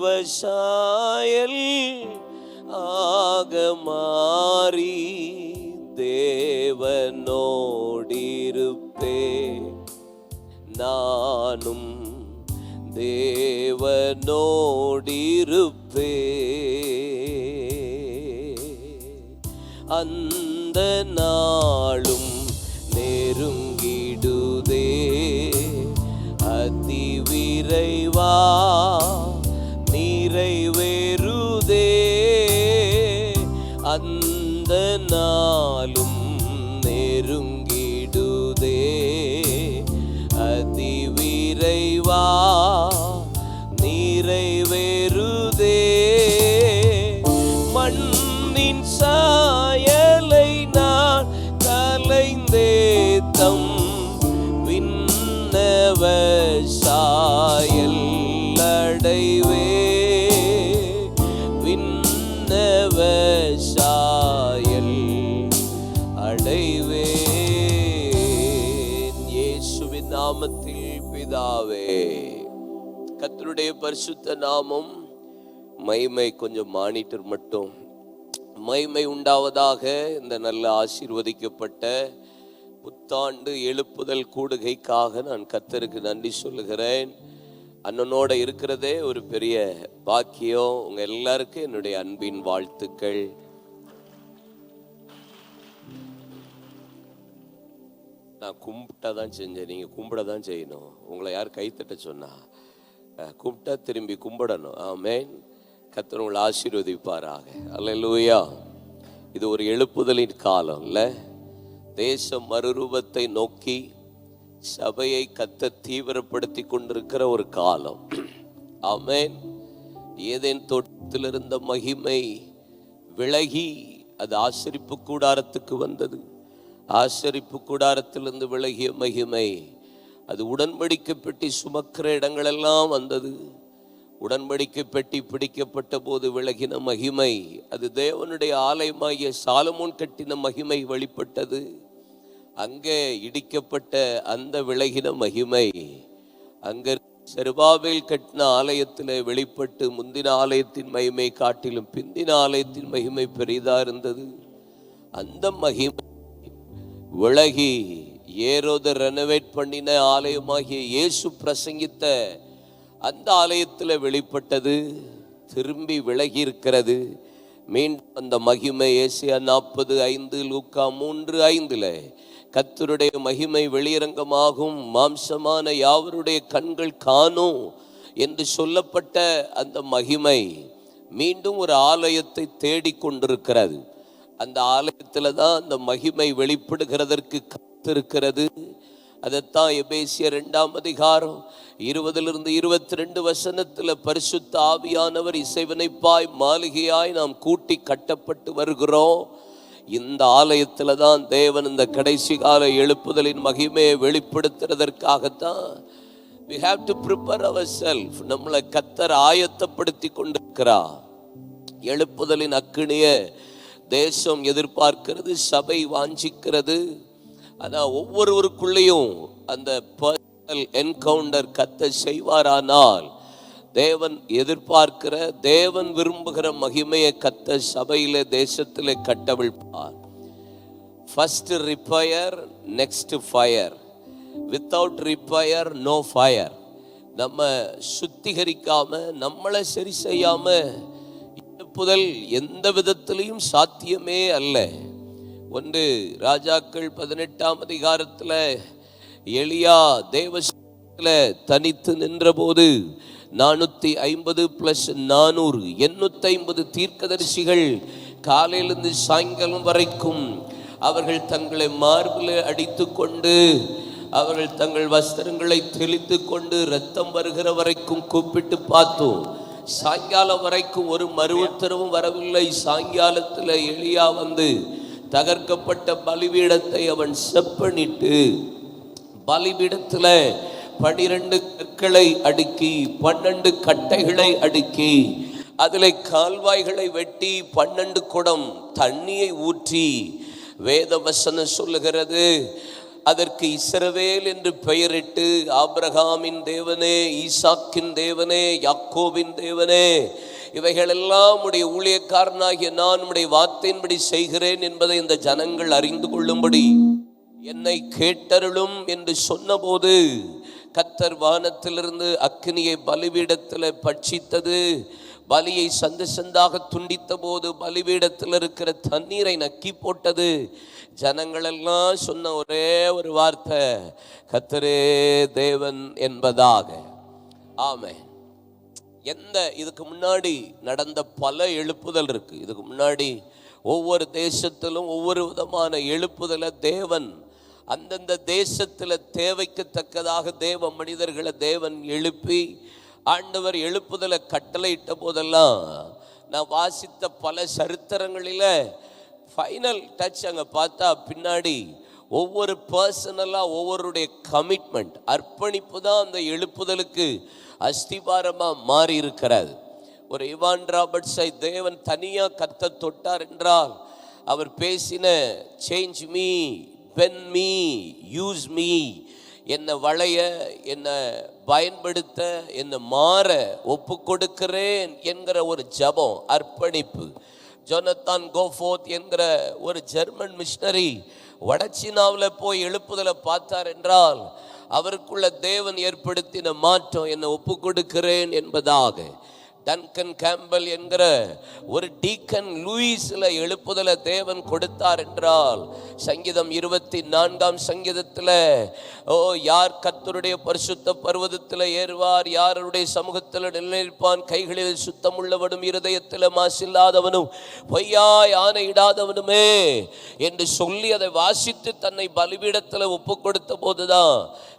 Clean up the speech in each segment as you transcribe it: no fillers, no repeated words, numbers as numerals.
தேவசாயல் ஆக மாறி தேவனோடிருப்பே. நானும் தேவனோடிருப்பே. அந்த நாளும் நெருங்கிடுதே, அதிவிரைவா நிறைவேறுதே. அந்த நாளும் நெருங்கிடுதே, அதிவிரைவா நிறைவேறுதே. மண்ணின் சாயலை நான் கலைந்தே தம் விண்ணவ சாயல் அடைவே. விண்ணவ சாயல் அடைவே. இயேசுவின் நாமத்தில் பிதாவே. கர்த்தருடைய பரிசுத்த நாமம் மகிமை. கொஞ்சம் மானிட்டர் மட்டும் மகிமை உண்டாவதாக. இந்த நல்ல ஆசீர்வதிக்கப்பட்ட புத்தாண்டு எழுப்புதல் கூடுகைக்காக நான் கர்த்தருக்கு நன்றி சொல்லுகிறேன். அண்ணனோட இருக்கிறதே ஒரு பெரிய பாக்கியம். உங்க எல்லாருக்கும் என்னுடைய அன்பின் வாழ்த்துக்கள். நான் கும்பிட்டா தான் செஞ்சேன், நீங்க கும்பிட தான் செய்யணும். உங்களை யார் கைத்தட்ட சொன்னா? கும்பிட்டா திரும்பி கும்பிடணும். ஆமென். கர்த்தர் உங்களை ஆசீர்வதிப்பாராக. அல்லேலூயா. இது ஒரு எழுப்புதலின் காலம் இல்ல? தேச மறுரூபத்தை நோக்கி சபையை கர்த்தர் தீவிரப்படுத்தி கொண்டிருக்கிற ஒரு காலம். ஆமென். ஏதேன் தோட்டத்தில் இருந்த மகிமை விலகி அது ஆசரிப்பு கூடாரத்துக்கு வந்தது. ஆசரிப்பு கூடாரத்திலிருந்து விலகிய மகிமை அது உடன்படிக்கை பெட்டி சுமக்கிற இடங்களெல்லாம் வந்தது. உடன்படிக்கை பெட்டி பிடிக்கப்பட்ட போது விலகின மகிமை அது தேவனுடைய ஆலயமாகிய சாலமோன் கட்டின மகிமை வெளிப்பட்டது. அங்கே இடிக்கப்பட்ட அந்த விலகின மகிமை அங்கே செருபாபேல் கட்டின ஆலயத்தில் வெளிப்பட்டு முந்தின ஆலயத்தின் மகிமை காட்டிலும் பிந்தின ஆலயத்தின் மகிமை பெரிதா இருந்தது. அந்த மகிமை விலகி ஏரோது ரெனோவேட் பண்ணின ஆலயமாகிய இயேசு பிரசங்கித்த அந்த ஆலயத்தில் வெளிப்பட்டது. திரும்பி விலகி இருக்கிறது. மீண்டும் அந்த மகிமை ஏசியா 40:5, லூக்கா 3:5 கர்த்தருடைய மகிமை வெளியரங்கமாகும், மாம்சமான யாவருடைய கண்கள் காணும் என்று சொல்லப்பட்ட அந்த மகிமை மீண்டும் ஒரு ஆலயத்தை தேடிக்கொண்டிருக்கிறது. அந்த ஆலயத்தில் தான் அந்த மகிமை வெளிப்படுகிறதற்கு காத்திருக்கிறது. அதைத்தான் எபேசியர் 2:20-22 பரிசுத்த ஆவியானவர் இசைவனைப்பாய் மாளிகையாய் நாம் கூட்டி கட்டப்பட்டு வருகிறோம். இந்த ஆலயத்தில் தான் தேவன் இந்த கடைசி கால எழுப்புதலின் மகிமையை வெளிப்படுத்துறதற்காகத்தான் we have to prepare ourselves. நம்மளை கர்த்தர் ஆயத்தப்படுத்தி கொண்டிருக்கிறார். எழுப்புதலின் அக்கினிய தேசம் எதிர்பார்க்கிறது, சபை வாஞ்சிக்கிறது. ஆனால் ஒவ்வொருவருக்குள்ளேயும் அந்த பர்சனல் என்கவுண்டர் கர்த்தர் செய்வாரானால் தேவன் எதிர்பார்க்கிற தேவன் விரும்புகிற மகிமையை கர்த்தர் சபையிலே தேசத்திலே கட்டவிழ்ப்பார். First repair, next fire. Without repair no fire. நம்ம சுத்திகரிக்காம நம்மளை சரி செய்யாம எழுப்புதல் எந்த விதத்திலையும் சாத்தியமே அல்ல. 1 ராஜாக்கள் 18 எலியா தேவசத்தில் தனித்து நின்ற போது 450 + 400 850 தீர்க்கதரிசிகள் காலையிலிருந்து சாயங்காலம் வரைக்கும் அவர்கள் தங்களை மார்பில் அடித்து கொண்டு அவர்கள் தங்கள் வஸ்திரங்களை தெளித்து கொண்டு இரத்தம் வருகிற வரைக்கும் கூப்பிட்டு பார்த்தோம். சாயங்காலம் வரைக்கும் ஒரு மறு உத்தரவும் வரவில்லை. சாயங்காலத்தில் எலியா வந்து தகர்க்கப்பட்ட பலிபீடத்தை அவன் செப்பனிட்டு பலிபீடத்தில் 12 கற்களை அடுக்கி 12 கட்டைகளை அடுக்கி அதில் கால்வாய்களை வெட்டி 12 குடம் தண்ணியை ஊற்றி வேத வசனம் சொல்லுகிறது அதற்கு இஸ்ரவேல் என்று பெயரிட்டு, ஆபிரகாமின் தேவனே, ஈசாக்கின் தேவனே, யாக்கோபின் தேவனே, இவைகளெல்லாம் உடைய ஊழியக்காரனாகிய நான் உடைய வார்த்தையின்படி செய்கிறேன் என்பதை இந்த ஜனங்கள் அறிந்து கொள்ளும்படி என்னை கேட்டருளும் என்று சொன்னபோது, கர்த்தர் வானத்திலிருந்து அக்கினியை பலிபீடத்தில் பட்சித்தது. பலியை சந்து சந்தாக துண்டித்த போது பலிபீடத்தில் இருக்கிற தண்ணீரை நக்கி போட்டது. ஜனங்கள் எல்லாம் சொன்ன ஒரே ஒரு வார்த்தை, கர்த்தரே தேவன் என்பதாக. ஆமென். இதுக்கு முன்னாடி நடந்த பல எழுப்புதல் இருக்கு. இதுக்கு முன்னாடி ஒவ்வொரு தேசத்திலும் ஒவ்வொரு விதமான எழுப்புதலை தேவன் அந்தந்த தேசத்தில் தேவைக்கு தக்கதாக தேவ மனிதர்களை தேவன் எழுப்பி ஆண்டவர் எழுப்புதலை கட்டளையிட்ட போதெல்லாம் நான் வாசித்த பல சரித்திரங்களில் ஃபைனல் டச் அங்கே பார்த்தா பின்னாடி ஒவ்வொரு பர்சனலாக ஒவ்வொருடைய கமிட்மெண்ட், அர்ப்பணிப்பு தான் அந்த எழுப்புதலுக்கு அஸ்திபாரமாக மாறி இருக்கிறது. ஒரு இவான் ராபர்ட்ஸை தேவன் தனியாக கத்த தொட்டார் என்றால் அவர் பேசின change me, pen me, use me, என்னை வளைய, என்னை பயன்படுத்த, என்னை மாற ஒப்பு கொடுக்கிறேன் என்கிற ஒரு ஜபம், அர்ப்பணிப்பு. ஜோனத்தான் கோஃபோர்த் என்கிற ஒரு ஜெர்மன் மிஷனரி வடச்சீனாவில் போய் எழுப்புதலை பார்த்தார் என்றால் அவருக்குள்ள தேவன் ஏற்படுத்தின மாற்றம், என்னை ஒப்பு கொடுக்கிறேன் என்பதாக. டன்கன் கேம்பல் என்கிற ஒரு டீக்கன் லூயிஸில் எழுப்புதலை தேவன் கொடுத்தார் என்றால் சங்கீதம் 24 சங்கீதத்தில், ஓ யார் கர்த்தருடைய பரிசுத்த பர்வதத்தில் ஏறுவார், யாருடைய சமூகத்தில் நிலைநிற்பான், கைகளில் சுத்தமுள்ளவனும் இருதயத்தில் மாசில்லாதவனும் பொய்யாய் ஆணையிடாதவனுமே என்று சொல்லி அதை வாசித்து தன்னை பலிபீடத்தில் ஒப்பு கொடுத்த போதுதான்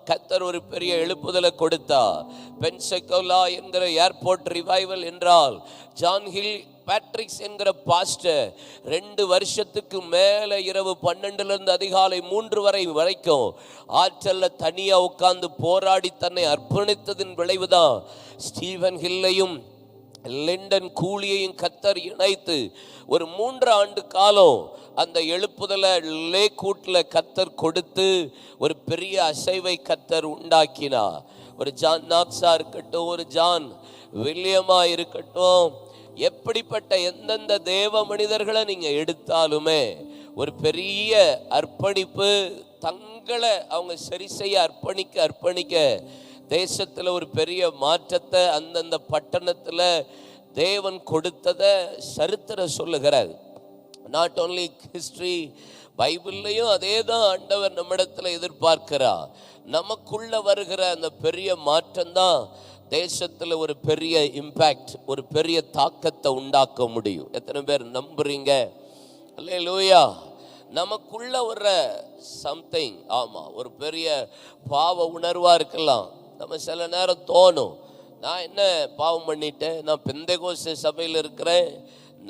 கர்த்தர் ஒரு பெரிய எழுப்புதலை கொடுத்தார். பென்செகோலா என்கிற ஏர்போர்ட் ரிவைவல் என்றால் ஜான் ஹில் பேட்ரிக்ஸ் என்கிற பாஸ்டர் 2 வருஷத்துக்கு மேலே இரவு 12லிருந்து அதிகாலை 3 வரைக்கும் ஆற்றல்ல தனியா உட்கார்ந்து போராடி தன்னை அர்ப்பணித்ததின் விளைவுதான் ஸ்டீவன் ஹில்லையும் லிண்டன் கூலியையும் கர்த்தர் இணைத்து ஒரு 3 ஆண்டு காலம் அந்த எழுப்புதலை லேக்கூட்டில் கர்த்தர் கொடுத்து ஒரு பெரிய அசைவை கர்த்தர் உண்டாக்கினார். ஒரு ஜான் நாக்ஸா இருக்கட்டும், ஒரு ஜான் வில்லியமா இருக்கட்டும், எப்படிப்பட்ட எந்தெந்த தேவ மனிதர்களை நீங்க எடுத்தாலுமே ஒரு பெரிய அர்ப்பணிப்பு, தங்களை அவங்க சரி செய்ய அர்ப்பணிக்க தேசத்தில் ஒரு பெரிய மாற்றத்தை அந்தந்த பட்டணத்தில் தேவன் கொடுத்ததை சரித்திரம் சொல்லுகிறார். நாட் ஓன்லி ஹிஸ்டரி, பைபிள்லையும் அதே தான் ஆண்டவர் நம்மிடத்தில் எதிர்பார்க்கிறார். நமக்குள்ள வருகிற அந்த பெரிய மாற்றம் தான் தேசத்தில் ஒரு பெரிய இம்பேக்ட், ஒரு பெரிய தாக்கத்தை உண்டாக்க முடியும். எத்தனை பேர் நம்புறீங்க? அல்லேலூயா. நமக்குள்ள வர்ற சம்திங், ஆமாம், ஒரு பெரிய பாவ உணர்வாக இருக்கலாம். நம்ம சில நேரம் தோணும், நான் என்ன பாவம் பண்ணிட்டேன், நான் பெந்தேகோஸ்தே சபையில் இருக்கிறேன்,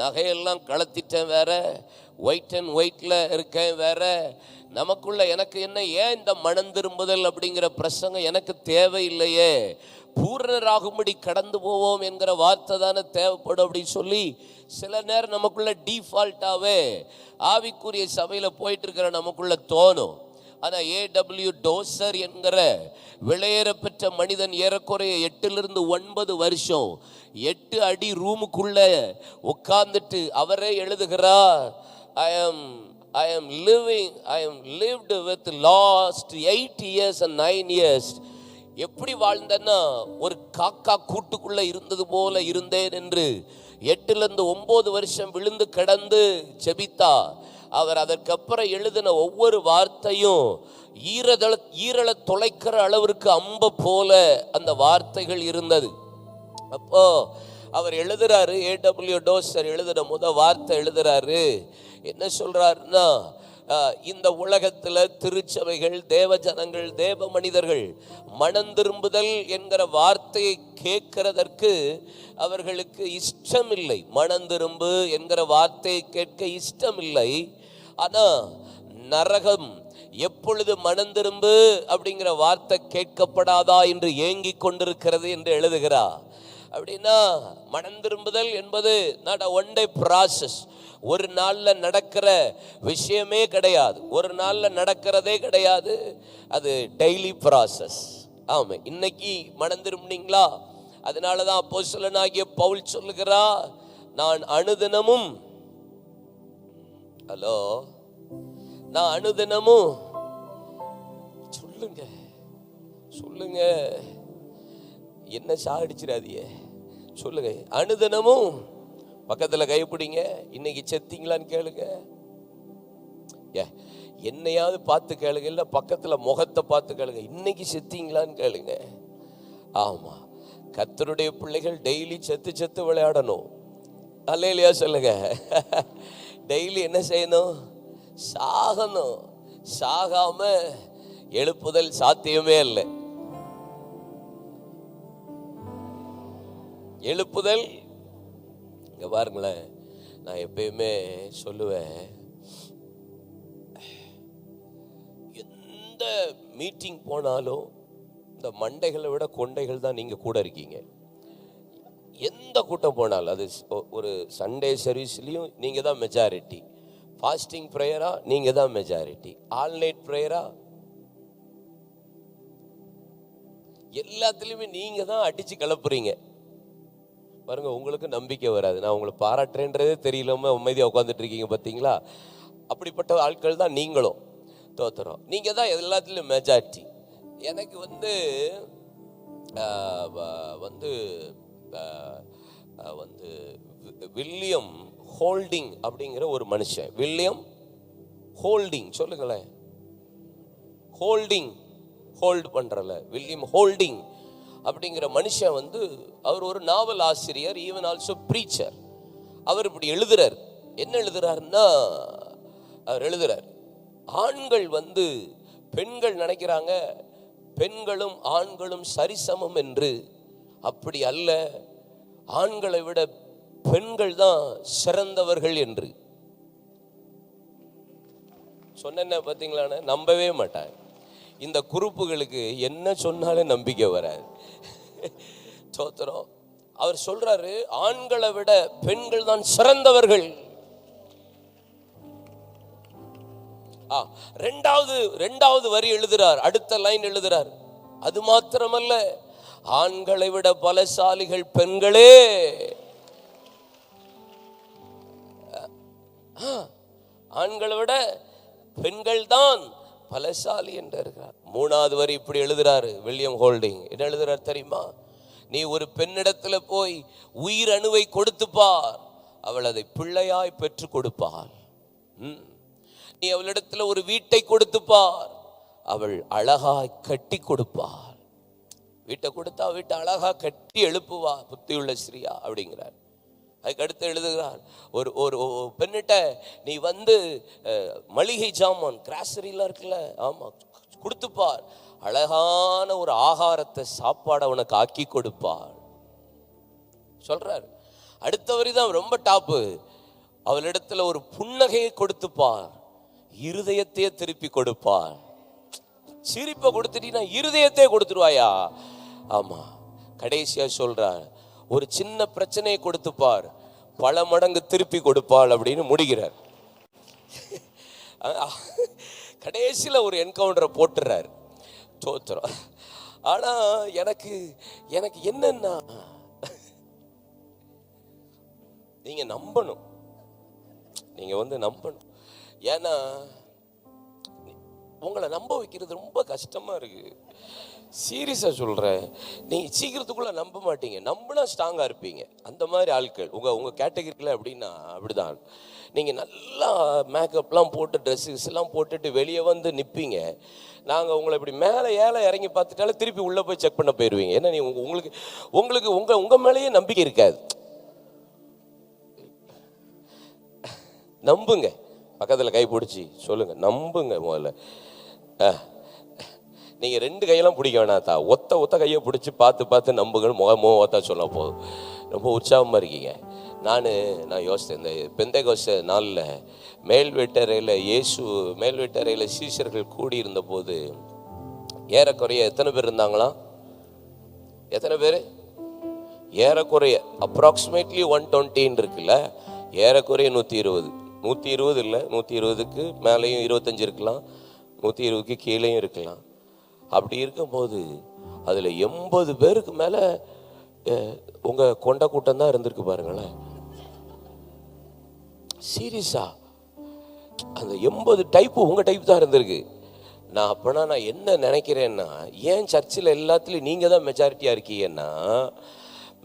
நகையெல்லாம் கலத்திட்டேன் வேற, ஒயிட் அண்ட் ஒயிட்டில் இருக்கேன் வேற, நமக்குள்ள எனக்கு என்ன, ஏன் இந்த மனம் திரும்புதல் அப்படிங்கிற பிரசங்கம் எனக்கு தேவையில்லையே, பூரணராகும்படி கடந்து போவோம் என்கிற வார்த்தை தானே தேவைப்படும் அப்படின்னு சொல்லி சில நேரம் நமக்குள்ள டிஃபால்ட்டாகவே ஆவிக்குரிய சபையில் போயிட்டு இருக்கிற நமக்குள்ள தோணும். ஆனால் A.W. டோசர் என்கிற விளையேற பெற்ற மனிதன் ஏறக்குறைய 8லிருந்து 9 வருஷம் 8 அடி ரூமுக்குள்ள உட்கார்ந்துட்டு அவரே எழுதுகிறார், I am lived with lost 8 years and 9 years. எப்படி வாழ்ந்தேன்னா ஒரு காக்கா கூட்டுக்குள்ள இருந்தது போல இருந்தேன் என்று 8லிருந்து 9 வருஷம் விழுந்து கிடந்து ஜெபித்தா. அவர் அதற்கப்புறம் எழுதின ஒவ்வொரு வார்த்தையும் ஈரலை தொலைக்கிற அளவிற்கு அம்ப போல அந்த வார்த்தைகள் இருந்தது. அப்போ அவர் எழுதுறாரு, A.W. டோசர் எழுதுன வார்த்தை எழுதுறாரு, என்ன சொல்றாருன்னா, இந்த உலகத்தில் திருச்சபைகள், தேவ ஜனங்கள், தேவ மனிதர்கள் மனம் திரும்புதல் என்கிற வார்த்தையை கேட்கிறதற்கு அவர்களுக்கு இஷ்டமில்லை. மனம் திரும்பு என்கிற வார்த்தையை கேட்க இஷ்டமில்லை. ஆனால் நரகம் எப்பொழுது மனம் திரும்பு அப்படிங்கிற வார்த்தை கேட்கப்படாதா என்று ஏங்கி கொண்டிருக்கிறது என்று எழுதுகிறார். அப்படின்னா மனம் திரும்புதல் என்பது நாட் ஒன் டே ப்ராசஸ். ஒரு நாளில் நடக்கிற விஷயமே கிடையாது, ஒரு நாளில் நடக்கிறதே கிடையாது. அது டெய்லி ப்ராசஸ். ஆமாம், இன்னைக்கு மனம் திரும்பினீங்களா? அதனால தான் அப்போஸ்தலனாகிய பவுல் சொல்லுகிறா, நான் அனுதினமும் நான் அனுதினமும் சொல்லுங்க என்ன சாடிச்சிடாதீங்க, சொல்லுங்க அனுதினமும். பக்கத்தில் கைப்பிடிங்க. இன்னைக்கு செத்தீங்களான்னு கேளுங்க. என்னையாவது பார்த்து கேளுங்க, இல்லை பக்கத்தில் முகத்தை பார்த்து கேளுங்க. இன்னைக்கு செத்தீங்களான்னு கேளுங்க. ஆமா, கர்த்தருடைய பிள்ளைகள் டெய்லி செத்து செத்து விளையாடணும். அல்லேலூயா சொல்லுங்க. டெய்லி என்ன செய்யணும்? சாகணும். சாகாம எழுப்புதல் சாத்தியமே இல்லை. எழுப்புதல் இங்க பாருங்களேன், நான் எப்பயுமே சொல்லுவேன், எந்த மீட்டிங் போனாலும் இந்த மண்டைகளை விட கொண்டைகள் தான் நீங்க கூட இருக்கீங்க. எந்த கூட்டம் போனாலும், அது ஒரு சண்டே சர்வீஸ்லையும் நீங்க தான் மெஜாரிட்டி, ஃபாஸ்டிங் ப்ரேயரா நீங்க தான் மெஜாரிட்டி, ஆல் நைட் ப்ரேயரா, எல்லாத்துலேயுமே நீங்க தான் அடிச்சு கிளப்புறீங்க. பாருங்க, உங்களுக்கு நம்பிக்கை வராது. நான் உங்களை பாராட்டுறேன்றதே தெரியலாம அமைதியாக உட்காந்துட்டு இருக்கீங்க பார்த்தீங்களா? அப்படிப்பட்ட ஆட்கள் தான் நீங்களும். தோத்துறோம், நீங்க தான் எல்லாத்துலேயும் மெஜாரிட்டி. எனக்கு வந்து வில்லியம் ஹோல்டிங் அப்படிங்கிற ஒரு மனுஷன். வில்லியம் ஹோல்டிங், சொல்லுங்களேன். ஹோல்ட் பண்றல வில்லியம் ஹோல்டிங் அப்படிங்கிற மனுஷன் வந்து அவர் ஒரு நாவல் ஆசிரியர், ஈவன் ஆல்சோ ப்ரீச்சர். அவர் இப்படி எழுதுறார். என்ன எழுதுறாருன்னா, அவர் எழுதுறார், ஆண்கள் வந்து பெண்கள் நினைக்கிறாங்க பெண்களும் ஆண்களும் சரிசமம் என்று. அப்படி அல்ல, ஆண்களை விட பெண்கள் தான் சிறந்தவர்கள் என்று சொன்ன. பார்த்தீங்களான்னு நம்பவே மாட்டாங்க. இந்த குரூப்புகளுக்கு என்ன சொன்னாலும் நம்பிக்கை வராது. சோத்திரம். அவர் சொல்றாரு, ஆண்களை விட பெண்கள் தான் சிறந்தவர்கள். ரெண்டாவது வரி எழுதுறார், அடுத்த லைன் எழுதுறார், அது மாத்திரமல்ல, ஆண்களை விட பலசாலிகள் பெண்களே. ஆண்களை விட பெண்கள் தான் பலசாலி என்று இருக்கிறார். மூணாவது வரி இப்படி எழுதுறாரு வில்லியம் ஹோல்டிங். என்ன எழுதுறார் தெரியுமா? நீ ஒரு பெண்ணிடத்துல போய் உயிர் அணுவை கொடுத்து பார், அவள் அதை பிள்ளையாய் பெற்று கொடுப்பாள். நீ அவளிடத்துல ஒரு வீட்டை கொடுத்து பார், அவள் அழகாய் கட்டி கொடுப்பாள். வீட்டை கொடுத்தா வீட்டை அழகா கட்டி எழுப்புவா புத்தியுள்ள ஸ்ரீயா அப்படிங்கிறார். அதுக்கு அடுத்து எழுதுகிறார், ஒரு ஒரு பெண்ணிட்ட நீ வந்து மளிகை ஜாமான் கிராசரிலாம் இருக்குல்ல, ஆமா, கொடுத்துப்பார், அழகான ஒரு ஆகாரத்தை சாப்பாடு அவனுக்கு ஆக்கி கொடுப்பார் சொல்றார். அடுத்த வரிதான் ரொம்ப டாப்பு. அவளிடத்துல ஒரு புன்னகையை கொடுத்துப்பார், இருதயத்தையே திருப்பி கொடுப்பார். சிரிப்பை கொடுத்துட்டீங்கன்னா இருதயத்தையே கொடுத்துருவாயா? ஆமா. கடைசியா சொல்றார், ஒரு சின்ன பிரச்சனையை கொடுத்துப்பார், பல மடங்கு திருப்பி கொடுப்பாள் அப்படின்னு முடிகிறார். கடைசியில ஒரு என்கவுண்டரை போட்டுறார். தோத்துறோம். ஆனா எனக்கு என்னன்னா, நீங்க நம்பணும், நீங்க வந்து நம்பணும். ஏன்னா உங்களை நம்ப வைக்கிறது ரொம்ப கஷ்டமா இருக்கு. சீரியஸா சொல்றேன், நீங்க சீக்கிரத்துக்குள்ள நம்ப மாட்டீங்க. நம்பினா ஸ்ட்ராங்கா இருப்பீங்க. அந்த மாதிரி ஆட்கள் உங்க கேட்டகரியில் அப்படின்னா அப்படிதான். நீங்க நல்லா மேக்கப்லாம் போட்டு ட்ரெஸ்ஸஸ் எல்லாம் போட்டுட்டு வெளியே வந்து நிற்பீங்க. நாங்கள் உங்களை இப்படி மேலே இறங்கி பார்த்துட்டாலே திருப்பி உள்ளே போய் செக் பண்ண போயிடுவீங்க. ஏன்னா நீ உங்களுக்கு உங்க மேலேயே நம்பிக்கை இருக்காது. நம்புங்க. பக்கத்தில் கை பிடிச்சி சொல்லுங்க, நம்புங்க. முதல்ல நீங்க ரெண்டு கையெல்லாம் பிடிக்க வேணாத்தா, ஒத்த கையை பிடிச்சி பார்த்து நம்புங்கன்னு முகத்தா சொல்ல போதும். ரொம்ப உற்சாகமா இருக்கீங்க. நான் யோசித்தேன், இந்த பெந்தைகோஸ்தே நாளில் மேல்வீட்டறையில் சீஷர்கள் கூடியிருந்த போது ஏறக்குறைய எத்தனை பேர் இருந்தாங்களாம்? எத்தனை பேர்? ஏறக்குறைய அப்ராக்சிமேட்லி 120 இருக்குல்ல, ஏறக்குறைய 120, 120 இல்லை, 120க்கு மேலேயும் 25 இருக்கலாம், 120க்கு கீழேயும் இருக்கலாம். அப்படி இருக்கும்போது அதில் 80 பேருக்கு மேலே உங்கள் கொண்ட கூட்டம் தான் இருந்திருக்கு பாருங்களேன். சீரியஸா அந்த 80 டைப்பு உங்கள் டைப் தான் இருந்திருக்கு. நான் என்ன நினைக்கிறேன்னா, ஏன் சர்ச்சில் எல்லாத்துலேயும் நீங்கள் தான் மெஜாரிட்டியாக இருக்கீங்கன்னா,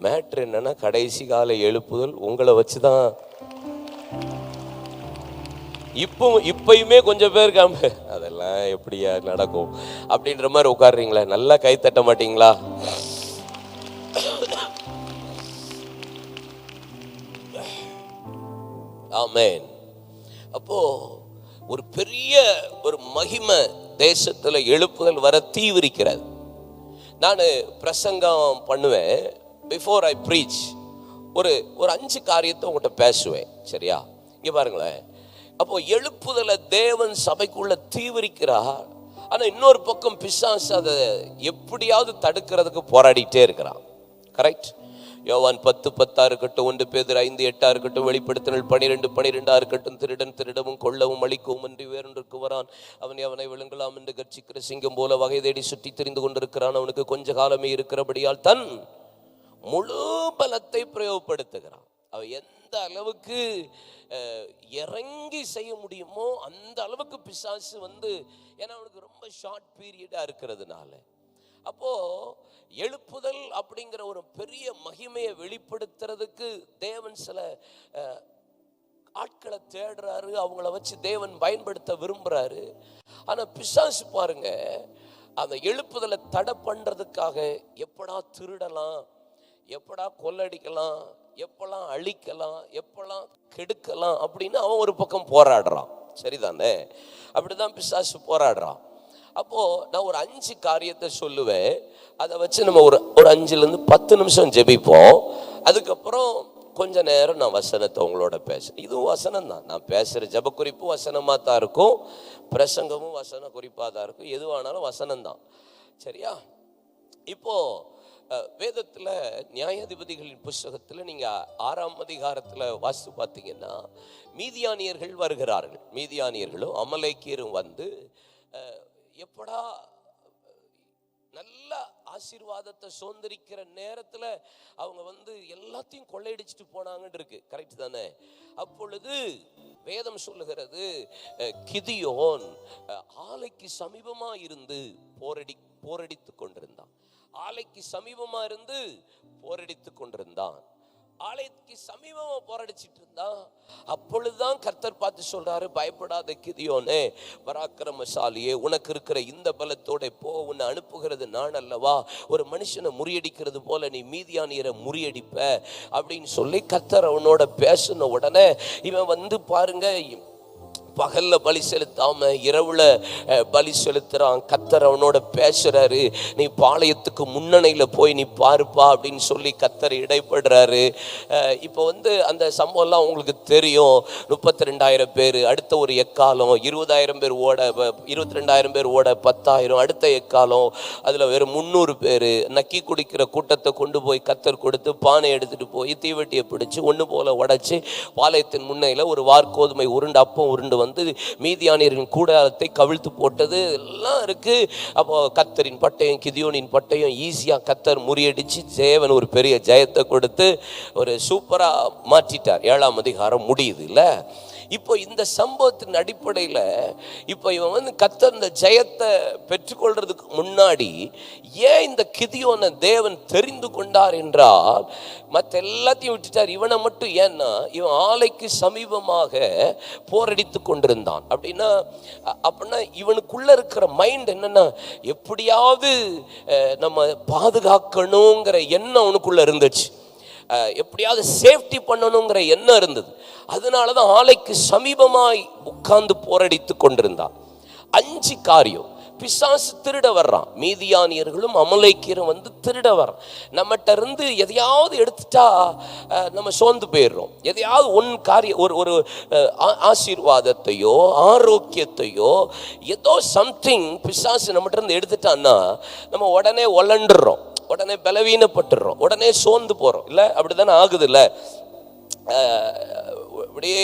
மேட்ரு என்னன்னா கடைசி கால எழுப்புதல் உங்களை வச்சு தான். இப்பயுமே கொஞ்சம் பேர் இருக்காம அதெல்லாம் எப்படியா நடக்கும் அப்படின்ற மாதிரி உட்காடுறீங்களா? நல்லா கை தட்ட மாட்டீங்களா? ஆமென். அப்போ ஒரு பெரிய ஒரு மகிமை தேசத்துல எழுப்புதல் வர தீவிரிக்கிறது. நான் பிரசங்கம் பண்ணுவேன், பிஃபோர் ஐ ப்ரீச் ஒரு 5 காரியத்தை உங்கள்கிட்ட பேசுவேன், சரியா? இங்க பாருங்களேன். அப்போ எழுப்புதலை தேவன் சபைக்குள்ள தீவிரிக்கிறார். ஆனா இன்னொரு பக்கம் பிசாசு அதை எப்படியாவது தடுக்கிறதுக்கு போராடிட்டே இருக்கிறான். கரெக்ட்? யோவான் 10:10 இருக்கட்டும், 1 பேதுரு 5:8 இருக்கட்டும், வெளிப்படுத்தினல் 12:12 இருக்கட்டும், திருடன் திருடவும் கொல்லவும் அழிக்கவும் அன்றி வேறொன்றுக்கு வரான், அவனை விழுங்கலாம் என்று கர்ச்சிக்கிற சிங்கம் போல வகை தேடி சுற்றி திரிந்து கொண்டிருக்கிறான். அவனுக்கு கொஞ்ச காலமே இருக்கிறபடியால் தன் முழு பலத்தை பிரயோகப்படுத்துகிறான். அவன் எந்த அளவுக்கு இறங்கி செய்ய முடியுமோ அந்த அளவுக்கு பிசாசு ஏன்னா அவனுக்கு ரொம்ப ஷார்ட் பீரியடா இருக்கிறதுனால. அப்போ எழுப்புதல் அப்படிங்கிற ஒரு பெரிய மகிமையை வெளிப்படுத்துறதுக்கு தேவன் சில ஆட்களை தேடுறாரு, அவங்கள வச்சு தேவன் பயன்படுத்த விரும்புறாரு. ஆனா பிசாசு பாருங்க, அந்த எழுப்புதலை தடை பண்றதுக்காக எப்படா திருடலாம், எப்படா கொள்ளடிக்கலாம், எப்பெல்லாம் அழிக்கலாம், எப்பெல்லாம் கெடுக்கலாம் அப்படின்னு அவன் ஒரு பக்கம் போராடுறான். சரிதானே? அப்படிதான் பிசாசு போராடுறான். அப்போ நான் ஒரு 5 காரியத்தை சொல்லுவேன். அதை வச்சு நம்ம ஒரு 5லேருந்து 10 நிமிஷம் ஜெபிப்போம். அதுக்கப்புறம் கொஞ்ச நேரம் நான் வசனத்தை உங்களோட பேசுறேன். இதுவும் வசனம் தான், நான் பேசுகிற ஜெப குறிப்பு வசனமாக தான் இருக்கும், பிரசங்கமும் வசன குறிப்பாக தான் இருக்கும், எதுவானாலும் வசனம் தான். சரியா? இப்போ வேதத்தில் நியாயாதிபதிகளின் புஸ்தகத்தில் நீங்கள் 6ஆம் அதிகாரத்தில் வாசித்து பார்த்தீங்கன்னா, மீதியானியர்கள் வருகிறார்கள். மீதியானியர்களும் அமலேக்கியரும் எப்படா நல்ல ஆசீர்வாதத்தை சுதந்திரிக்கிற நேரத்தில் அவங்க எல்லாத்தையும் கொள்ளையடிச்சிட்டு போனாங்கன்னு இருக்கு. கரெக்ட் தானே? அப்பொழுது வேதம் சொல்லுகிறது, கிதியோன் ஆலைக்கு சமீபமா இருந்து போரடித்து கொண்டிருந்தான். ஆலைக்கு சமீபமா இருந்து போரடித்து கொண்டிருந்தான். ஆலயத்துக்கு சமீபமா போராடிச்சிட்டு இருந்தான். அப்பொழுதுதான் கர்த்தர் பார்த்து சொல்றாரு, பயப்படாத கிதியோனே, பராக்கிரமசாலியே, உனக்கு இருக்கிற இந்த பலத்தோட போ, உன்னை அனுப்புகிறது நான் அல்லவா, ஒரு மனுஷனை முறியடிக்கிறது போல நீ மீதியானியரை முறியடிப்ப அப்படின்னு சொல்லி கர்த்தர் அவனோட பேசின உடனே இவன் பாருங்க, பகல்ல பலி செலுத்தாம இரவுல பலி செலுத்துறான். கர்த்தர் அவனோட பேசுறாரு, நீ பாளையத்துக்கு முன்னணையில போய் நீ பாருப்பா அப்படின்னு சொல்லி கர்த்தர் இடைப்படுறாரு. இப்போ அந்த சம்பவம்லாம் உங்களுக்கு தெரியும். 32,000 பேர், அடுத்த ஒரு எக்காலம் 20,000 பேர் ஓட, 22,000 பேர் ஓட 10,000, அடுத்த எக்காலம் அதுல வெறும் 300 பேர். நக்கி குடிக்கிற கூட்டத்தை கொண்டு போய் கர்த்தர் கொடுத்து பானை எடுத்துட்டு போய் தீவெட்டியை பிடிச்சு ஒன்று போல உடைச்சு பாளையத்தின் முன்னையில ஒரு வார்கோதுமை உருண்டு அப்பம் உருண்டு மீதியானியரின் கூடாரத்தை கவிழ்த்து போட்டது எல்லாம் இருக்கு. அப்போ கர்த்தரின் பட்டயம், கிதியோனின் பட்டயம் ஈஸியா கர்த்தர் முறியடிச்சு தேவன் ஒரு பெரிய ஜெயத்தை கொடுத்து ஒரு சூப்பரா மாற்றிட்டார். 7ஆம் அதிகாரம் முடியுது இல்ல? இப்போ இந்த சம்பவத்தின் அடிப்படையில் இப்போ இவன் கர்த்தர் இந்த ஜெயத்தை பெற்றுக்கொள்றதுக்கு முன்னாடி ஏன் இந்த கிதியோனை தேவன் தெரிந்து கொண்டார் என்றால், மற்ற எல்லாத்தையும் விட்டுட்டார், இவனை மட்டும். ஏன்னா இவன் ஆலைக்கு சமீபமாக போரடித்து கொண்டிருந்தான். அப்படின்னா இவனுக்குள்ள இருக்கிற மைண்ட் என்னன்னா, எப்படியாவது நம்ம பாதுகாக்கணுங்கிற எண்ணம் அவனுக்குள்ள இருந்துச்சு, எப்படியாவது சேஃப்டி பண்ணணுங்கிற எண்ணம் இருந்தது. அதனாலதான் ஆலைக்கு சமீபமாய் உட்கார்ந்து போரடித்து கொண்டிருந்தான். 5 காரியம் பிசாசு திருட வர்றான். மீதியானியர்களும் அமலேக்கியரும் திருட வர்றான். நம்மகிட்ட இருந்து எதையாவது எடுத்துட்டா நம்ம சோர்ந்து போயிடுறோம். எதையாவது ஒரு ஆசீர்வாதத்தையோ ஆரோக்கியத்தையோ ஏதோ சம்திங் பிசாசு நம்மகிட்ட இருந்து எடுத்துட்டான்னா நம்ம உடனே உலண்டுறோம். உடனே பலவீனப்பட்டுறோம், உடனே சோர்ந்து போறோம். இல்லை அப்படித்தானே ஆகுது? இல்லை அப்படியே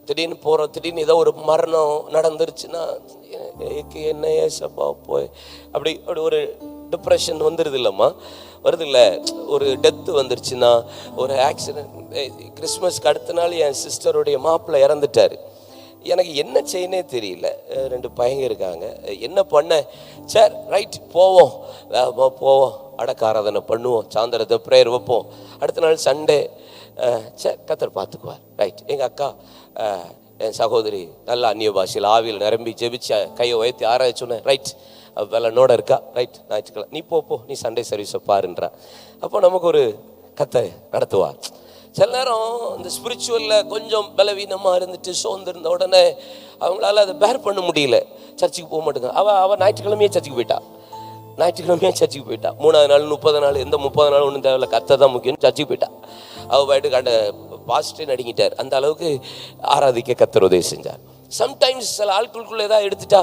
திடீர்னு போகிறோம், திடீர்னு ஏதோ ஒரு மரணம் நடந்துருச்சுன்னா என்ன ஏசப்பா போய் அப்படி அப்படி ஒரு டிப்ரெஷன் வந்துடுது இல்லைம்மா, வருது இல்லை? ஒரு டெத்து வந்துருச்சுன்னா, ஒரு ஆக்சிடென்ட். கிறிஸ்மஸ்க்கு அடுத்த நாள் என் சிஸ்டருடைய மாப்பிள்ளை இறந்துட்டார். எனக்கு என்ன செய்யனே தெரியல. 2 பையங்க இருக்காங்க. என்ன பண்ண? சரி ரைட் போவோம், போவோம், அடக்க ஆராதனை பண்ணுவோம், சாயந்தரத்தை ப்ரேயர் வைப்போம், அடுத்த நாள் சண்டே, சரி கத்தர் பார்த்துக்குவார். ரைட். எங்கள் அக்கா என் சகோதரி நல்லா அந்நிய பாஷையில் ஆவியில் நிரம்பி ஜெபிச்ச கையை உயர்த்தி ஆராய்ச்சி சொன்னேன். ரைட் வேலைனோட இருக்கா, ரைட் ஞாயிற்றுக்கிழமை நீ போ, நீ சண்டே சர்வீஸை பாருன்றா. அப்போ நமக்கு ஒரு கத்தை நடத்துவார். சில நேரம் இந்த ஸ்பிரிச்சுவலில் கொஞ்சம் பலவீனமாக இருந்துட்டு சோர்ந்திருந்த உடனே அவங்களால அதை பேர் பண்ண முடியல, சர்ச்சுக்கு போக மாட்டேங்க. அவள் ஞாயிற்றுக்கிழமையே சர்ச்சுக்கு போயிட்டா, ஞாயிற்றுக்கிழமையே சர்ச்சுக்கு போயிட்டா. 3ஆவது நாள் 30 நாள் எந்த 30 நாள் ஒன்றும் தேவையில்ல, கத்தை தான் முக்கியம்னு சர்ச்சுக்கு போயிட்டா. அவள் போயிட்டு கண்ட பாஸ்டே நடிங்கிட்டார். அந்த அளவுக்கு ஆராதிக்க கத்தர் உதவி செஞ்சார். சம்டைம்ஸ் சில ஆட்களுக்குள்ள ஏதாவது எடுத்துட்டா,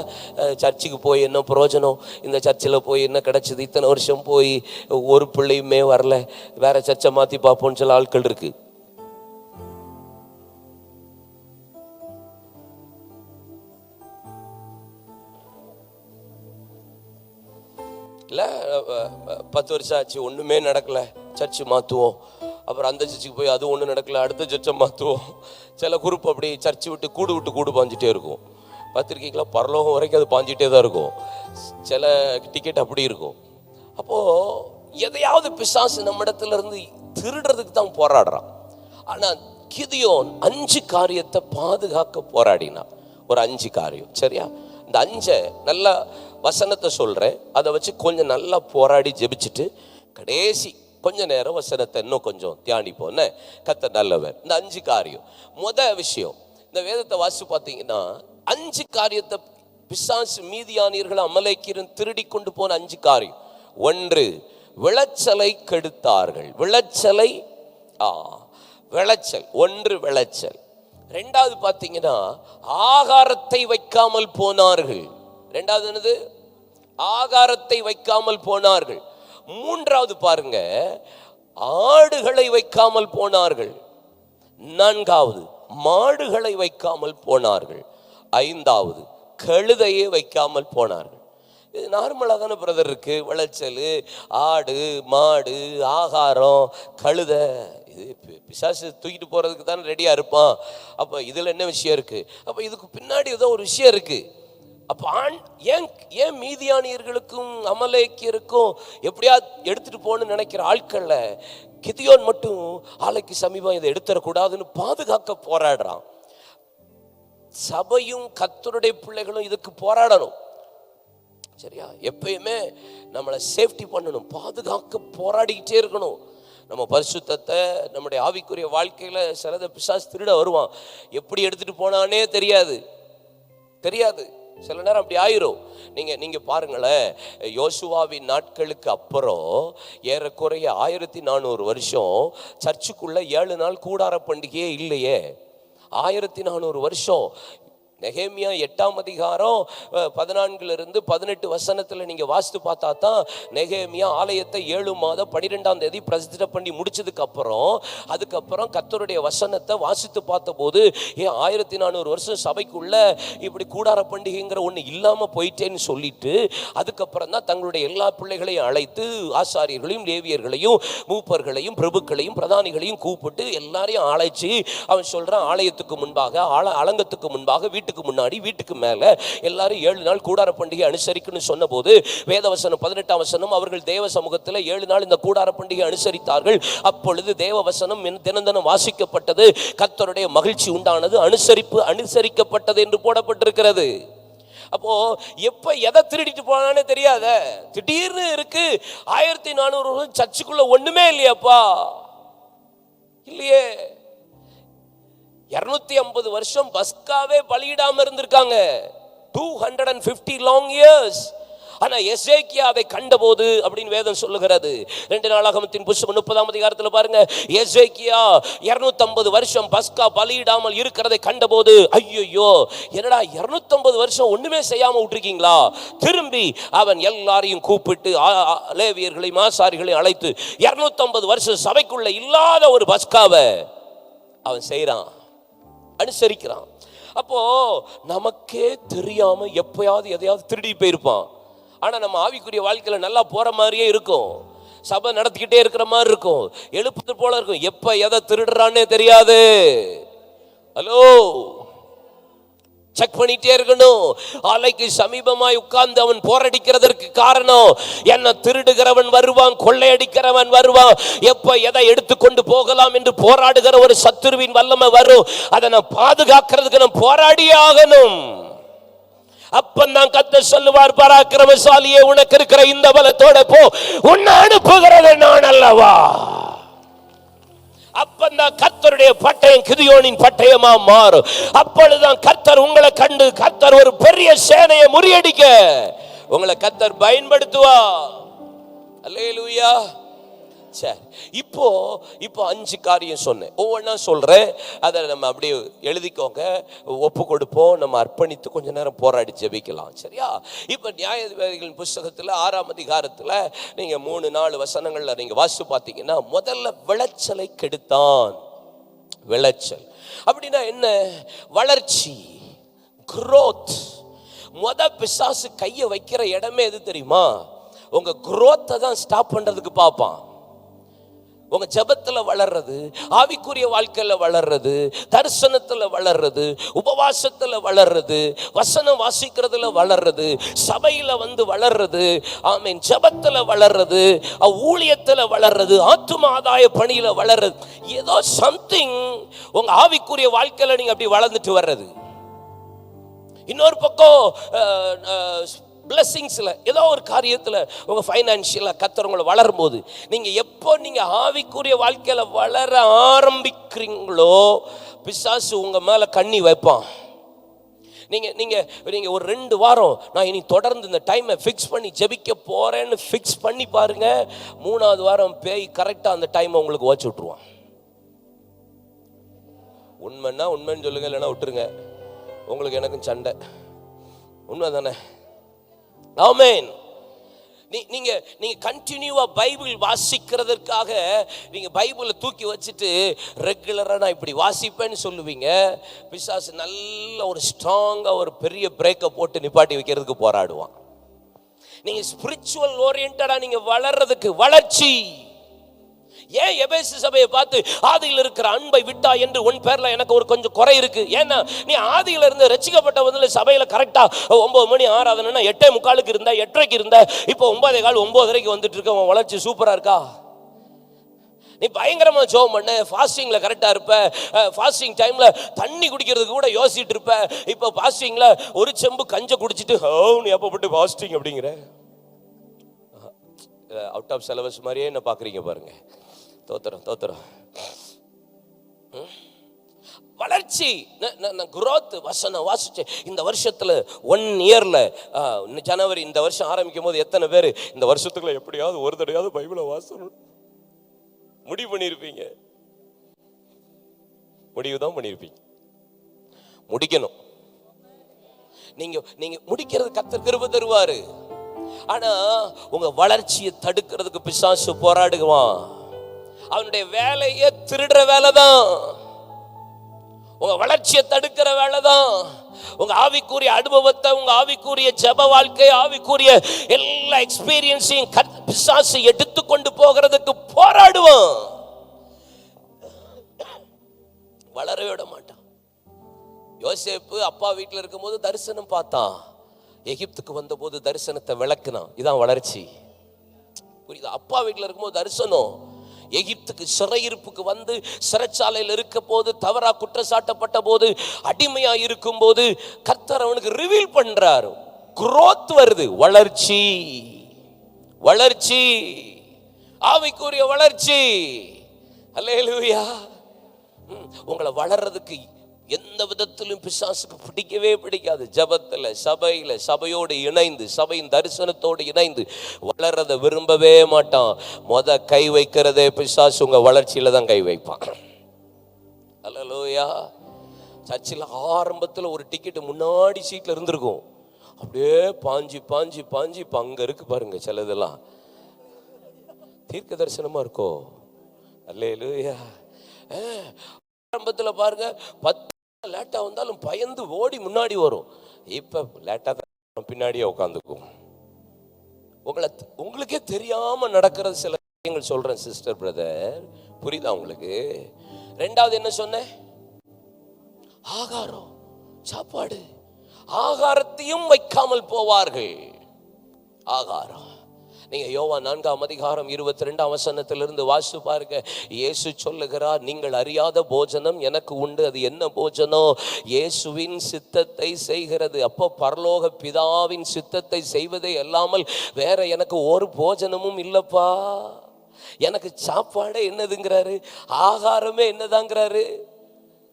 சர்ச்சுக்கு போய் என்ன பிரயோஜனம், இந்த சர்ச்சில் போய் என்ன கிடச்சிது, இத்தனை வருஷம் போய் ஒரு பிள்ளையுமே வரல, வேற சர்ச்சை மாற்றி பார்ப்போம்னு சில ஆட்கள் இருக்கு. இல்லை 10 வருஷம் ஆச்சு ஒன்றுமே நடக்கலை, சர்ச்சு மாற்றுவோம். அப்புறம் அந்த சர்ச்சுக்கு போய் அது ஒன்றும் நடக்கலை, அடுத்த சர்ச்சை மாற்றுவோம். சில குரூப் அப்படி சர்ச்சு விட்டு கூடு பாஞ்சிட்டே இருக்கும். பத்திரிக்கைக்கெலாம் பரலோகம் வரைக்கும் அது பாஞ்சிட்டே தான் இருக்கும். சில டிக்கெட் அப்படி இருக்கும். அப்போது எதையாவது பிசாசு நம்ம இடத்துல இருந்து திருடுறதுக்கு தான் போராடுறான். ஆனால் கிதியோன் 5 காரியத்தை பாதுகாக்க போராடினான். ஒரு 5 காரியம், சரியா? இந்த 5 நல்லா வசனத்தை சொல்கிறேன், அதை வச்சு கொஞ்சம் நல்லா போராடி ஜெபிச்சுட்டு கடைசி கொஞ்ச நேரம் வசனத்தை இன்னும் கொஞ்சம் தியானிப்போன்னு. கத்த நல்லவர். இந்த 5 காரியம். விஷயம், இந்த வேதத்தை வாசி பார்த்தீங்கன்னா 5 காரியத்தை பிசாசு மீதியானியர்கள் அமலேக்கியரும் திருடி கொண்டு போன 5 காரியம். 1, விளைச்சலை கெடுத்தார்கள். விளைச்சல். 1 விளைச்சல். 2வது பார்த்தீங்கன்னா ஆகாரத்தை வைக்காமல் போனார்கள். 2வது என்னது? ஆகாரத்தை வைக்காமல் போனார்கள். 3வது பாருங்க, ஆடுகளை வைக்காமல் போனார்கள். 4வது மாடுகளை வைக்காமல் போனார்கள். 5வது கழுதையை வைக்காமல் போனார்கள். இது நார்மலாக தானே பிரதர் இருக்கு. விளைச்சல், ஆடு, மாடு, ஆகாரம், கழுதை, இது பிசாசு தூக்கிட்டு போறதுக்கு தானே ரெடியா இருப்பான். அப்போ இதுல என்ன விஷயம் இருக்கு? அப்போ இதுக்கு பின்னாடி ஏதோ ஒரு விஷயம் இருக்கு. அப்போ ஏன் மீதியானியர்களுக்கும் அமலேக்கியருக்கும் எப்படியா எடுத்துட்டு போகணும்னு நினைக்கிற ஆட்கள்ல கிதியோன் மட்டும் ஆலைக்கு சமீபம் இதை எடுத்துடக்கூடாதுன்னு பாதுகாக்க போராடுறான். சபையும் கர்த்தருடைய பிள்ளைகளும் இதுக்கு போராடணும், சரியா? எப்பயுமே நம்மளை சேஃப்டி பண்ணணும், பாதுகாக்க போராடிக்கிட்டே இருக்கணும். நம்ம பரிசுத்தத்தை, நம்முடைய ஆவிக்குரிய வாழ்க்கையில சிலதை பிசாசு திருட வருவான். எப்படி எடுத்துட்டு போனானே தெரியாது. சில நேரம் அப்படி ஆயிரும். நீங்க பாருங்களேன், யோசுவாவின் நாட்களுக்கு அப்புறம் ஏறக்குறைய 1400 வருஷம் சர்ச்சுக்குள்ள 7 நாள் கூடார பண்டிகையே இல்லையே. 1400 வருஷம். நெகேமியா 8ஆம் அதிகாரம் 14 18 வசனத்தில் நீங்க வாசித்து பார்த்தா தான் நெகேமியா ஆலயத்தை 7 மாதம் 12ஆம் தேதி பிரதிஷ்டை பண்ணி முடிச்சதுக்கு அதுக்கப்புறம் கர்த்தருடைய வசனத்தை வாசித்து பார்த்தபோது 1400 வருஷம் சபைக்குள்ள இப்படி கூடார பண்டிகைங்கிற ஒன்று இல்லாம போயிட்டேன்னு சொல்லிட்டு அதுக்கப்புறம் தான் தங்களுடைய எல்லா பிள்ளைகளையும் அழைத்து ஆசாரியர்களையும் லேவியர்களையும் மூப்பர்களையும் பிரபுக்களையும் பிரதானிகளையும் கூப்பிட்டு எல்லாரையும் அழைச்சி அவன் சொல்றான், ஆலயத்துக்கு முன்பாக அலங்கத்துக்கு முன்பாக வீட்டுக்கு முன்னாடி வீட்டுக்கு மேல எல்லாரும் 7 நாள் கூடார பண்டிகை அனுசரிக்கணும்னு சொன்ன போது வேதவசனம் 18ஆம் வசனம், அவர்கள் தேவ சமூகத்தில் 7 நாள் இந்த கூடார பண்டிகை அனுசரித்தார்கள். அப்பொழுது தேவ வசனம் தினம் வாசிக்கப்பட்டது, கர்த்தருடைய மகிழ்ச்சி உண்டானது, அனுசரிக்கப்பட்டது என்று போடப்பட்டிருக்கிறது. அப்போ எப்ப எதை திருடிட்டு போனானே தெரியாத, திடீர்னு இருக்கு 1400 சர்ச்சுக்குள்ள ஒண்ணுமே இல்லையாப்பா, இல்லையே. 250 வருஷம் பஸ்காவே பலியிடாம இருந்திருக்காங்க. 250 long years. ஆனா எசேக்கியா அதை கண்டபோது அப்படின்னு வேதம் சொல்லுகிறது. 2 நாளாகமத்தின் புத்தகம் 30ஆம் அதிகாரத்தில் பாருங்க, எசேக்கியா 250 வருஷம் பஸ்கா பலியிடாமல் இருக்கிறதை கண்டபோது, ஐயோ என்னடா 250 வருஷம் ஒண்ணுமே செய்யாம விட்டுருக்கீங்களா? திரும்பி அவன் எல்லாரையும் கூப்பிட்டு லேவியர்களை ஆசாரிகளை அழைத்து 250 வருஷம் சபைக்குள்ள இல்லாத ஒரு பஸ்காவை அவன் செய்யறான், அனுசரிக்கிறான். அப்போ நமக்கே தெரியாம எப்பயாவது எதையாவது திருடி போயிருப்பான். ஆனா நம்ம ஆவிக்குரிய வாழ்க்கையில நல்லா போற மாதிரியே இருக்கும், சபை நடத்திக்கிட்டே இருக்கிற மாதிரி இருக்கும், எழுப்புது போல இருக்கும். எப்ப எதை திருடுறான்னே தெரியாது. ஹலோ, செக் பண்ணிட்டே இருக்கணும். ஆலைக்கு சமீபமாய் உட்கார்ந்து அவன் போராடிக்கிறதற்கு காரணம் என்ன? திருடுகிறவன் வருவான், கொள்ளையடிக்கிறவன் வருவான், எப்ப எதை எடுத்துக்கொண்டு போகலாம் என்று போராடுகிற ஒரு சத்துருவின் வல்லமை வரும். அதை நான் பாதுகாக்கிறதுக்கு நான் போராடியே ஆகணும். அப்பந்தான் கர்த்தர் சொல்லுவார், பராக்கிரமசாலியே, உனக்கு இருக்கிற இந்த பலத்தோட போ, உன்னை அனுப்புகிறது நான் அல்லவா. அப்பந்தான் கர்த்தருடைய பட்டயம் கிதியோனின் பட்டயமா மாறும். அப்பொழுதுதான் கர்த்தர் உங்களை கண்டு கர்த்தர் ஒரு பெரிய சேனையை முறியடிக்க உங்களை கர்த்தர் பயன்படுத்துவா. அல்லேலூயா. சரி, இப்போ 5 காரியம் சொன்னேன், ஒவ்வொன்றா சொல்றேன். அதை நம்ம அப்படியே எழுதிக்கோங்க, ஒப்பு கொடுப்போம், நம்ம அர்ப்பணித்து கொஞ்ச நேரம் போராடி ஜெபிக்கலாம். சரியா? இப்போ நியாயாதிபதிகளின் புஸ்தகத்தில் 6ஆம் அதிகாரத்தில் நீங்க 3-4 வசனங்கள்ல நீங்க வாசித்து பார்த்தீங்கன்னா, முதல்ல விளைச்சலை கெடுத்தான். விளைச்சல் அப்படின்னா என்ன? வளர்ச்சி, growth. பிசாசு கையை வைக்கிற இடமே எது தெரியுமா? உங்க growth தான் ஸ்டாப் பண்றதுக்கு பார்ப்பான். உங்க ஜெபத்துல வளர்றது, ஆவிக்குரிய வாழ்க்கையில வளர்றது, தரிசனத்துல வளர்றது, உபவாசத்துல வளர்றது, வசனம் வாசிக்கிறதுல வளர்றது, சபையில வந்து வளர்றது, ஆமென், ஜெபத்துல வளர்றது, ஊழியத்துல வளர்றது, ஆத்தும ஆதாய பணியில வளர்றது, ஏதோ சம்திங் உங்க ஆவிக்குரிய வாழ்க்கையில நீங்க அப்படி வளர்ந்துட்டு வர்றது. இன்னொரு பக்கம் பிளஸிங்ஸ்ல ஏதோ ஒரு காரியத்தில் உங்க ஃபைனான்சியலா கர்த்தர் உங்களை வளரும் போது, நீங்க எப்போ நீங்க ஆவிக்குரிய வாழ்க்கையில வளர ஆரம்பிக்கிறீங்களோ பிசாசு உங்க மேல கண்ணி வைப்பான். நீங்க நீங்க நீங்க ஒரு 2 வாரம் நான் இனி தொடர்ந்து இந்த டைமை ஃபிக்ஸ் பண்ணி ஜெபிக்க போறேன்னு ஃபிக்ஸ் பண்ணி பாருங்க, 3ஆவது வாரம் பேய் கரெக்டா அந்த டைமை உங்களுக்கு வச்சு விட்டுருவான். உண்மைன்னா உண்மைன்னு சொல்லுங்க, இல்லைன்னா விட்டுருங்க. உங்களுக்கு எனக்கும் சண்டை, உண்மை தானே? ஆமென். நீங்க கண்டினியூவா பைபிள் வாசிக்கிறதுக்காக நீங்க பைபிளை தூக்கி வச்சுட்டு ரெகுலரா நான் இப்படி வாசிப்பேன்னு சொல்லுவீங்க. பிசாசு நல்ல ஒரு ஸ்ட்ராங்கா ஒரு பெரிய பிரேக்கை போட்டு நிப்பாட்டி வைக்கிறதுக்கு போராடுவான். நீங்க ஸ்பிரிச்சுவல் ஓரியன்டா நீங்க வளர்றதுக்கு, வளர்ச்சி. ஏன் எபேசு சபையை பார்த்து ஆதியில் இருக்கிற அன்பை விட்டா என்று உன் பேர்ல எனக்கு ஒரு கொஞ்சம் குறை இருக்கு? ஏன்னா நீ ஆதியில இருந்து ரட்சிக்கப்பட்ட வந்து சபையில கரெக்டா 9 மணி ஆராதனைனா 8:45 இருந்தா, 8:30 இருந்தா, இப்போ 9:15 9:30 வந்துட்டு இருக்க. உன் வளர்ச்சி சூப்பரா இருக்கா? நீ பயங்கரமா ஜெபம் பண்ண, ஃபாஸ்டிங்ல கரெக்டா இருப்ப, ஃபாஸ்டிங் டைம்ல தண்ணி குடிக்கிறதுக்கு கூட யோசிச்சுட்டு இருப்ப. இப்போ ஃபாஸ்டிங்ல ஒரு செம்பு கஞ்ச குடிச்சிட்டு நீ எப்ப போட்டு ஃபாஸ்டிங் அப்படிங்கிற? அவுட் ஆஃப் சிலபஸ் மாதிரியே என்ன பாக்குறீங்க பாருங்க. தோத்திரம். வளர்ச்சி, growth. வசனம் வாசிச்சேன் இந்த வருஷத்துல 1 இயர்ல ஜனவரி இந்த வருஷம் ஆரம்பிக்கும் போது எத்தனை பேர் இந்த வருஷத்துக்குள்ள எப்படியாவது ஒரு தடையாவது பைபிளை வாசணும் முடிவு பண்ணியிருப்பீங்க? முடிவுதான் பண்ணியிருப்பீங்க. முடிக்கணும். நீங்க முடிக்கிறது கர்த்தர் கிருபை தருவாரு. ஆனா உங்க வளர்ச்சியை தடுக்கிறதுக்கு பிசாசு போராடுவான். அவனுடைய வேலையே திருடுற வேலைதான், உங்க வளர்ச்சியை தடுக்கிற வேலைதான். உங்க ஆவிக்குரிய அனுபவத்தை, உங்க ஆவிக்குரிய ஜெப வாழ்க்கை, ஆவிக்குரிய எல்லா எக்ஸ்பீரியன்ஸையும் பிசாசு எடுத்துக்கொண்டு போகிறதுக்கு போராடுவான். வளரவே விட மாட்டான். யோசேப்பு அப்பா வீட்டில் இருக்கும் போது தரிசனம் பார்த்தான், எகிப்துக்கு வந்த போது தரிசனத்தை விளக்குனான். இதான் வளர்ச்சி. புரியுதா? அப்பா வீட்டில் இருக்கும்போது தரிசனம், எகிப்துக்கு சிறையிருப்புக்கு வந்து சிறைச்சாலையில் இருக்க போது, தவறா குற்றச்சாட்டப்பட்ட போது, அடிமையா இருக்கும் போது கர்த்தர் அவனுக்கு ரிவீல் பண்றாரு. growth வருது, வளர்ச்சி, வளர்ச்சி, ஆவிக்குரிய வளர்ச்சி. அல்லேலூயா. உங்களை வளர்றதுக்கு எந்த விதத்திலும் பிசாசுக்கு பிடிக்கவே பிடிக்காது. ஜபத்தில், சபையில், சபையோடு இணைந்து, சபையின் தரிசனத்தோடு இணைந்து வளர்றத விரும்பவே மாட்டான். கை வைக்கிறதே பிசாசு உங்க வளர்ச்சியில தான் கை வைப்பான். அல்லேலூயா. சர்ச்சில் ஆரம்பத்தில் ஒரு டிக்கெட்டு முன்னாடி சீட்டில் இருந்திருக்கும். அப்படியே பாஞ்சி பாஞ்சி பாஞ்சி இப்போ அங்கே இருக்கு பாருங்க. சிலதெல்லாம் தீர்க்க தரிசனமா இருக்கோ. அல்லேலூயா. ஆரம்பத்தில் பாருங்க 10 லேட்டா வந்தாலும் பயந்து ஓடி முன்னாடி வரும். இப்ப லேட்டா தான் பின்னாடியே உட்காந்துக்கும். உங்களுக்கே தெரியாம நடக்கிறது சில விஷயங்கள் சொல்றேன் சிஸ்டர், பிரதர், புரியுதா உங்களுக்கு? ரெண்டாவது என்ன சொன்னேன்? ஆகாரம், சாப்பாடு. ஆகாரத்தையும் வைக்காமல் போவார்கள். ஆகாரம். நீங்க யோவான் 4:22 வாசித்து பாருங்க. இயேசு சொல்லுகிறார், நீங்கள் அறியாத போஜனம் எனக்கு உண்டு. அது என்ன போஜனம்? இயேசுவின் சித்தத்தை செய்கிறது. அப்போ பரலோக பிதாவின் சித்தத்தை செய்வதே அல்லாமல் வேற எனக்கு ஒரு போஜனமும் இல்லப்பா. எனக்கு சாப்பாடே என்னதுங்கிறாரு? ஆகாரமே என்னதாங்கிறாரு?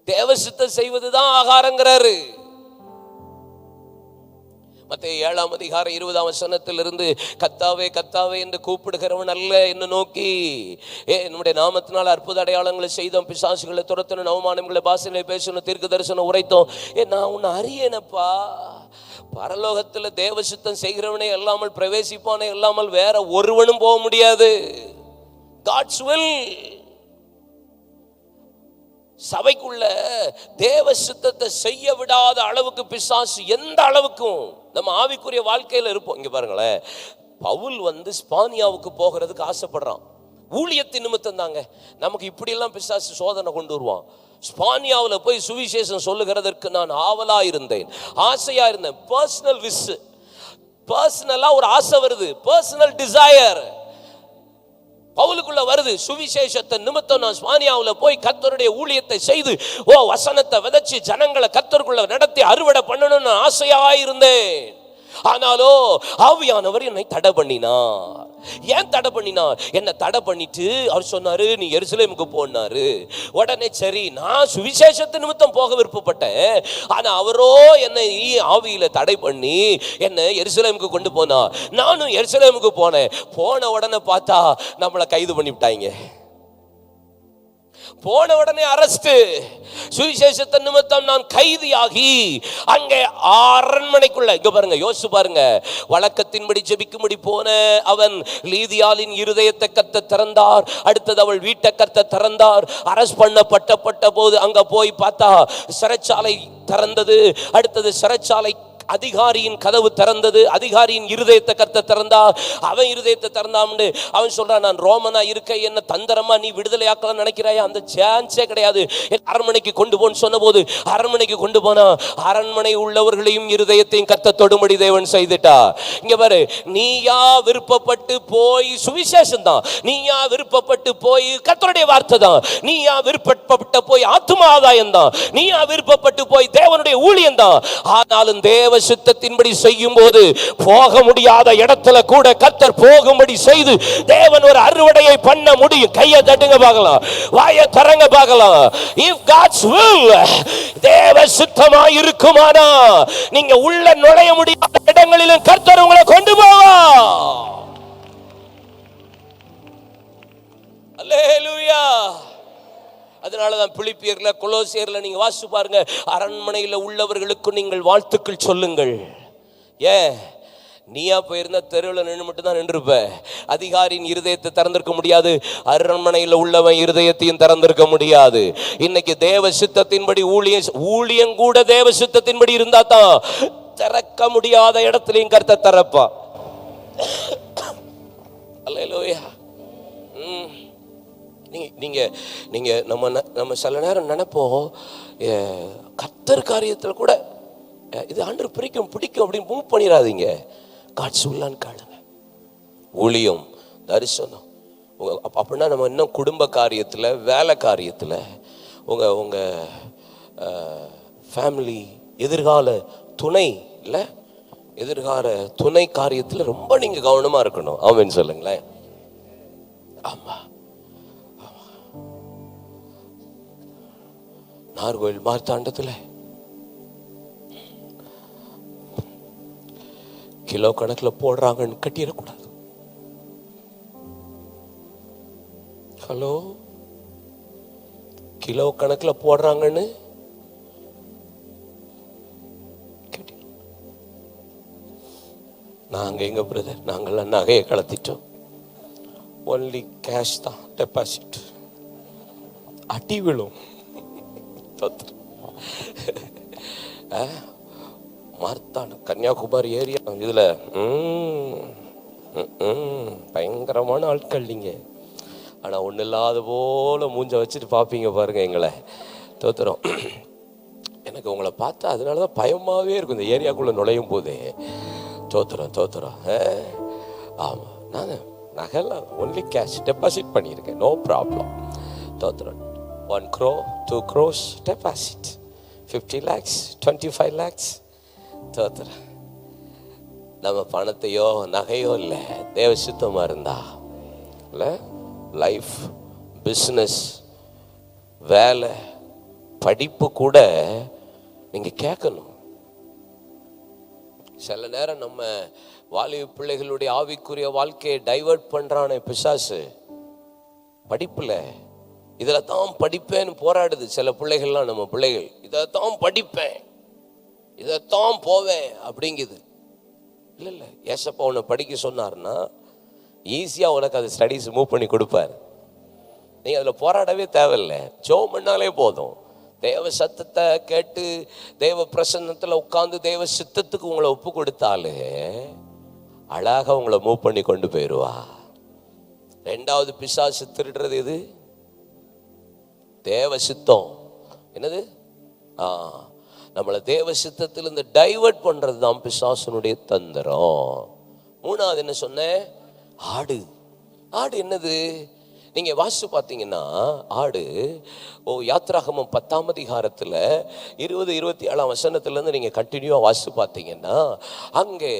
தேவ சித்தம் செய்வதுதான் ஆகாரங்கிறாரு. மத்தேயு 7:20 கத்தாவே கத்தாவே என்று கூப்பிடுகிறவன் அல்ல என்ன நோக்கி, என்னுடைய நாமத்தினால் அற்புத அடையாளங்களை செய்தோம், பிசாசுகளை துரத்தணும், அவமானங்களை பாஷையிலே பேசணும், தீர்க்க தரிசனம் உரைத்தோம். நான் உன்னை அறியேனப்பா. பரலோகத்தில் தேவ சித்தம் செய்கிறவனே இல்லாமல், பிரவேசிப்பானே இல்லாமல் வேற ஒருவனும் போக முடியாது. God's will. சபைக்குள்ள தேவ சித்தத்தை செய்ய விடாத அளவுக்கு பிசாசு எந்த அளவுக்கும் நம்ம ஆவிக்குரிய வாழ்க்கையில இருப்போம். இங்க பாருங்களேன், பவுல் ஸ்பானியாவுக்கு போகிறதுக்கு ஆசைப்படுறான். ஊழியத்தின் நிமித்தம் தாங்க. நமக்கு இப்படியெல்லாம் பிசாசு சோதனை கொண்டு வருவான். ஸ்பானியாவில் போய் சுவிசேஷம் சொல்லுகிறதற்கு நான் ஆவலா இருந்தேன், ஆசையா இருந்தேன். பர்சனல் விஷ், பர்சனலா ஒரு ஆசை வருது, பர்சனல் டிசையர் பவுலுக்குள்ள வருது. சுவிசேஷத்தை நிமித்தம் நான் ஸ்பானியாவில் போய் கர்த்தருடைய ஊழியத்தை செய்து வசனத்தை விதைச்சு ஜனங்களை கர்த்தருக்குள்ள நடத்தி அறுவடை பண்ணணும்னு ஆசையாயிருந்தேன். ஆனாலோ ஆவியானவர் என்னை தடை பண்ணினார். ஏன் தடை பண்ணினார்? என்னை தடை பண்ணிட்டு அவர் சொன்னாரு, நீ எருசலேமுக்கு போனாரு. உடனே சரி, நான் சுவிசேஷத்து நிமித்தம் போக விருப்பப்பட்டேன். ஆனா அவரோ என்னை ஆவியில தடை பண்ணி என்னை எருசலேமுக்கு கொண்டு போனார். நானும் எருசலேமுக்கு போனேன். போன உடனே பார்த்தா நம்மளை கைது பண்ணிவிட்டாங்க. போன உடனே அரஸ்ட். சுவிசேஷத்த நிமித்தம் நான் கைதியாகி அங்கே அரண்மனைக்குள்ள, இங்க பாருங்க, யோசிச்சு பாருங்க, வழக்கத்தின்படி ஜெபிக்கும்படி போன அவன் லீதியாளின் இருதயத்தை கர்த்தர் திறந்தார். அடுத்தது அவள் வீட்டை கர்த்தர் திறந்தார். அரஸ்ட் பண்ணப்பட்ட போது அங்க போய் பார்த்தா சிறைச்சாலை திறந்தது. அடுத்தது சிறைச்சாலை அதிகாரியின் கதவு திறந்தது. அதிகாரியின் இருதயத்தை கர்த்தர் திறந்தா. அவன் இருதயத்தை திறந்தாம்னு அவன் சொல்றான், நான் ரோமனா இருக்க என்ன தந்திரமா நீ விடுதலை ஆக்கலாம் நினைக்கிறாயா? அந்த சான்ஸே கிடையாது. அரண்மனைக்கு கொண்டு போன்னு சொன்ன போது அரண்மனைக்கு கொண்டு போனா அரண்மனை உள்ளவர்களையும் இருதயத்தையும் கர்த்தர் தொடும்படி தேவன் செய்துட்டா. இங்க பாரு, நீயா விருப்பப்பட்டு போய் சுவிசேஷம் தான், நீயா விருப்பப்பட்டு போய் கர்த்தருடைய வார்த்தை தான், நீயா விருப்பப்பட்ட போய் ஆத்தும ஆதாயம் தான், நீயா விருப்பப்பட்டு போய் தேவனுடைய ஊழியம் தான். ஆனாலும் தேவ சித்தத்தின்படி செய்யும் போது போக முடியாத இடத்துல கூட கர்த்தர் போகும்படி செய்து தேவன் ஒரு அறுவடையை பண்ண முடியும். கையை தட்டுங்க பார்க்கலாம், வாயை தரங்க பார்க்கலாம். If God's will, தேவ சித்தமாய் இருக்குமானா நீங்க உள்ள நுழைய முடியாத இடங்களிலும் கர்த்தர் உங்களை கொண்டு போவார். அல்லேலூயா. அதனாலதான் பிலிப்பியர்ல, கொலோசியர்ல நீங்க வாசிச்சு பாருங்க, அரண்மனையில் உள்ளவர்களுக்கு நீங்கள் வாழ்த்துக்கள் சொல்லுங்கள். ஏன்? நீயா போயிருந்த தெருவில் நின்று மட்டும் தான் நின்றுப்ப. அதிகாரியின் இருதயத்தை திறந்திருக்க முடியாது, அரண்மனையில் உள்ளவன் இருதயத்தையும் திறந்திருக்க முடியாது. இன்னைக்கு தேவ சித்தத்தின்படி ஊழியம் கூட தேவ சித்தத்தின்படி இருந்தா தான் திறக்க முடியாத இடத்துலையும் கர்த்தர் திறப்பா. அல்லேலூயா. நீங்க நம்ம சில நேரம் நினைப்போம், கர்த்தர் காரியத்தில் கூட இது ஆண்டவர் பிடிக்கும் அப்படின்னு மூவ் பண்ணிடாதீங்க. காட்சி உள்ளான்னு காணுங்க. ஊழியம், தரிசனம் அப்படின்னா நம்ம இன்னும் குடும்ப காரியத்தில், வேலை காரியத்தில், உங்க ஃபேமிலி, எதிர்கால துணை இல்லை, எதிர்கால துணை காரியத்தில் ரொம்ப நீங்க கவனமா இருக்கணும். ஆமென் சொல்லுங்களேன். ஆமா, நார்கோயில் மார்த்தாண்டத்தில் கிலோ கணக்கில் போடுறாங்கன்னு கட்டிடக்கூடாது. ஹலோ, கிலோ கணக்கில் போடுறாங்கன்னு நாங்க எங்க பிரதர், நாங்கெல்லாம் நகையை கலத்திட்டோம். ஒன்லி கேஷ் தான் டெபாசிட். அடி விழும். மார்த்தாண்ட கன்னியாகுமரி ஏரியா இதுல பயங்கரமான ஆட்கள் நீங்க. ஆனா ஒண்ணு இல்லாத போல மூஞ்ச வச்சுட்டு பாப்பீங்க பாருங்க எங்களை. தோத்துறோம். எனக்கு உங்களை பார்த்தா அதனாலதான் பயமாவே இருக்கும் இந்த ஏரியாக்குள்ள நுழையும் போதே. தோத்துறோம். ஆமா, நாங்க நகைலாம் ஒன்லி கேஷ் டெபாசிட் பண்ணியிருக்கேன். No problem. தோத்துறோம். 1 crore 2 crores deposit, 50 lakhs 25 lakhs. தோத்துறோம். நம்ம பணத்தையோ நகையோ இல்லை, தேவ சித்தமா இருந்தா இல்லை, லைஃப், பிஸ்னஸ், வேலை, படிப்பு கூட நீங்க கேட்கணும். சில நேரம் நம்ம வாலிப பிள்ளைகளுடைய ஆவிக்குரிய வாழ்க்கையை டைவர்ட் பண்றானே பிசாசு. படிப்புல இதுல தான் படிப்பேன்னு போராடுது சில பிள்ளைகள்லாம். நம்ம பிள்ளைகள் இதைத்தான் படிப்பேன், இதைத்தான் போவேன் அப்படிங்குது. இல்லை, ஏசப்பா உன்னை படிக்க சொன்னார்னா ஈஸியா உனக்கு அது ஸ்டடீஸ் மூவ் பண்ணி கொடுப்பார். நீங்க அதுல போராடவே தேவையில்லை, ஜெபம் பண்ணாலே போதும். தேவ சத்தத்தை கேட்டு தேவ பிரசன்னத்துல உட்கார்ந்து தேவ சித்தத்துக்கு உங்களை ஒப்பு கொடுத்தாலே அழகா உங்களை மூவ் பண்ணி கொண்டு போயிடுவா. ரெண்டாவது பிசாசு திருடுறது எது? தேவ சித்தம். என்னது? நம்மளை தேவ சித்தத்தில் இந்த டைவர்ட் பண்றது தான் பிசாசனுடைய தந்திரம். மூணாவது என்ன சொன்னேன்? ஆடு என்னது? நீங்க வாசிச்சு பார்த்தீங்கன்னா ஆடு யாத்ராகமம் 10ஆம் அதிகாரத்துல 20-27 வசனத்துல இருந்து நீங்க கண்டினியூவா வாசிச்சு பார்த்தீங்கன்னா அங்கே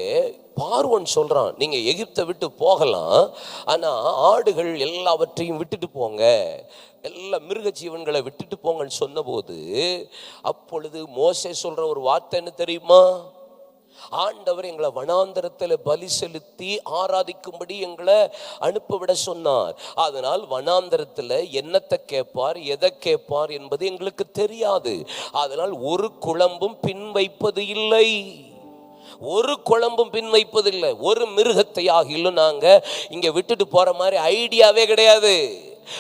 பார்வோன் சொல்றான், நீங்க எகிப்தை விட்டு போகலாம், ஆனா ஆடுகள் எல்லாவற்றையும் விட்டுட்டு போங்க, எல்லா மிருக ஜீவன்களை விட்டுட்டு போங்கன்னு சொன்ன போது அப்பொழுது மோசே சொல்ற ஒரு வார்த்தை என்ன தெரியுமா? ஆண்டவர் எங்களை வனாந்தரத்தில் பலி செலுத்தி ஆராதிக்கும்படி எங்களை அனுப்பிவிட சொன்னார். அதனால் வனாந்தரத்தில் என்னத்தை கேட்பார், எதை கேட்பார் என்பது எங்களுக்கு தெரியாது. அதனால் ஒரு குழம்பும் பின் வைப்பது இல்லை, ஒரு குழம்பும் பின் வைப்பதில்லை. ஒரு மிருகத்தை ஆகிலும் நாங்க இங்க விட்டுட்டு போற மாதிரி ஐடியாவே கிடையாது.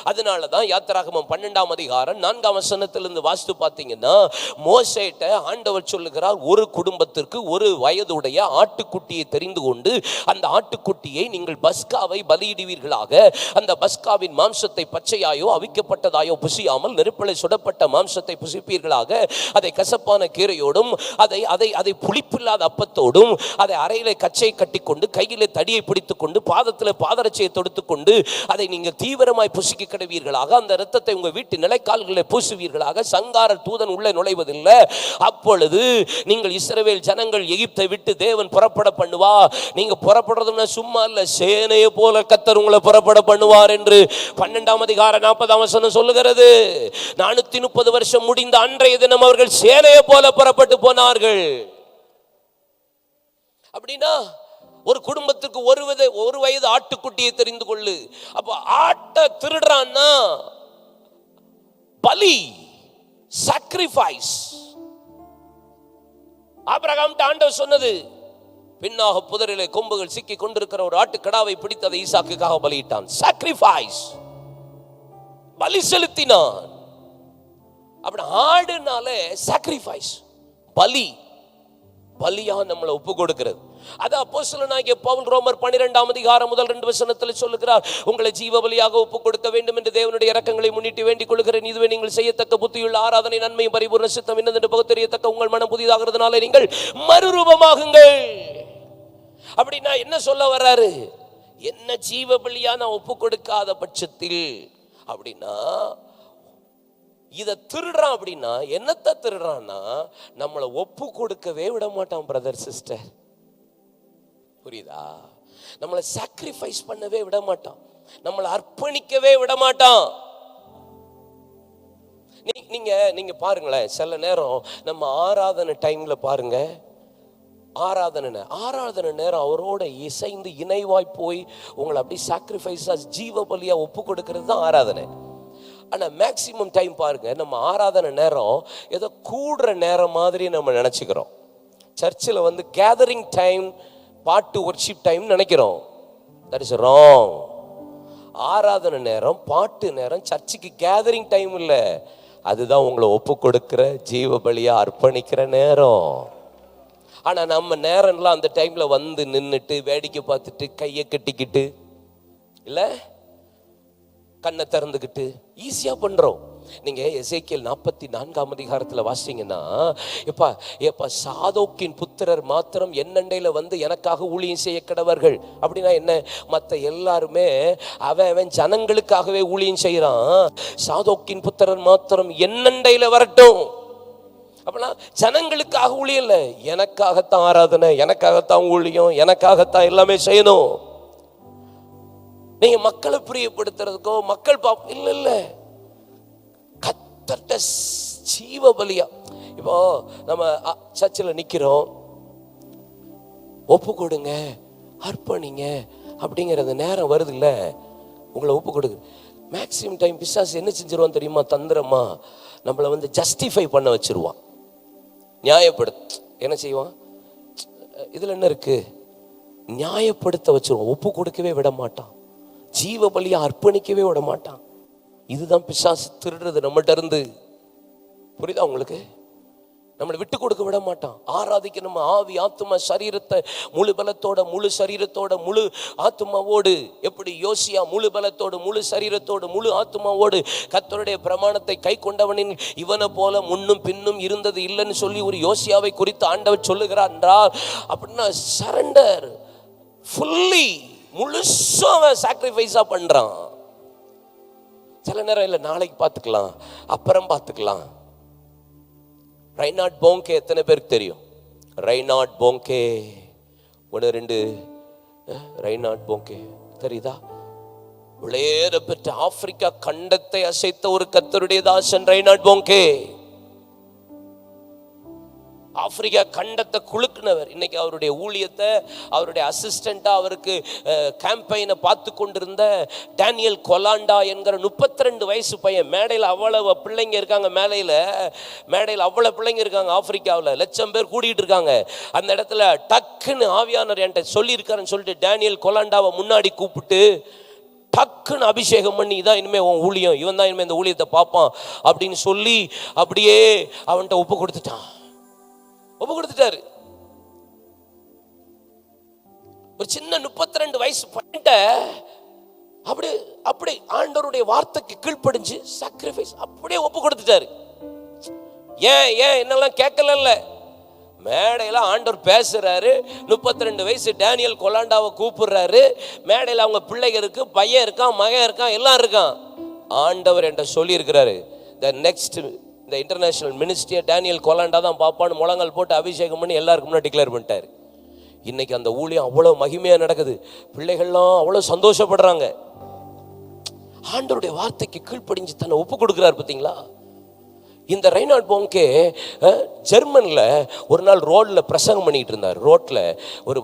அதனாலதான் யாத்திராகமம் 12ஆம் அதிகாரம் 4ஆம் வசனத்திலிருந்து வாசித்து பார்த்தீங்கன்னா மோசேட்ட ஆண்டவர் சொல்லுகிறார், ஒரு குடும்பத்திற்கு ஒரு வயதுடைய ஆட்டுக்குட்டியை தெரிந்து கொண்டு அந்த ஆட்டுக்குட்டியை நீங்கள் பஸ்காவை பலியிடுவீர்களாக. அந்த பஸ்காவின் மாம்சத்தை பச்சையாயோ அவிக்கப்பட்டதாயோ புசியாமல் நெருப்பிலை சுடப்பட்ட மாம்சத்தை புசிப்பீர்களாக. அதை கசப்பான கீரையோடும் அதை புளிப்பில்லாத அப்பத்தோடும் அதை அறையில கச்சை கட்டி கொண்டு கையில தடியை பிடித்துக் கொண்டு பாதத்தில் பாதரட்சையை தொடுத்துக் கொண்டு அதை நீங்கள் தீவிரமாய் புசிக்க கிடவீர்களாக. அந்த இரத்தத்தை உங்க வீட்டு நிலைக்கால்களில் பூசுவீர்களாக. சங்கார தூதன் உள்ளே நுழைவதில்லை. அப்பொழுது நீங்கள் இஸ்ரவேல் ஜனங்கள் எகிப்தை விட்டு தேவன் புறப்பட பண்ணுவா. நீங்க புறப்படுறதுன்னா சும்மா இல்ல, சேனையை போல கர்த்தர் உங்களை புறப்பட பண்ணுவார் என்று 12ஆம் அதிகாரம் 40ஆம் வசனம் சொல்லுகிறது. 430 வருஷம் முடிந்த அன்றைய தினம் அவர்கள் சேனையை போல புறப்பட்டு போனார்கள். அப்படின்னா ஒரு குடும்பத்துக்கு ஒரு வயது ஆட்டுக்குட்டியை தெரிந்து கொள்ளு. அப்ப ஆட்டை திருடுறான்னா பலி, சாக்ரிஃபைஸ். ஆபிரகாம் ஆண்டவர் சொன்னது, பின்னாக புதரிலே கொம்புகள் சிக்கி கொண்டிருக்கிற ஒரு ஆட்டுக்கடாவை பிடித்து அதை ஈசாக்குக்காக பலியிட்டான். சாக்ரிஃபைஸ், பலி செலுத்தினான். அப்படி ஆடுனாலே சாக்ரிஃபைஸ், பலியா நம்மளை ஒப்பு கொடுக்கிறது. அது அப்போஸ்தலனாகிய பவுல் ரோமர் 12ஆம் அதிகாரம் முதல் 2 வசனத்தில் சொல்லுகிறார், உங்களை ஜீவ பலியாக ஒப்பு கொடுக்க வேண்டும் என்று தேவனுடைய இரக்கங்களை முன்னிட்டு வேண்டிக் கொள்கிறேன். இதுவே நீங்கள் செய்யத்தக்க புத்தியுள்ள ஆராதனை, நன்மையும் பரிபூர்ண சித்தம் என்னதென்று பகுத்தறியத்தக்க உங்கள் மனம் புதிதாகிறதுனால நீங்கள் மறுரூபமாகுங்கள். அப்படின்னா என்ன சொல்ல வர்றாரு? என்ன ஜீவ பலியா நான் ஒப்பு கொடுக்காத பட்சத்தில் அப்படின்னா இதை திருடுறான். அப்படின்னா என்னத்தை திருடுறான்னா நம்மளை ஒப்பு கொடுக்கவே விட மாட்டான். பிரதர் சிஸ்டர், புரியுதா? நம்மளை சாக்ரிஃபைஸ் பண்ணவே விட மாட்டான், நம்மளை அர்ப்பணிக்கவே விட மாட்டான். நீங்க பாருங்களேன், சில நேரம் நம்ம ஆராதனை டைம்ல பாருங்க, ஆராதனை நேரம் அவரோட இசைந்து இணைவாய் போய் உங்களை அப்படி சாக்ரிஃபைஸா ஜீவ பலியா ஒப்பு கொடுக்கிறது தான் ஆராதனை. ஆனா மேக்சிமம் டைம் பாருங்க, நம்ம ஆராதனை நேரம் ஏதோ கூடுற நேரம் மாதிரி நம்ம நினைச்சுக்கிறோம். சர்ச்சில் வந்து கேதரிங் டைம், பாட்டு வர்ஷிப் டைம் நினைக்கிறோம். That is wrong. ஆராதனை நேரம், பாட்டு நேரம் சர்ச்சுக்கு கேதரிங் டைம் இல்லை, அதுதான் உங்களை ஒப்பு கொடுக்கிற ஜீவ பலியா அர்ப்பணிக்கிற நேரம். ஆனா நம்ம நேரம்லாம் அந்த டைம்ல வந்து நின்றுட்டு வேடிக்கை பார்த்துட்டு கையை கட்டிக்கிட்டு இல்ல கண்ணை திறந்துக்கிட்டு ஈஸியா பண்றோம். நீங்க எசேக்கியேல் 44ஆம் அதிகாரத்துல வாசிங்கன்னா, எப்பா சாதோக்கின் புத்திரர் மாத்திரம் என்னண்டையில வந்து எனக்காக ஊழியம் செய்ய கடவர்கள். அப்படின்னா என்ன? மற்ற எல்லாருமே அவன் ஜனங்களுக்காகவே ஊழியம் செய்யறான். சாதோக்கின் புத்திரர் மாத்திரம் என்னண்டையில வரட்டும். அப்படின்னா ஜனங்களுக்காக ஊழியம் இல்லை, எனக்காகத்தான் ஆராதனை, எனக்காகத்தான் ஊழியம், எனக்காகத்தான் எல்லாமே செய்யணும். நீங்க மக்களை பிரியப்படுத்துறதுக்கோ மக்கள் இல்ல, கத்தட்ட ஜீவ பலியா. இப்போ நம்ம சர்ச்சில் நிக்கிறோம், ஒப்பு கொடுங்க, அர்ப்பணிங்க அப்படிங்கிறது நேரம் வருது இல்ல, உங்களை ஒப்பு கொடுங்க. மேக்சிமம் டைம் பிசாசு என்ன செஞ்சிருவான் தெரியுமா? தந்திரமா நம்மளை வந்து ஜஸ்டிஃபை பண்ண வச்சிருவான், நியாயப்படுத்த. என்ன செய்வான்? இதுல என்ன இருக்கு? நியாயப்படுத்த வச்சிருவான், ஒப்பு கொடுக்கவே விட மாட்டான், ஜீவ பலியா அர்ப்பணிக்கவே விட மாட்டான். இதுதான் பிசாசு திருடுறது நம்மகிட்ட இருந்து. புரியுதா உங்களுக்கு? நம்மளை விட்டு கொடுக்க விட மாட்டான். ஆராதிக்க நம்ம ஆவி ஆத்துமா சரீரத்தை முழு பலத்தோட முழு சரீரத்தோட முழு ஆத்துமாவோடு, எப்படி யோசியா முழு பலத்தோடு முழு சரீரத்தோடு முழு ஆத்துமாவோடு கர்த்தருடைய பிரமாணத்தை கை கொண்டவனின் இவனை போல முன்னும் பின்னும் இருந்தது இல்லைன்னு சொல்லி ஒரு யோசியாவை குறித்து ஆண்டவர் சொல்லுகிறார் என்றால், அப்படின்னா சரண்டர் ஃபுல்லி முழுசும் அவன் சாக்ரிஃபைஸா பண்றான். சில நேரம் இல்லை, நாளைக்கு பார்த்துக்கலாம், அப்புறம் பார்த்துக்கலாம். ரைனார்ட் போங்கே எத்தனை பேருக்கு தெரியும்? ரைனார்ட் போங்கே 1 2 ரைனார்ட் போங்கே தெரியுதா? விளையேற பெற்ற ஆப்பிரிக்கா கண்டத்தை அசைத்த ஒரு கர்த்தருடைய தாசன் ரைனார்ட் போங்கே. ஆப்பிரிக்கா கண்டத்தை குலுக்குனவர். இன்னைக்கு அவருடைய ஊழியத்தை, அவருடைய அசிஸ்டண்டா அவருக்கு கேம்பெயினை பார்த்து கொண்டிருந்த டேனியல் கொலாண்டா என்கிற 32 வயசு பையன். மேடையில் அவ்வளவு பிள்ளைங்க இருக்காங்க, மேடையில் அவ்வளவு பிள்ளைங்க இருக்காங்க. ஆப்பிரிக்காவில் 1,00,000 பேர் கூடிட்டு இருக்காங்க. அந்த இடத்துல டக்குன்னு ஆவியானவர் என்கிட்ட சொல்லியிருக்காருன்னு சொல்லிட்டு டேனியல் கொலாண்டாவை முன்னாடி கூப்பிட்டு டக்குன்னு அபிஷேகம் பண்ணி, இதான் இனிமே உன் ஊழியம், இவன் தான் இனிமே இந்த ஊழியத்தை பார்ப்பான் அப்படின்னு சொல்லி அப்படியே அவன்கிட்ட ஒப்பு கொடுத்துட்டாரு. ஒரு சின்ன 32 வயசு பையன்ட்ட அப்படி ஆண்டவருடைய வார்த்தைக்கு கீழ்ப்படிஞ்சு சாக்ரிஃபைஸ் அப்படியே ஒப்பு கொடுத்துட்டாரு. ஏன் என்னெல்லாம் கேட்கல, மேடையில ஆண்டவர் பேசுறாரு. 32 வயசு டேனியல் கொலாண்டாவை கூப்பிடுறாரு. மேடையில் அவங்க பிள்ளைங்க இருக்கு, பையன் இருக்கான், மகன் இருக்கான், எல்லாம் இருக்கான். ஆண்டவர் என்கிட்ட சொல்லி இருக்கிறாரு, த நெக்ஸ்ட் இந்த இன்டர்நேஷனல் மினிஸ்ட்ரியை டேனியல் கொலாண்டா தான் பார்ப்பான்னு முழங்கால் போட்டு அபிஷேகம் பண்ணி எல்லாருக்கும் முன்னாடி டிக்ளேர் பண்ணிட்டாரு. இன்னைக்கு அந்த ஊழியம் அவ்வளோ மகிமையா நடக்குது. பிள்ளைகள்லாம் அவ்வளோ சந்தோஷப்படுறாங்க. ஆண்டவருடைய வார்த்தைக்கு கீழ்ப்படிஞ்சு தன்னை ஒப்பு கொடுக்குறாரு. பார்த்தீங்களா? இந்த ரைனார்ட் போங்கே ஜெர்மனில் ஒரு நாள் ரோட்ல பிரசங்கம் பண்ணிட்டு இருந்தார். ரோட்ல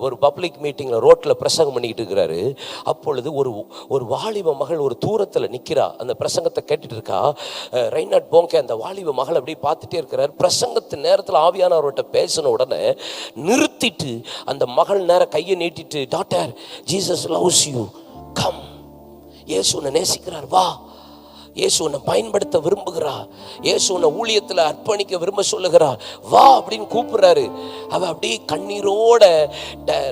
ஒரு பப்ளிக் மீட்டிங்ல ரோட்ல பிரசங்கம் பண்ணிட்டு இருக்கிறாரு. அப்பொழுது ஒரு வாலிப மகள் ஒரு தூரத்தில் நிற்கிறா, அந்த பிரசங்கத்தை கேட்டுட்டு இருக்கா. ரைனார்ட் போங்கே அந்த வாலிப மகள் அப்படியே பார்த்துட்டே இருக்கிறார். பிரசங்கத்து நேரத்தில் ஆவியானவர்கிட்ட பேசின உடனே நிறுத்திட்டு அந்த மகள் நேரம் கையை நீட்டிட்டு, doctor, Jesus loves you, come, இயேசு உன்னை நேசிக்கிறார், வா, இயேசு உன்னை பயன்படுத்த விரும்புகிறார், இயேசு உன்னை ஊழியத்தில் அர்ப்பணிக்க விரும்ப சொல்லுகிறார், வா அப்படின்னு கூப்பிடுறாரு. அவ அப்படியே கண்ணீரோட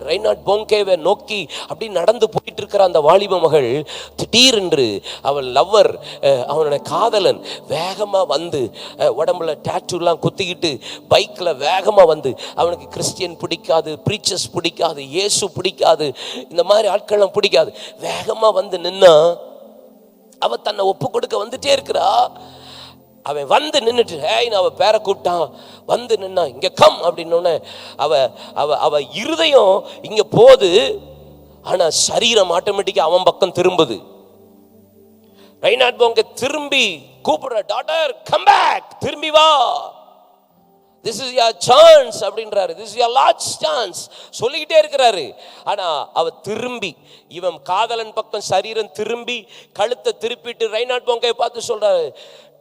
ரைனார்ட் போங்கேவை நோக்கி அப்படி நடந்து போயிட்டு இருக்கிற அந்த வாலிப மகள் திடீரென்று அவள் லவ்வர், அவனுடைய காதலன் வேகமா வந்து உடம்புல டாட்டூலாம் குத்திக்கிட்டு பைக்ல வேகமா வந்து, அவனுக்கு கிறிஸ்டியன் பிடிக்காது, பிரீச்சர்ஸ் பிடிக்காது, இயேசு பிடிக்காது, இந்த மாதிரி ஆட்கள்லாம் பிடிக்காது, வேகமா வந்து நின்னா அவ தன்னை ஒப்பு கொடுக்க வந்துட்டே இருக்கிறா. அவன் வந்து நின்றுட்டு அவ பேரை கூப்பிட்டான், வந்து நின்னா, இங்க கம் அப்படின்னு. அவ இருதயம் இங்க போகுது, ஆனா சரீரம் ஆட்டோமேட்டிக்கா அவன் பக்கம் திரும்புது. ரைனார்ட் போங்கே திரும்பி கூப்பிடுற, டாட்டர் கம் பேக், திரும்பி வா, this is your chance அப்படின்றாரு. this is your last chance சொல்லிக்கிட்டே இருக்கிறாரு. ஆனா அவ திரும்பி, இவன் காதலன் பக்கம் சரீரம் திரும்பி கழுத்தை திருப்பிட்டு ரெய்னார்ட் போங்கை பார்த்து சொல்றாரு,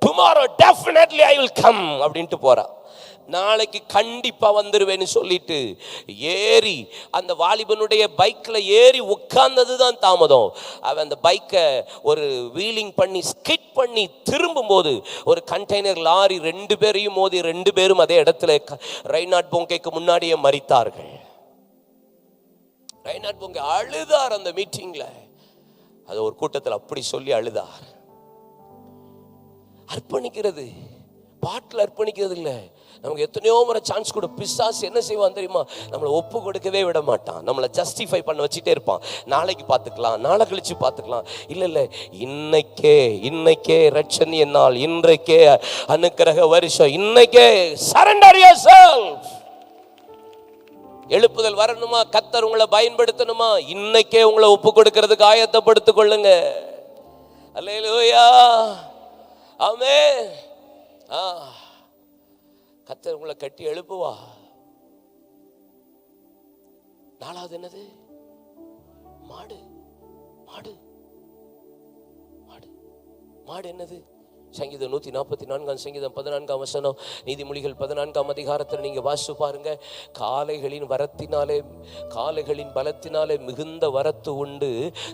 tomorrow definitely I will come அப்படின்ட்டு போறா. நாளைக்கு கண்டிப்பா வந்துருவேன்னு சொல்லிட்டு ஏறி அந்த வாலிபனுடைய பைக்ல ஏறி உட்கார்ந்ததுதான் தாமதம். அவன் அந்த பைக்கை ஒரு வீலிங் பண்ணி ஸ்கிட் பண்ணி திரும்பும் போது ஒரு கண்டெய்னர் லாரி 2 பேரையும் மோதி 2 பேரும் அதே இடத்துல ரெய்னார்ட் போங்கைக்கு முன்னாடியே மரித்தார்கள். ரெய்னார்ட் போங்கை அழுதார் அந்த மீட்டிங்ல. அது ஒரு கூட்டத்தில் அப்படி சொல்லி அழுதார். அர்ப்பணிக்கிறது பாட்டில் அர்ப்பணிக்கிறது இல்லை. நமக்கு எத்தனையோ முறை சான்ஸ் கொடு. பிசாசு என்ன செய்வான் தெரியுமா? நம்மளை ஒப்பு கொடுக்கவே விட மாட்டான். நம்மளை ஜஸ்டிஃபை பண்ண வச்சுட்டே இருப்பான். நாளைக்கு பார்த்துக்கலாம், நாளை கழிச்சு பார்த்துக்கலாம். இல்லை, இன்னைக்கே ரட்சணிய நாள், இன்றைக்கே அனுக்கிரக வருஷம், இன்னைக்கே சரண்டர் யுவர்செல்ஃப். எழுப்புதல் வரணுமா, கர்த்தர் உங்களை பயன்படுத்தணுமா, இன்னைக்கே உங்களை ஒப்பு கொடுக்கிறதுக்கு ஆயத்தப்படுத்திக் கொள்ளுங்க. அல்லேலூயா, ஆமென். கர்த்தர் உங்களை கட்டி எழுப்புவா. 4வது என்னது? மாடு. மாடு மாடு மாடு என்னது? சங்கீதம் 144 சங்கீதம் 14 வசனம், நீதிமொழிகள் 14 அதிகாரத்தில் நீங்க வாசிச்சு பாருங்க. காளைகளின் பலத்தினாலே மிகுந்த வரத்து உண்டு,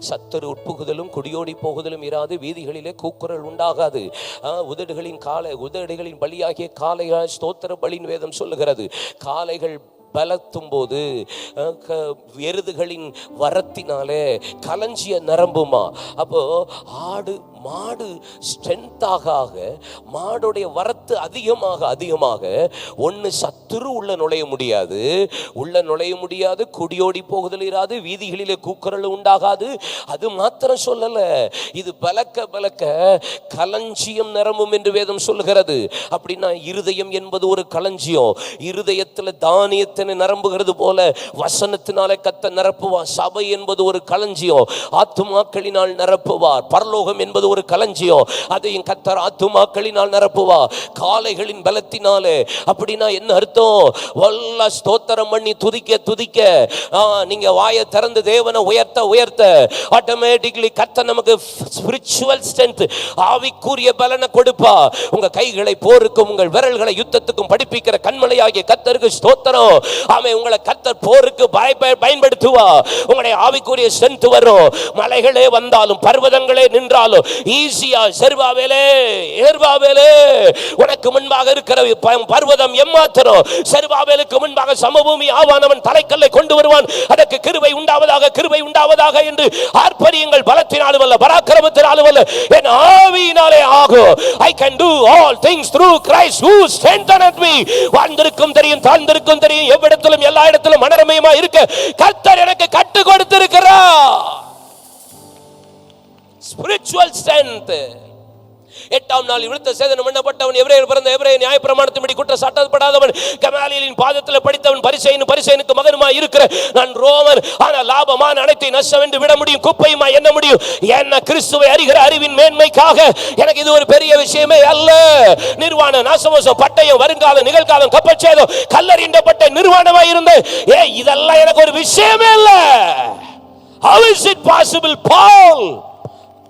சத்துரு உட்புகுதலும் குடியோடி போகுதலும் இராது, வீதிகளிலே கூக்குரல் உண்டாகாது. உதடுகளின் பலியாகிய காளைகள் ஸ்தோத்திர பலியின் வேதம் சொல்லுகிறது. காளைகள் பலத்தும் போது எருதுகளின் வரத்தினாலே களஞ்சிய நிரம்புமா. அப்போ மாடு ஸ்ட்ரென்த்தாக மாடுடைய வரத்து அதிகமாக ஒன்று சத்துரு உள்ள நுழைய முடியாது, குடியோடி போகுதல் இராது, வீதிகளிலே கூக்குரல் உண்டாகாது. அது மாத்திரம் சொல்லல, இது பலக்க களஞ்சியம் நிரம்பும் என்று வேதம் சொல்லுகிறது. அப்படின்னா இருதயம் என்பது ஒரு களஞ்சியம். இருதயத்தில் தானியத்தை நிரம்புகிறது போல வசனத்தினாலே கர்த்தர் நிரப்புவார். சபை என்பது ஒரு களஞ்சியம், ஆத்துமாக்களினால் நிரப்புவார். பரலோகம் என்பது ஒரு களஞ்சியம், அதையும் கர்த்தர் ஆத்துமாக்களினால் நிரப்புவார். காளைகளின் பலத்தினாலே. அப்படின்னா என்ன அர்த்தம்? வல்ல ஸ்தோத்திரம் பண்ணி துதிக்க நீங்க வாயை திறந்து தேவனை உயர்த்த ஆட்டோமேட்டிக்கலி கர்த்தர் நமக்கு ஸ்பிரிச்சுவல் ஸ்ட்ரென்த், ஆவிக்குரிய பலனை கொடுப்பா. உங்க கைகளை போருக்கும் உங்கள் விரல்களை யுத்தத்துக்கும் படிப்பிக்கிற கண்மலையாகிய கர்த்தருக்கு ஸ்தோத்திரம். ஆமென். உங்களை கர்த்தர் போருக்கு பயன்படுத்துவா. உங்களுடைய ஆவிக்குரிய ஸ்ட்ரென்த் வரும். மலைகளே வந்தாலும் பர்வதங்களே நின்றாலும் ஈஸியா செருபாபேலே உனக்கு முன்பாக இருக்கிற பர்வதம் எம்மாத்திரம், செருபாபேலுக்கு முன்பாக சமபூமி ஆவானவன் தலைக்கல்லை கொண்டு வருவான். அதற்கு கிருபை உண்டாவதாக என்று ஆர்ப்பரியுங்கள். பலத்தினாலும் அல்ல, பராக்கிரமத்தினாலும் அல்ல, என் ஆவியினாலே ஆகும். I can do all things through Christ who strengtheneth me. வாழ்ந்திருக்கும் தெரியும், தாழ்ந்திருக்கும் தெரியும், எவ்விடத்திலும் எல்லா இடத்திலும் மனரமயமா இருக்க கர்த்தர் எனக்கு கற்றுக் கொடுத்திருக்கிறார். Spiritual strength. 8ஆம் நாள் விழுத்த சேதனம் பண்ணப்பட்டவன், எபிரேயர் பிறந்த எபிரேய நியாயப்பிரமாணத்தின்படி குற்றம் சாட்டப்படாதவன், கமாலியலின் பாதத்தில் படித்தவன், பரிசேயனுக்கு மகனுமாய் இருக்கிற நான் ரோமன். ஆனால் லாபமான அனைத்தை நஷ்டம் என்று விட முடியும், குப்பையுமா என்ன முடியும்? என்ன கிறிஸ்துவை அறிகிற அறிவின் மேன்மைக்காக எனக்கு இது ஒரு பெரிய விஷயமே அல்ல. நிர்வாண நாசமோசம் பட்டயம் வருங்காலம் நிகழ்காலம் கப்பச்சேதம் கல்லறிந்தப்பட்ட நிர்வாணமாய் இருந்த இதெல்லாம் எனக்கு ஒரு விஷயமே அல்ல. How is it possible, Paul?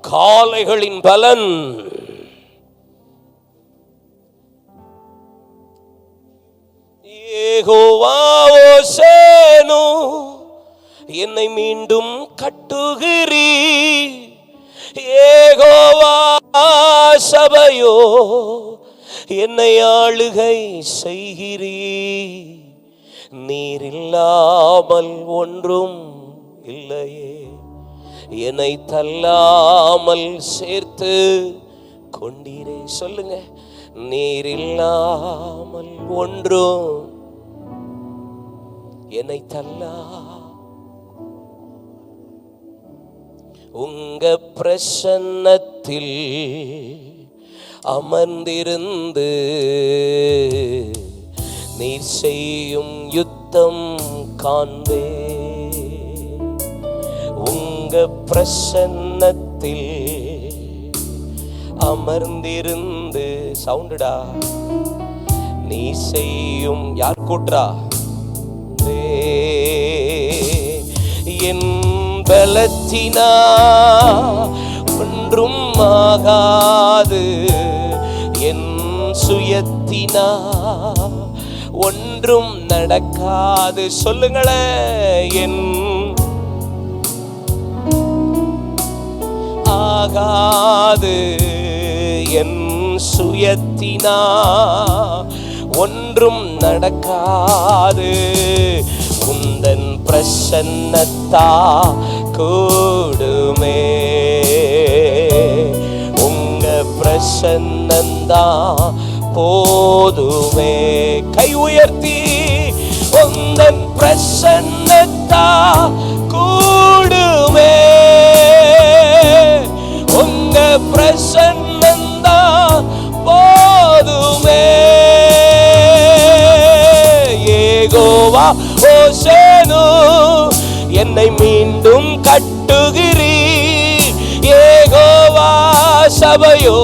காளைகளின் பலன். யெகோவா ஓசேனோ என்னை மீண்டும் கட்டுகிறீர், யெகோவா சபையோ என்னை ஆளுகை செய்கிறீர். நீர் இல்லாமல் ஒன்றும் இல்லையே, என்னை தள்ளாமல் சேர்த்து கொண்டீரே. சொல்லுங்க, நீர் இல்லாமல் ஒன்றும் என்னை தள்ளா. உங்க பிரசன்னத்தில் அமர்ந்திருந்து நீர் செய்யும் யுத்தம் காண்பே. உங்க பிரசன்னத்தில் அமர்ந்திருந்து சவுண்டுடா நீ செய்யும் யார் கூட்டுறா என் பலத்தினா ஒன்றும் ஆகாது, என் சுயத்தினா ஒன்றும் நடக்காது. சொல்லுங்களேன், என் ஆகாது, என் சுயத்தினா ஒன்றும் நடக்காது. உந்தன் பிரசன்னத்தா கூடுமே, உங்க பிரசன்னந்தா போதுமே. கை உயர்த்தி உந்தன் பிரசன்னத்தா கூடுமே, உங்க பிரசன்னந்தா போதுமே. யெகோவா ஓசேனு என்னை மீண்டும் கட்டுகிறீர், யெகோவா சபையோ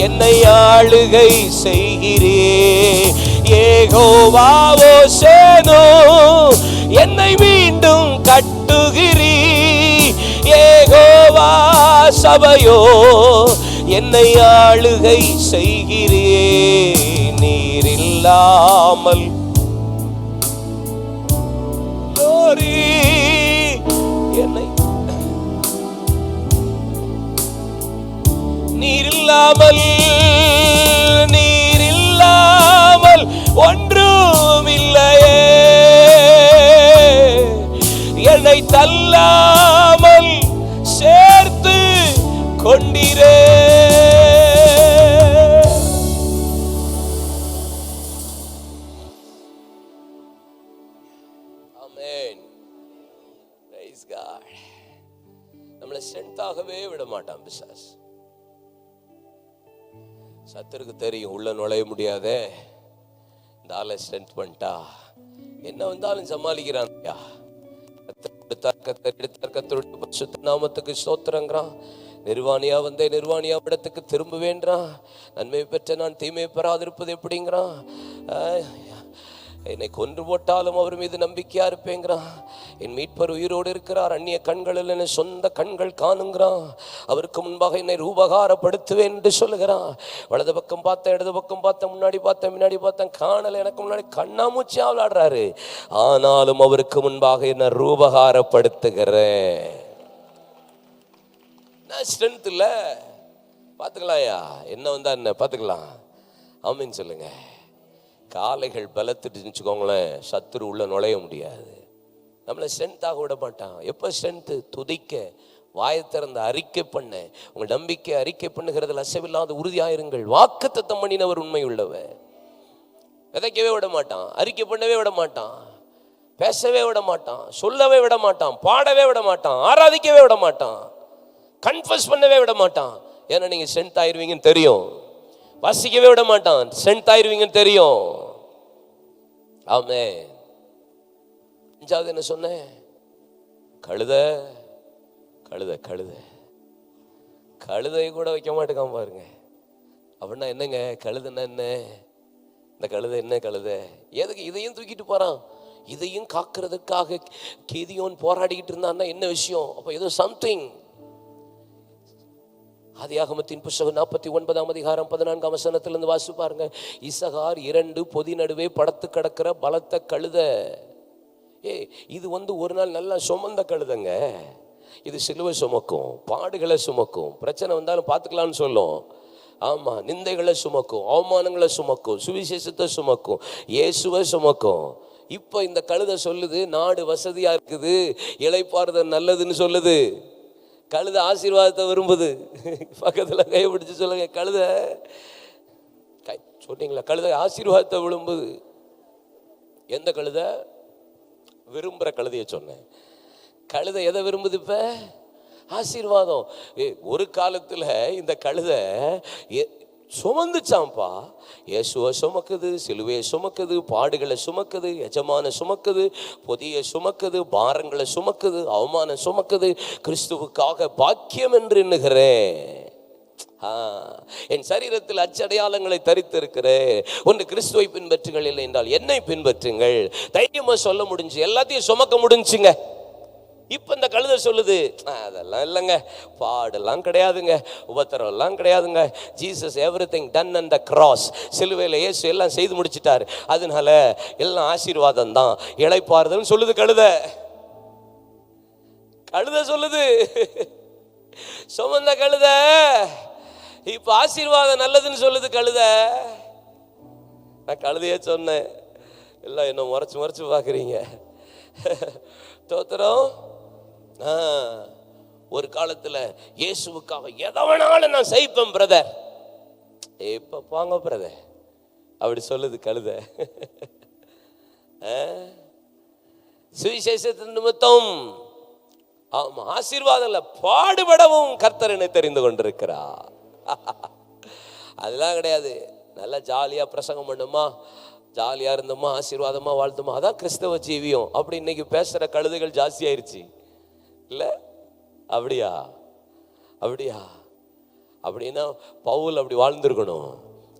என்னை ஆளுகை செய்கிறீர். யெகோவா ஓசேனு என்னை மீண்டும் கட்டுகிறீர், யெகோவா சபையோ என்னை ஆளுகை செய்கிறீர். நீர் இல்லாமல் என்னை நீர் இல்லாமல் ஒன்றும் இல்லையே, என்னை தள்ளாமல் சேர்த்து கொண்டிரே. நம்மளை ஸ்ட்ரென்த்தாகவே விட மாட்டான் பிசாசு. சத்துருக்கு தெரியும் உள்ள நுழைய முடியாதே, இந்த ஆளை ஸ்ட்ரென்த் பண்ணிட்டா என்ன வந்தாலும் சமாளிக்கிறான். நாமத்துக்கு ஸ்தோத்திரங்கிறான். நிர்வாணியா வந்தே நிர்வாணியா இடத்துக்கு திரும்புவேன்றான். நன்மை பெற்ற நான் தீமை பெறாதிருப்பது எப்படிங்கிறான். என்னை கொன்று போட்டாலும் அவர் மீது நம்பிக்கையா இருப்பேங்கிறான். என் மீட்பர் உயிரோடு இருக்கிறார், அந்நிய கண்களில் என்னை சொந்த கண்கள் காணுங்கிறான். அவருக்கு முன்பாக என்னை ரூபகாரப்படுத்துவேன் என்று சொல்லுகிறான். வலது பக்கம் பார்த்தேன், இடது பக்கம் பார்த்தேன், முன்னாடி பார்த்தேன், முன்னாடி பார்த்தேன், காணல. எனக்கு முன்னாடி கண்ணாமூச்சியா விளையாடுறாரு, ஆனாலும் அவருக்கு முன்பாக என்னை ரூபகாரப்படுத்துகிறேன். ஸ்ட்ரென்த் இல்ல, பார்த்துக்கலாம்யா, என்ன வந்தா என்ன பார்த்துக்கலாம். ஆமீன் சொல்லுங்க. காலைகள் பலத்துட்டு வச்சுக்கோங்களேன், சத்துரு உள்ள நுழைய முடியாது. நம்மளை ஸ்ட்ரென்த்தாக விட மாட்டான். எப்போ ஸ்ட்ரென்த்து? துதிக்க, வாயை திறந்த அறிக்கை பண்ண, உங்கள் நம்பிக்கை அறிக்கை பண்ணுகிறதுல அசைவில்லாத உறுதியாயிருங்கள். வாக்குத்தத்தம் பண்ணினவர் உண்மை உள்ளவர். விதைக்கவே விட மாட்டான், அறிக்கை பண்ணவே விட மாட்டான், பேசவே விட மாட்டான், சொல்லவே விட மாட்டான், பாடவே விட மாட்டான், ஆராதிக்கவே விட மாட்டான், கன்ஃபஸ் பண்ணவே விட மாட்டான். ஏன்னா நீங்க ஸ்ட்ரென்த் ஆயிருவீங்கன்னு தெரியும். வாசிக்கவே விட மாட்டான், ஸ்ட்ரென்த் ஆயிருவீங்கன்னு தெரியும். ஆமென். அஞ்சாவது என்ன சொன்னேன்? கழுத கழுத கழுத கழுதை கூட வைக்க மாட்டேங்காம பாருங்க. அப்படின்னா என்னங்க கழுதுன்னா என்ன? இந்த கழுதை என்ன கழுதை? எதுக்கு இதையும் தூக்கிட்டு போறான்? இதையும் காக்கிறதுக்காக கிதியோன் போராடிக்கிட்டு இருந்தான்னா என்ன விஷயம்? அப்ப ஏதோ சம்திங். ஆதியாகமத்தின் புத்தகம் 49ஆம் அதிகாரம் 14ஆம் வசனத்திலிருந்து வாசி பாருங்க. இசகார் 2 பொதி நடுவே படுத்து கிடக்கிற பலத்த கழுத. இது ஒரு நாள் நல்லா சுமந்த கழுதங்க. இது சிலுவை சுமக்கும், பாடுகளை சுமக்கும், பிரச்சனை வந்தாலும் பார்த்துக்கலான்னு சொல்லும். ஆமா, நிந்தைகளை சுமக்கும், அவமானங்களை சுமக்கும், சுவிசேஷத்தை சுமக்கும், இயேசுவை சுமக்கும். இப்போ இந்த கழுதை சொல்லுது, நாடு வசதியா இருக்குது, இளைப்பாறுதல் நல்லதுன்னு சொல்லுது. கழுத ஆசீர்வாதத்தை விரும்புது. பக்கத்தில் கை பிடிச்சு சொல்லுங்க, கழுத சொன்னீங்களா? கழுத ஆசீர்வாதத்தை விரும்புது. எந்த கழுத? விரும்புகிற கழுதைய சொன்னேன். கழுத எதை விரும்புது? இப்ப ஆசீர்வாதம். ஒரு காலத்தில் இந்த கழுத சுமந்துச்சாம்பா. இயேசுவை சுமக்குது, சிலுவையை சுமக்குது, பாடுகளை சுமக்குது, எஜமான சுமக்குது, பொதியை சுமக்குது, பாரங்களை சுமக்குது, அவமானம் சுமக்குது. கிறிஸ்துவுக்காக பாக்கியம் என்று எண்ணுகிறேன். என் சரீரத்தில் அச்சடையாளங்களை தரித்திருக்கிறேன். ஒன்று கிறிஸ்துவை பின்பற்றுங்கள், இல்லை என்றால் என்னை பின்பற்றுங்கள். தைரியமா சொல்ல முடிஞ்சு, எல்லாத்தையும் சுமக்க முடிஞ்சுங்க. இப்போ இந்த கழுதை சொல்லுது, அதெல்லாம் இல்லைங்க, பாடெல்லாம் கிடையாதுங்க, உபத்திரம்லாம் கிடையாதுங்க. Jesus everything done and the cross. சிலுவையில் இயேசு எல்லாம் செய்து முடிச்சிட்டார், அதனால எல்லாம் ஆசீர்வாதம் தான், இளைப்பாறுதல்னு சொல்லுது கழுதை. கழுதை சொல்லுது, சுமந்த கழுதை இப்ப ஆசீர்வாதம் நல்லதுன்னு சொல்லுது கழுதை. நான் கழுதையே சொன்னேன், எல்லாம் என்ன முறைச்சு முறைச்சு பார்க்குறீங்க. தோத்திரம். ஒரு காலத்தில் இயேசுவுக்காக எதை வேணாலும் நான் செய்ப்பேன் பிரதர். இப்ப போங்க பிரதர், அப்படி சொல்லுது கழுதை. சுவிசேஷத்தின் நிமித்தம் ஆசீர்வாதம் இல்ல, பாடுபடவும் கர்த்தர் என்னை தெரிந்து கொண்டிருக்கிறார். அதெல்லாம் கிடையாது. நல்லா ஜாலியா பிரசங்கம் பண்ணுமா, ஜாலியா இருந்தோமா, ஆசீர்வாதமா வாழ்த்துமா, அதான் கிறிஸ்தவ ஜீவியம். அப்படி இன்னைக்கு பேசுற கழுதைகள் ஜாஸ்தி ஆயிடுச்சு இல்ல? அப்படியா? அப்படியா? அப்படின்னா பவுல் அப்படி வாழ்ந்திருக்கணும்,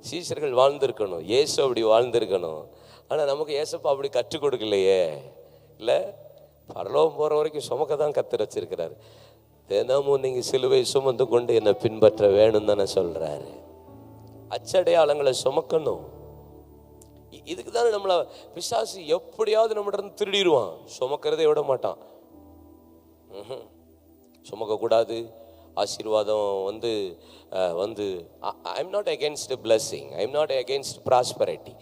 சீஷர்கள் வாழ்ந்திருக்கணும், இயேசு அப்படி வாழ்ந்திருக்கணும். ஆனா நமக்கு இயேசப்பா அப்படி கற்றுக் கொடுக்கலையே இல்ல? பரலோகம் போற வரைக்கும் சுமக்க தான் கர்த்தர் வச்சிருக்கிறாரு. தினமும் நீங்க சிலுவை சுமந்து கொண்டு என்னை பின்பற்ற வேணும் தானே சொல்றாரு. அச்சடையாளங்களை சுமக்கணும். இதுக்கு தானே நம்மளை பிசாசு எப்படியாவது நம்மகிட்ட திருடிடுவான். சுமக்கிறதே விட மாட்டான். சுமக்கக்கூடாது. ஆசீர்வாதம் வந்து I'm not against blessing, I'm not against prosperity.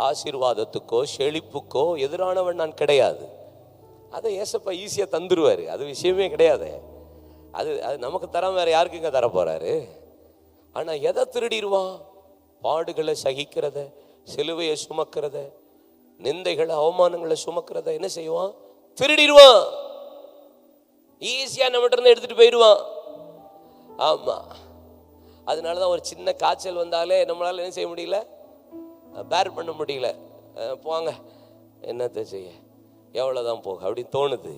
ஆசீர்வாதத்துக்கோ செழிப்புக்கோ எதிரானவன் நான் கிடையாது. அதை ஏசப்பா ஈஸியாக தந்துடுவார், அது விஷயமே கிடையாது. அது நமக்கு தராம வேற யாருக்குங்க தர போறாரு? ஆனால் எதை திருடிடுவான்? பாடுகளை சகிக்கிறத, சிலுவையை சுமக்கிறத, நிந்தைகளை அவமானங்களை சுமக்கிறத என்ன செய்வான்? திருடிடுவான். ஈஸியாக நம்மகிட்ட இருந்து எடுத்துட்டு போயிடுவான். ஆமா, அதனாலதான் ஒரு சின்ன காய்ச்சல் வந்தாலே நம்மளால என்ன செய்ய முடியல, பேர் பண்ண முடியல. போங்க என்னத்தை செய்ய, எவ்வளவுதான் போக அப்படின்னு தோணுது.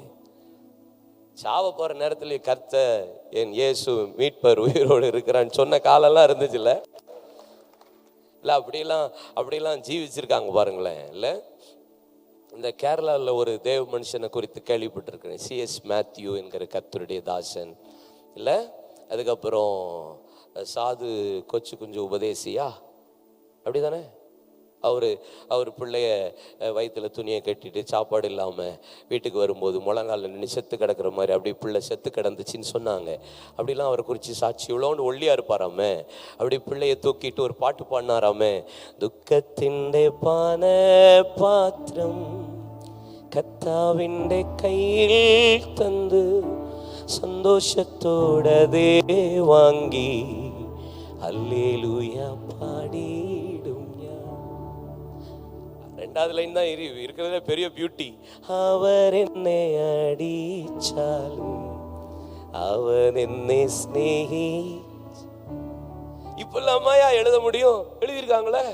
சாவ போற நேரத்துல கர்த்தர் என் இயேசு மீட்பர் உயிரோடு இருக்கிறான்னு சொன்ன காலெல்லாம் இருந்துச்சுல்ல? இல்லை அப்படிலாம் ஜீவிச்சிருக்காங்க பாருங்களேன். இல்லை, இந்த கேரளாவில் ஒரு தேவ மனுஷனை குறித்து கேள்விப்பட்டிருக்கிறேன், சிஎஸ் மேத்யூ என்கிற கர்த்தருடைய தாசன். இல்லை, அதுக்கப்புறம் சாது கொச்சு குஞ்சு உபதேசியா, அப்படி தானே? அவர் பிள்ளைய வயிற்றுல துணியை கட்டிட்டு சாப்பாடு இல்லாமல் வீட்டுக்கு வரும்போது முழங்கால நின்று செத்து கிடக்கிற மாதிரி அப்படி பிள்ளை செத்து கிடந்துச்சின்னு சொன்னாங்க. அப்படிலாம் அவரை குறித்து சாட்சி. இவ்வளோன்னு ஒல்லியா இருப்பாராமே, அப்படி பிள்ளைய தூக்கிட்டு ஒரு பாட்டு பாடினாராமே, துக்கத்திൻ്റെ പാന പാത്രം കർത്താവിൻ്റെ കയ്യിൽ തந்து സന്തോഷത്തോടെ വാങ്ങി அல்லேலூயா பாடிடும். ரெண்டாவது லைன் தான் இருக்கிறதுல பெரிய பியூட்டி. அவர் என்னை அடிச்சாலும் அவர் என்னை ஸ்நேகி. இப்பெல்லாமாயா எழுத முடியும்? எழுதியிருக்காங்களே.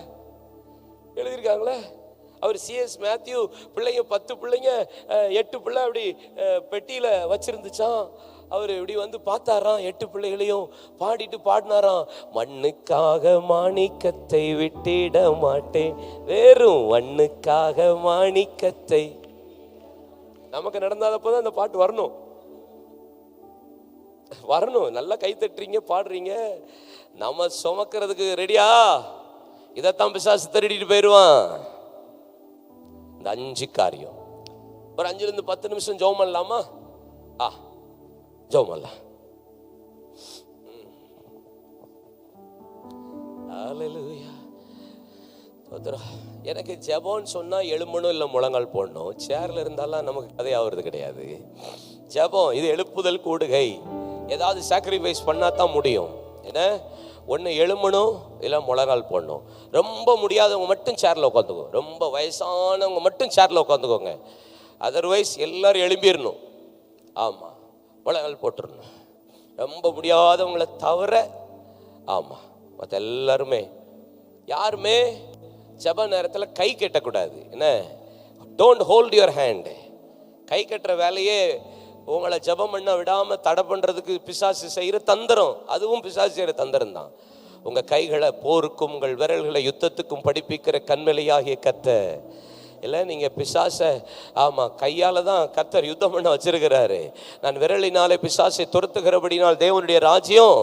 அவர் சிஎஸ் மேத்யூ பிள்ளைங்க 10 பிள்ளைங்க 8 பிள்ளை அப்படி பெட்டியில வச்சிருந்துச்சான். அவர் இப்படி வந்து பார்த்தாராம், 8 பிள்ளைகளையும் பாடினாராம், மண்ணுக்காக மாணிக்கத்தை விட்டிட மாட்டேன், வெறும் மண்ணுக்காக மாணிக்கத்தை. நமக்கு நடந்தாதப்போதான் அந்த பாட்டு வரணும். நல்லா கை தட்டுறீங்க, பாடுறீங்க. நம்ம சுமக்கிறதுக்கு ரெடியா? இதைத்தான் பிசாசு திருடிட்டு போயிடுவான். இந்த 5 காரியம். ஒரு 5 to 10 நிமிஷம் ஜெபம் பண்ணலாமா? ஜெபம் பண்ணலாம். ஹல்லேலூயா. எனக்கு ஜெபம்னு சொன்னா எழும்பணும், இல்லை முழங்கால் போடணும். சேர்ல இருந்தாலும் நமக்கு கதை ஆகுறது கிடையாது. ஜெபம் இது எழுப்புதல் கூடுகை. ஏதாவது சாக்ரிஃபைஸ் பண்ணா தான் முடியும். ஏன்னா ஒன்று எழும்பணும், இல்லை முழங்கால் போடணும். ரொம்ப முடியாதவங்க மட்டும் சேரில் உட்காந்துக்கோ, ரொம்ப வயசானவங்க மட்டும் சேரில் உட்காந்துக்கோங்க. அதர்வைஸ் எல்லாரும் எழும்பிடணும். ஆமாம், முழங்கால் போட்டுடணும். ரொம்ப முடியாதவங்களை தவிர ஆமாம் மற்ற எல்லாருமே. யாருமே ஜெப நேரத்தில் கை கட்டக்கூடாது. என்ன, டோன்ட் ஹோல்ட் யுவர் ஹேண்ட். கை கட்டுற வேலையே உங்களை ஜெபம் பண்ண விடாம தடை பண்றதுக்கு பிசாசு செய்யற தந்திரம், அதுவும் பிசாசு செய்யற தந்திரம் தான். உங்க கைகளை போருக்கும் உங்கள் விரல்களை யுத்தத்துக்கும் படிப்பிக்கிற கண்மலையாகிய கர்த்தர் இல்லை. நீங்கள் பிசாசை கையால் தான் கர்த்தர் யுத்தம் பண்ண வச்சிருக்கிறாரு. நான் விரலினாலே பிசாசை துரத்துகிறபடினால் தேவனுடைய ராஜ்யம்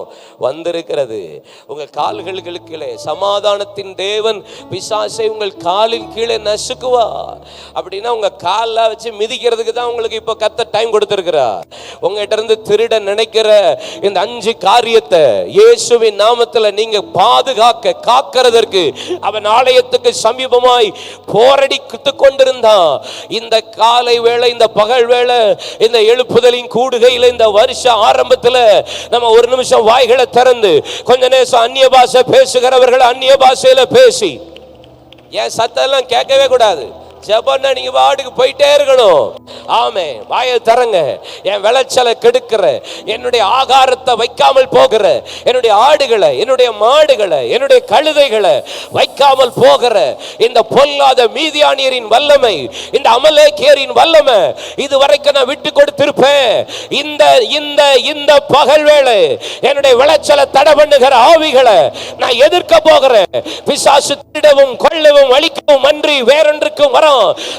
வந்திருக்கிறது. உங்கள் கால்களுக்கு கீழே சமாதானத்தின் தேவன் பிசாசை உங்கள் காலின் கீழே நசுக்குவார். அப்படின்னா உங்கள் காலில் வச்சு மிதிக்கிறதுக்கு தான் உங்களுக்கு இப்போ கர்த்தர் டைம் கொடுத்துருக்கிறார். உங்ககிட்ட இருந்து திருட நினைக்கிற இந்த 5 காரியத்தை இயேசுவின் நாமத்தில் நீங்கள் காக்கிறதற்கு அவன் ஆலயத்துக்கு சமீபமாய் போரடி கொண்டிருந்தான். இந்த காலை வேளை, இந்த பகல் வேளை, இந்த எழுப்புதலின் கூடுகையில் இந்த வருஷ ஆரம்பத்தில் நம்ம ஒரு நிமிஷம் வாய்களை திறந்து கொஞ்ச நேரம் அந்நிய பாஷை பேசுகிறவர்கள் அந்நிய பாஷையில பேசி, ஏன் சத்தெல்லாம் கேட்கவே கூடாது. ஜெபம்னா நீங்க பாட்டுக்கு போயிட்டே இருக்கணும். ஆமே, வாயை தரங்க. என் விளைச்சலை கெடுக்கிற, என்னுடைய ஆகாரத்தை வைக்காமல் போகிற, என்னுடைய ஆடுகளை, என்னுடைய மாடுகளை, என்னுடைய கழுதைகளை வைக்காமல் போகிற இந்த பொல்லாத மீதியானியரின் வல்லமை, இந்த அமலேக்கியரின் வல்லமை இதுவரைக்கும் நான் விட்டு கொடுத்திருப்பேன். இந்த இந்த இந்த பகல் வேளை என்னுடைய விளைச்சலை தடை பண்ணுகிற ஆவிகளை நான் எதிர்க்க போகிறேன். பிசாசு திருடவும் கொல்லவும் அழிக்கவும் அன்றி வேறொன்றுக்கும் வர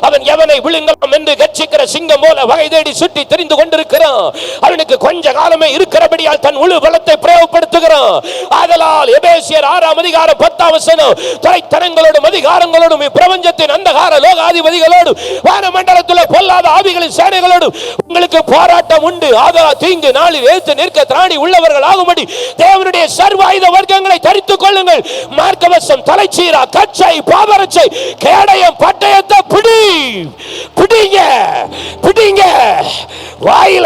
அவன் எவனை விழுங்கலாம் என்று கட்சிக்கிற சிங்கம் போல வகை தேடி சுற்றி தெரிந்து கொண்டிருக்கிறான். அவனுக்கு கொஞ்ச காலமே இருக்கிறபடியால் தன் முழு பலத்தை பிரயோகப்படுத்துகிறான். ஆதலால் எபேசியர் 6ஆம் அதிகாரம் 10ஆம் வசனம், துரைத்தனங்களோடும் அதிகாரங்களோடும் பிரபஞ்சத்தின் அந்தகார லோகாதிபதிகளோடும் வானமண்டலத்தில் பொல்லாத ஆவிகளின் சேனைகளோடும் உங்களுக்கு போராட்டம் உண்டு. ஆதலால் தீங்கு நாளில் எதிர்த்து நிற்க திராணி உள்ளவர்கள் ஆகும்படி தேவனுடைய சர்வாயுத வர்க்கங்களை தரித்துக் கொள்ளுங்கள். மார்க்கவசம், தலைச்சீரா, கச்சை, பாதரட்சை, கேடயம், பட்டயத்தை பிடிங்க பிடிங்க. வாயில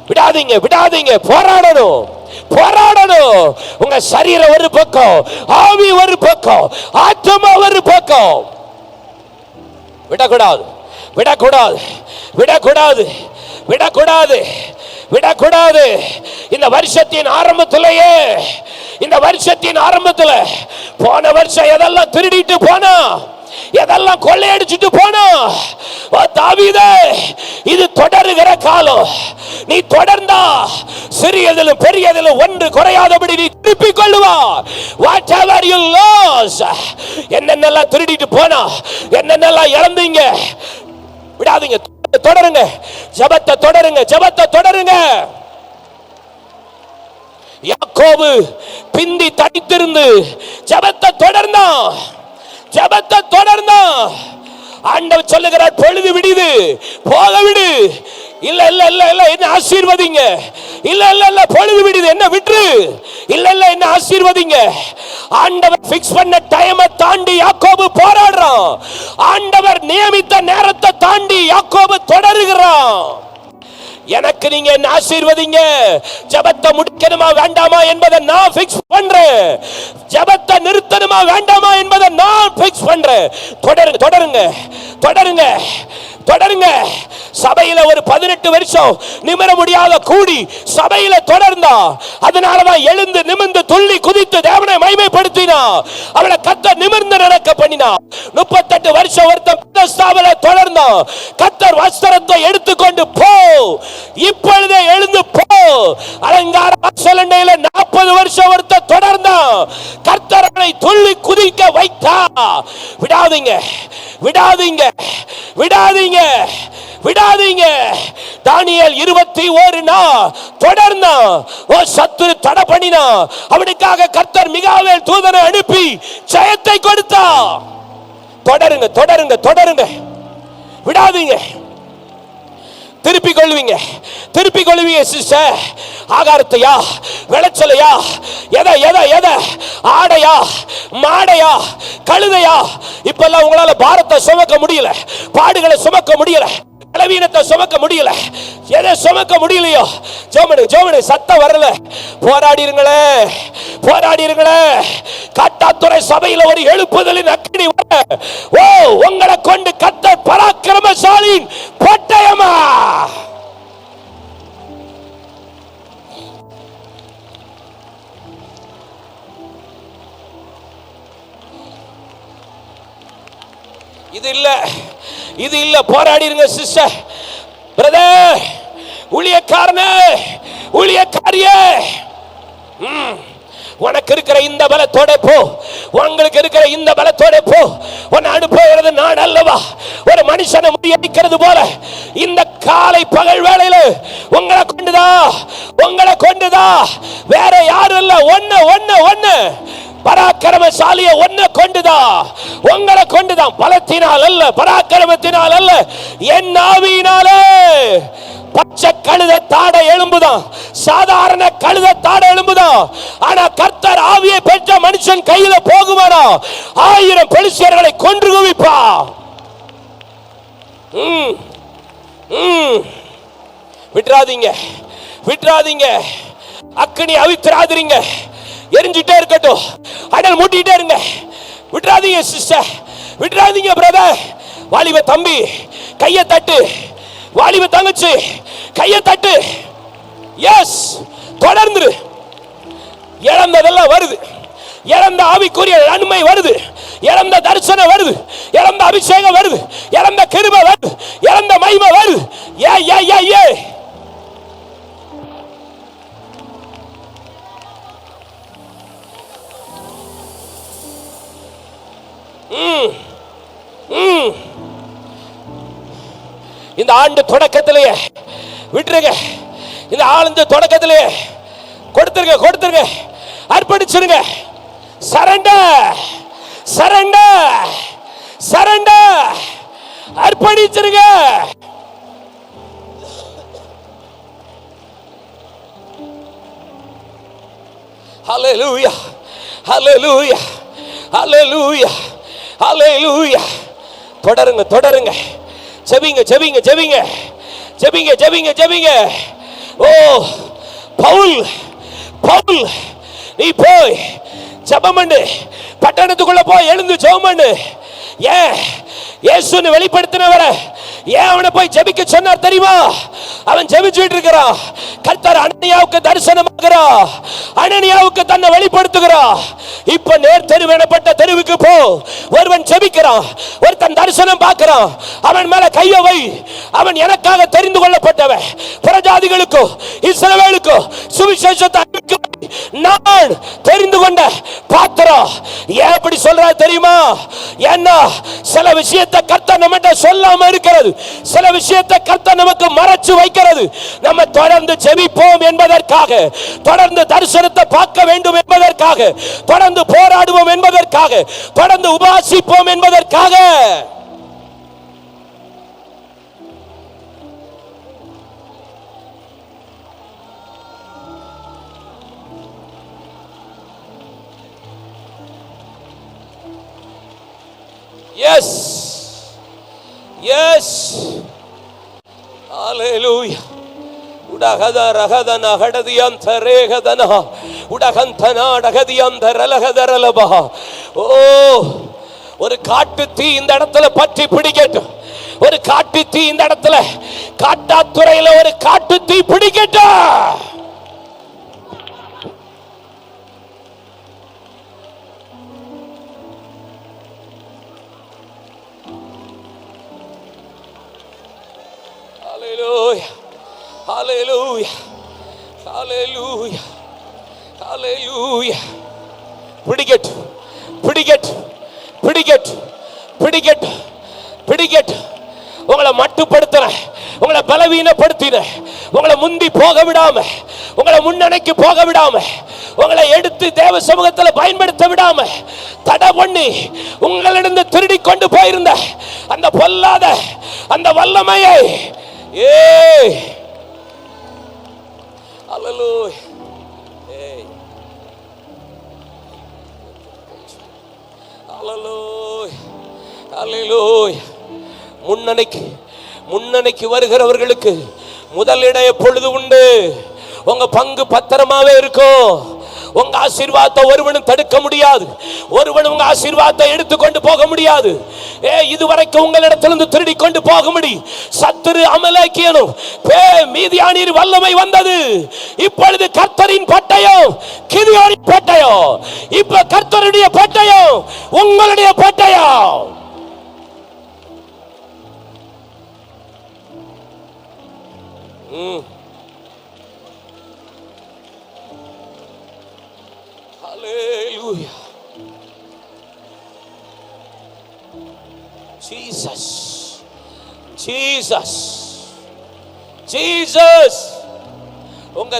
விடாதீங்க விடாதீங்க. போராடணும் போராடணும். உங்க சரீரம் ஒரு பக்கம், ஆவி ஒரு பக்கம், ஆத்மா ஒரு பக்கம். விடக்கூடாது விடக்கூடாது விடக்கூடாது விடக்கூடாது விடக்கூடாது. இந்த வருஷத்தின் ஆரம்பத்திலேயே, இந்த வருஷத்தின் ஆரம்பத்தில் போன வருஷம் எதெல்லாம் திருடிட்டு போனா, எதெல்லாம் கொள்ளையடிச்சிட்டு போனா, தாவீதே இது தொடருகிற காலம். நீ தொடர்ந்தா சிறியதிலும் பெரியதிலும் ஒன்று குறையாதபடி நீ திருப்பிக் கொள்ளுவார். whatever you lost, என்னென்னலாம் திருடிட்டு போனா, என்னென்னலாம் இழந்தீங்க, விடாதீங்க. தொடருங்க, ஜெபத்தை தொடருங்க, ஜெபத்தை தொடருங்க. யாக்கோபு பிந்தி தடித்திருந்து ஜெபத்தை தொடர்ந்தான், ஜெபத்தை தொடர்ந்தான். ஆண்டவர் சொல்லுகிறார், பொழுது விடுது, போக விடு. இல்ல இல்ல இல்ல இல்ல, என்ன ஆசீர்வதிங்க. இல்ல இல்ல இல்ல, பொழுது விடுது, என்ன விட்டுரு. இல்ல இல்ல, என்ன ஆசீர்வதிங்க. ஆண்டவர் ஃபிக்ஸ் பண்ண டைமை தாண்டி யாக்கோபு போராடுறான். ஆண்டவர் நியமித்த நேரத்தை தாண்டி யாக்கோபு தொடருகிறான். எனக்கு நீங்க என்ன ஆசீர்வதிங்க. ஜெபத்தை முடிக்கணுமா வேண்டாமா என்பதை நான் ஃபிக்ஸ் பண்றேன். ஜெபத்தை நிறுத்தணுமா வேண்டாமா என்பதை நான் ஃபிக்ஸ் பண்றேன். தொடருங்க தொடருங்க தொடருங்க தொடருங்க. சபையில ஒரு 18 வருஷம் நிமிர முடியாத கூடி சபையில தொடர்ந்தா, அதனாலதான் எழுந்து நிமிர்ந்து துள்ளி குதித்து தேவனை மகிமைப்படுத்தினா, அவளை கர்த்தர் நிமிர்ந்து நடக்க பண்ணினா. 38 வருஷம் ஒருத்தன் தொடர்ந்தா, கர்த்தர் வஸ்திரத்தை எடுத்துக்கொண்டு போ, இப்பொழுதே எழுந்து போ. அலங்கார வாசலண்டையில 40 வருஷம் ஒருத்தன் தொடர்ந்தா, கர்த்தரை துள்ளி குதிக்க வைத்தா. விடாதீங்க விடாதீங்க விடாதீங்க விடாதீங்க. தானியேல் 21 நாள் தொடர்ந்தா, ஓ சத்துரு தடை பண்ணினா, அவனுக்காக கர்த்தர் மிகாவேல் தூதனை அனுப்பி ஜெயத்தை கொடுத்தா. தொடருங்க தொடருங்க தொடருங்க, விடாதீங்க. திருப்பிக் கொள்வீங்க திருப்பிக் கொள்வீங்க சிஸ்டர். ஆகாரத்தையா, விளைச்சலையா, எதை எதை எதை, ஆடையா, மாடையா, கழுதையா. இப்பெல்லாம் உங்களால பாரத்தை சுமக்க முடியல, பாடுகளை சுமக்க முடியல, பலவீனத்தை சுமக்க முடியல, எதை சுமக்க முடியலையோ ஜோமனு ஜோமனு சத்தம் வரல. போராடிருங்களே போராடிருங்களே. காட்டாத்துறை சபையில ஒரு எழுப்புதலின் அக்கினி வர, ஓ உங்களை கொண்டு கர்த்தர் பராக்கிரமசாலியின் பட்டயமா. இது இல்ல, இது இல்ல. போராடிருங்க சிஸ்டர், பிரதர், ஊழியக்காரனே, ஊழியக்காரியே. உனக்கு இருக்கிற இந்த பலத்தோட போ, உங்களுக்கு இருக்கிற இந்த பலத்தோட போ. உன்னை அனுப்புகிறது நான் அல்லவா? ஒரு மனுஷனை முறியடிக்கிறது போல இந்த காலை பகல் வேளையில உங்களை கொண்டுதா, வேற யாரும் இல்ல. ஒன்னு பராக்கிரமசாலிய ஒன்ன கொண்டுதான், உங்களை கொண்டுதான். பலத்தினால் அல்ல, பராக்கிரமத்தினால் அல்ல, என் ஆவியினாலே. பச்சை கழுத தாட எலும்புதான், சாதாரண கழுத தாட எலும்புதான். ஆனா கர்த்தர் ஆவியை பெற்ற மனுஷன் கையில போகுமானா 1000 பெலிஸ்தியர்களை கொன்று குவிப்பா. விட்டுறாதீங்க, அக்கினி அவித்துறாதீங்க. எரிஞ்சிட்டே இருக்கட்டும், அனல் மூட்டிட்டே இருங்க. விட்டுறாதீங்க சிஸ்டர், விட்டுறாதீங்க பிரதர். வாலிப தம்பி கையை தட்டு, வாலிப தங்கச்சி கையை தட்டு. எஸ், தொடர்ந்து. இழந்ததெல்லாம் வருது, இழந்த ஆவிக்குரிய நன்மை வருது, இழந்த தரிசனம் வருது, இழந்த அபிஷேகம் வருது, இழந்த கிருபை வருது, இழந்த மகிமை வருது. ஏ இந்த ஆண்டு தொடக்கத்திலேயே விட்டுருங்க, இந்த ஆண்டு தொடக்கத்திலேயே கொடுத்துருங்க, அர்ப்பணிச்சிருங்க. சரண்டர், அர்ப்பணிச்சிருங்க. ஹல்லேலூயா, ஹல்லேலூயா, ஹல்லேலூயா, ஹல்லேலூயா. தொடருங்க, ஜெபிங்க. ஓ பவுல், நீ போய் ஜெபம் பண்ணு, பட்டணத்துக்குள்ள போய் எழுந்து ஜெபம் பண்ணு. ஏன் இயேசுவை வெளிப்படுத்தினவரை ஏன் அவனை போய் ஜெபிக்க சொன்னார் தெரியுமா? அவன் ஜெபிச்சுட்டு இருக்கிறான். கர்த்தர் அனனியாவுக்கு தரிசனமாகிறார், அனனியாவுக்கு தன்னை வெளிப்படுத்துகிறார். இப்ப நேர் தெரு எனப்பட்ட தெருவுக்கு போ. ஒருவன் ஜெபிக்கிறான், ஒருத்தன் தரிசனம் பார்க்கிறான். அவன் மேல கையை வை. அவன் எனக்காக தெரிந்து கொள்ளப்பட்டவன். புறஜாதிகளுக்கோ இஸ்ரவேலுக்கோ சுவிசேஷத்தை நான் தெரிந்து கொண்ட பாத்திரம். ஏன் அப்படி சொல்றாரு தெரியுமா? ஏன்னா சில விஷயத்தை கர்த்தர் நம்மகிட்ட சொல்லாம இருக்கிறது, சில விஷயத்தை கர்த்தர் நமக்கு மறைச்சு வைக்கிறது. நம்ம தொடர்ந்து ஜெபிப்போம் என்பதற்காக, தொடர்ந்து தரிசனத்தை பார்க்க வேண்டும் என்பதற்காக, தொடர்ந்து போராடுவோம் என்பதற்காக, தொடர்ந்து உபாசிப்போம் என்பதற்காக. Yes, hallelujah. Udagada ragadana hadadiyam tharegadana udagantana dagadiyam tharalagadaralaba. Oh, ஒரு காட்டு தீ இந்த இடத்துல பற்றி பிடிக்கட்டும். ஒரு காட்டு தீ இந்த இடத்துல, காட்டாத்துறையில ஒரு காட்டு தீ பிடிக்கட்டும். Hallelujah, hallelujah, hallelujah. பிடிக்கட்டு. உங்களை மட்டுப்படுத்தின, உங்களை பலவீனப்படுத்தின, உங்களை முந்தி போக விடாம, உங்களை முன்னணிக்கு போக விடாம, உங்களை எடுத்து தேவ சமூகத்தில் பயன்படுத்த விடாம தடை பண்ணி உங்களிடம் திருடி கொண்டு போயிருந்த அந்த பொல்லாத அந்த வல்லமையை Hallelujah. Hey. Hallelujah. Hallelujah. முன்னணிக்கு வருகிறவர்களுக்கு முதலிடம் எப்பொழுது உண்டு. உங்க பங்கு பத்திரமாவே இருக்கும். உங்க ஆசீர்வாதத்தை ஒருவனும் தடுக்க முடியாது. ஒருவன் உங்க ஆசீர்வாதத்தை எடுத்துக்கொண்டு போக முடியாது. இதுவரைக்கும் உங்களிடத்திலிருந்து திருடி கொண்டு போக முடியும். சத்துரு அமலேக்கியனும் மீதியானீர் வல்லமை வந்தது. இப்பொழுது கர்த்தரின் பட்டயம், கிதியோனின் பட்டயம், இப்ப கர்த்தருடைய பட்டயம், உங்களுடைய பட்டயம். Hallelujah. Jesus. Jesus. Jesus. உங்க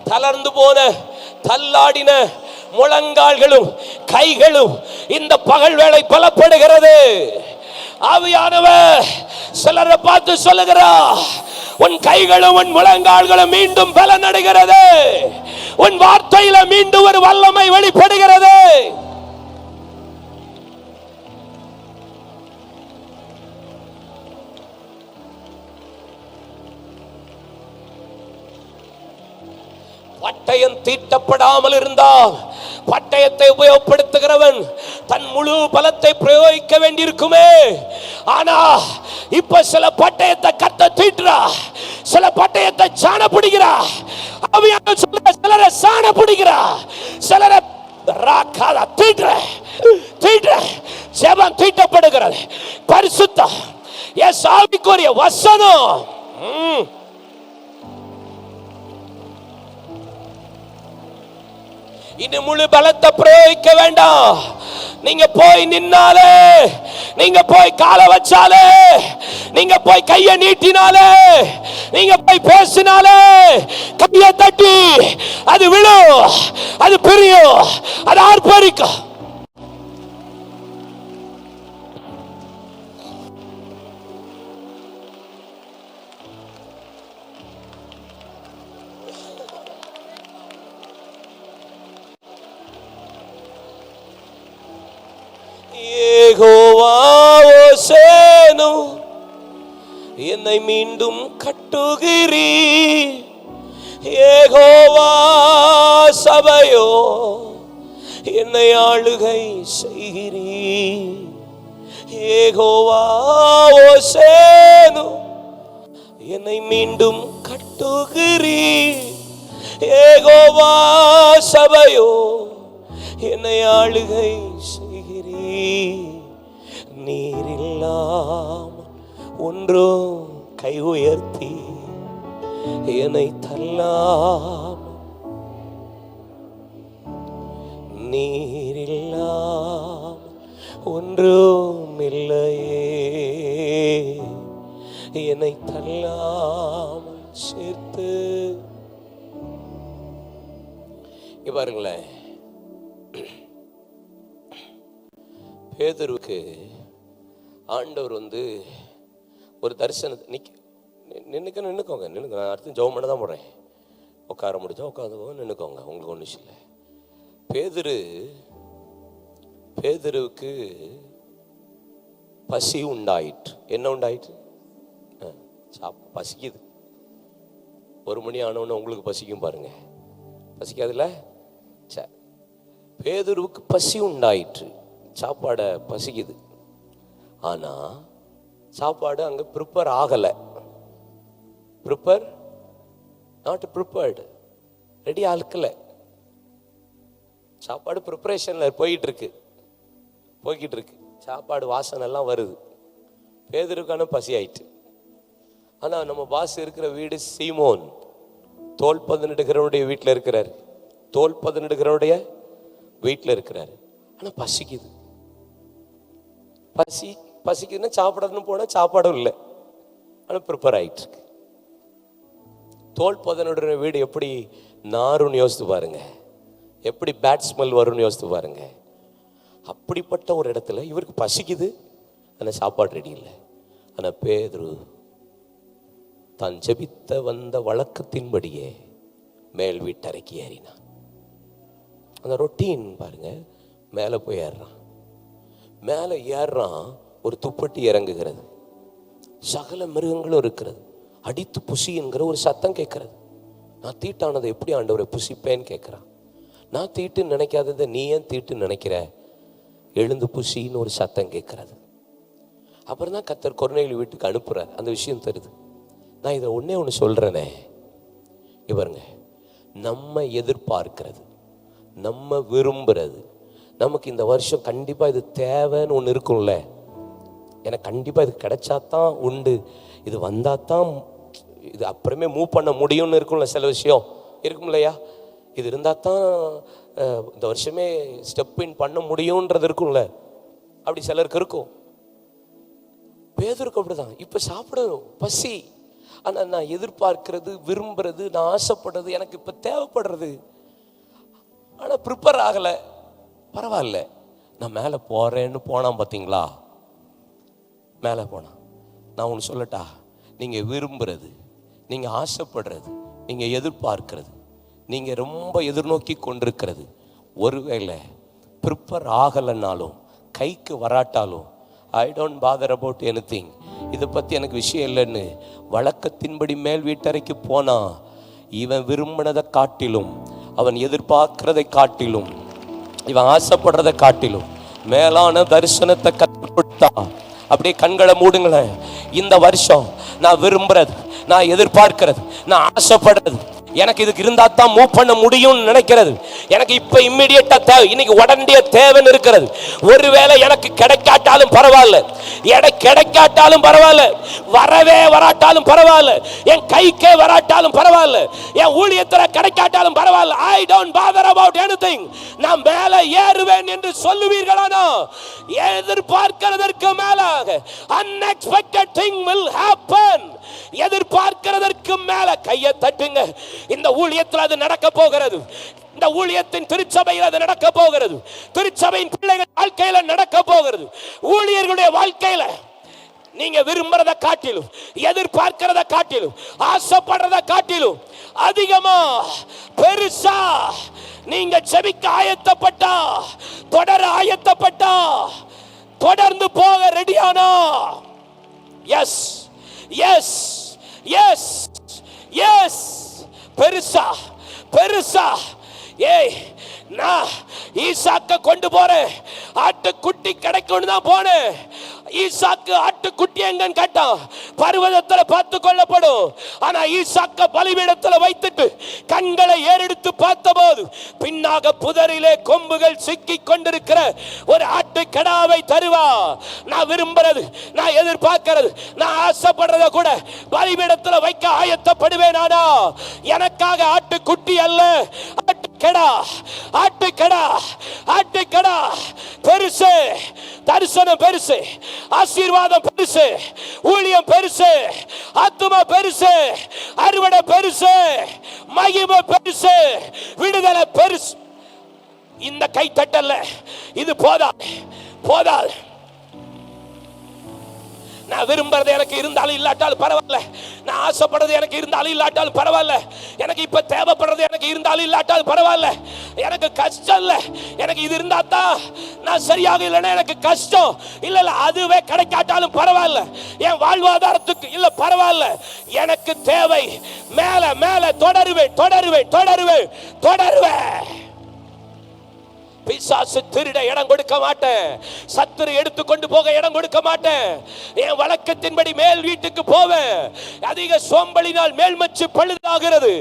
தளர்ந்து போன தள்ளாடின முழங்கால்களும் கைகளும் இந்த பகல் வேளை பலப்படுகிறது. ஆவியானவர் சிலரை பார்த்து சொல்லுகிறார், உன் கைகளும் உன் முழங்கால்களும் மீண்டும் பலனடைகிறது. உன் வார்த்தையில மீண்டும் ஒரு வல்லமை வெளிப்படுகிறது. பட்டயம் தீட்டப்படாமல் இருந்தால் பட்டயத்தை உபயோகப்படுத்துகிறவன் தன் முழு பலத்தை பிரயோகிக்க வேண்டியிருக்குமே. ஆனா இப்ப சில பட்டயத்தை கத்த தீட்டுறா, சில பட்டயத்தை சாண பிடிக்கிறா. சிலரை சாண பிடிக்கிறா, சிலரை ஜெபம் தீட்டப்படுகிறது. பரிசுத்தம் எஸ் ஆவிக்குரிய வசனம். இனி முழு பலத்தை பிரயோகிக்க வேண்டாம். நீங்க போய் நின்னாலே, நீங்க போய் காலை வச்சாலே, நீங்க போய் கையை நீட்டினாலே, நீங்க போய் பேசினாலே, கையை தட்டி அது விழும், அது பிரியும், அது ஆர்ப்பரிக்கும். யெகோவா ஓசேனு என்னை மீண்டும் கட்டுகிறீர். யெகோவா சபையோ என்னை ஆளுகை செய்கிறீர். யெகோவா ஓசேனு என்னை மீண்டும் கட்டுகிறீர். யெகோவா சபையோ என்னை ஆளுகை செய்கிறீர். நீரில்லாம் ஒன்றும் கை உயர்த்தி என்னை தள்ளாம். நீரில்லாம் ஒன்றும் இல்லையே என்னை தள்ளாம் சேர்த்து. பாருங்களேன், பேதுருக்கு ஆண்டவர் ஒரு தரிசனத்தை நின்னுக்கோங்க. நான் அடுத்து ஜெபம் பண்ண தான் போறேன். உட்கார முடிச்சா உட்காந்து நின்னுக்கோங்க, உங்களுக்கு ஒன்றும் இல்லை. பேதுருவுக்கு பசி உண்டாயிற்று. என்ன உண்டாயிற்று? பசிக்குது. 1 மணி ஆனவுடனே உங்களுக்கு பசிக்கும் பாருங்க, பசிக்காதுல்ல? பேதுருவுக்கு பசி உண்டாயிற்று, சாப்பாடை பசிக்குது. ஆனா சாப்பாடு அங்க ப்ரிப்பேர் ஆகல. நாட் ப்ரிப்பேர்டு, ரெடி ஆக்கல. சாப்பாடு ப்ரிப்பரேஷன்ல போய்கிட்டு இருக்கு. சாப்பாடு வாசனை எல்லாம் வருது. பேதுருக்கான பசி ஆயிட்டு. ஆனா நம்ம பாஸ் இருக்கிற வீடு சீமோன், தோல் 18 வீட்டில் இருக்கிறாரு. தோல் 18 வீட்டில் இருக்கிறாரு. ஆனா பசிக்குது. பசிக்குதுன்னா சாப்பிடணும்னு போனா சாப்பாடும் இல்லை. ஆனா ப்ரிப்பேர் ஆயிட்டு இருக்கு. தோல் 18 வீடு எப்படி நாருன்னு யோசித்து பாருங்க, எப்படி பேட் ஸ்மெல் வரும்னு யோசித்து பாருங்க. அப்படிப்பட்ட ஒரு இடத்துல இவருக்கு பசிக்குது, ஆனா சாப்பாடு ரெடி இல்லை. ஆனா பேதுரு தான் ஜெபித்த வந்த வழக்கத்தின்படியே மேல் வீட்டறைக்கு ஏறினான். அந்த ரொட்டீன் பாருங்க, மேலே போய் ஏறுறான். மேலே ஏறுறான், ஒரு துப்பட்டி இறங்குகிறது, சகல மிருகங்களும் இருக்கிறது, அடித்து புசி என்கிற ஒரு சத்தம் கேட்கறது. நான் தீட்டானதை எப்படி ஆண்டவரை புசிப்பேன்னு கேட்குறான். நான் தீட்டுன்னு நினைக்காததை நீ ஏன் தீட்டுன்னு நினைக்கிற, எழுந்து புசின்னு ஒரு சத்தம் கேட்கறது. அப்புறம் தான் கர்த்தர் கொர்நேலியு வீட்டுக்கு அனுப்புறார். அந்த விஷயம் தருது. நான் இதை ஒன்று சொல்றேனே, இவருங்க நம்ம எதிர்பார்க்கிறது, நம்ம விரும்புறது, நமக்கு இந்த வருஷம் கண்டிப்பா இது தேவைன்னு ஒன்று இருக்கும்ல. எனக்கு கண்டிப்பா இது கிடைச்சாதான் உண்டு, இது வந்தாதான் இது அப்புறமே மூவ் பண்ண முடியும்னு இருக்கும்ல, சில விஷயம் இருக்கும் இல்லையா, இது இருந்தால் தான் இந்த வருஷமே ஸ்டெப் இன் பண்ண முடியும்ன்றது இருக்கும்ல, அப்படி சிலருக்கு இருக்கும். பேதுருக்கு அப்படிதான். இப்போ சாப்பிடணும், பசி, ஆனால் நான் எதிர்பார்க்கிறது, விரும்புறது, நான் ஆசைப்படுறது, எனக்கு இப்போ தேவைப்படுறது, ஆனால் ப்ரிப்பேர் ஆகலை. பரவாயில்ல, நான் மேலே போகிறேன்னு போனான் பார்த்தீங்களா, மேலே போனான். நான் ஒன்று சொல்லட்டா, நீங்கள் விரும்புறது, நீங்கள் ஆசைப்படுறது, நீங்கள் எதிர்பார்க்கிறது, நீங்கள் ரொம்ப எதிர்நோக்கி கொண்டிருக்கிறது, ஒருவேளை ப்ரிப்பேர் ஆகலைன்னாலும், கைக்கு வராட்டாலும், I don't bother about anything, இதை பற்றி எனக்கு விஷயம் இல்லைன்னு வழக்கத்தின்படி மேல் வீட்டறைக்கு போனா, இவன் விரும்பினதை காட்டிலும், அவன் எதிர்பார்க்கிறதை காட்டிலும், இவன் ஆசைப்படுறதை காட்டிலும் மேலான தரிசனத்தை கற்றுக்கொடுத்தா. அப்படியே கண்களை மூடுங்களேன். இந்த வருஷம் நான் விரும்புறது, நான் எதிர்பார்க்கிறது, நான் ஆசைப்படுறது, எனக்கு இதுக்கு இருந்தா தான் மூவ் பண்ண முடியும்னு நினைக்கிறது, எனக்கு இப்ப இம்மிடியேட்டா தேவை, இன்னைக்கு உடனடிய தேவைன்னு இருக்கிறது. ஒருவேளை எனக்கு கிடைக்காட்டாலும் பரவாயில்ல, எனக்கு கிடைக்காட்டாலும் பரவாயில்ல, வரவே வராட்டாலும் பரவாயில்ல, என் கைக்கே வராட்டாலும் பரவாயில்ல, என் ஊழியத்துல கிடைக்காட்டாலும் பரவாயில்ல, ஐ டோன்ட் பாதர் அபவுட் எனிதிங், நான் மேல ஏறுவேன் என்று சொல்லுவீர்களானா, எதிர்பார்க்கிறதற்கு மேலாக unexpected thing will happen. எதிர்பார்க்கிறதற்கு மேல கையை தட்டுங்க. இந்த ஊழியத்தில் அது நடக்க போகிறது. இந்த ஊழியத்தின் திருச்சபையில் அது நடக்க போகிறது. திருச்சபையின் பிள்ளைகள் வாழ்க்கையில நடக்க போகிறது. ஊழியர்களுடைய வாழ்க்கையில நீங்க விரும்புறத காட்டிலும், எதிர்பார்க்கிறத காட்டிலும், ஆசைப்படுறத காட்டிலும் அதிகமா பெருசா நீங்க ஜெபிக்க ஆயத்தப்பட்டா, தொடர ஆயத்தப்பட்டா, தொடர்ந்து போக ரெடியானா, எஸ் எஸ் எஸ் எஸ், பெருசா பெருசா. ஏய், நான் ஈசாக்க கொண்டு போறேன், ஆட்டுக்குட்டி கிடைக்கும்னு தான் போனேன். ஈசாக்கு ஆட்டுக்குட்டி எங்கன்னு கேட்டான், பர்வதத்தில் பார்த்து கொள்ளப்படும். ஆனா ஈசாக்க பலிபீடத்துல வைத்துட்டு கண்களை ஏறெடுத்து பார்த்தபோது பின்னாக புதரிலே கொம்புகள் சிக்கி கொண்டிருக்கிற ஒரு ஆட்டு கடாவை தருவா. நான் விரும்புறது, நான் எதிர்பார்க்கிறது, நான் ஆசைப்படுறத கூட பலிபீடத்துல வைக்க ஆயத்தப்படுவேன். ஆனா எனக்காக ஆட்டுக்குட்டி அல்ல, ஆட்டுக்கடா, ஆட்டுக்கடா, ஆட்டுக்கடா. பெருசு, தரிசனம் பெருசு, ஆசீர்வாதம் பெருசு, ஊழியம் பெருசு, ஆத்துமா பெருசு, அறுவடை பெருசு, மகிமை பெருசு, விடுதலை பெருசு. இந்த கை தட்டல்ல இது போதாது, போதாது. நான் விரும்புறது எனக்கு இருந்தாலும் இல்லாட்டாலும் பரவாயில்ல, நான் ஆசைப்படுறது எனக்கு இருந்தாலும் இல்லாட்டாலும் பரவாயில்ல, எனக்கு இப்ப தேவைப்படுறது எனக்கு இருந்தாலும் இல்லாட்டாலும் பரவாயில்ல, எனக்கு கஷ்டம் இல்லை, எனக்கு இது இருந்தா தான் நான் சரியாக, இல்லைன்னா எனக்கு கஷ்டம் இல்ல, அதுவே கிடைக்காட்டாலும் பரவாயில்ல, என் வாழ்வாதாரத்துக்கு இல்ல பரவாயில்ல, எனக்கு தேவை மேல மேல தொடருவேன், தொடருவேன், தொடருவேன், தொடருவேன். பிசாசு திருட இடம் கொடுக்க மாட்டேன், சத்துரு எடுத்துக்கொண்டு போக இடம் கொடுக்க மாட்டேன். என் வழக்கத்தின்படி மேல் வீட்டுக்கு போவேன். அதிக சோம்பலினால் மேல்மச்சு பழுதாகிறது,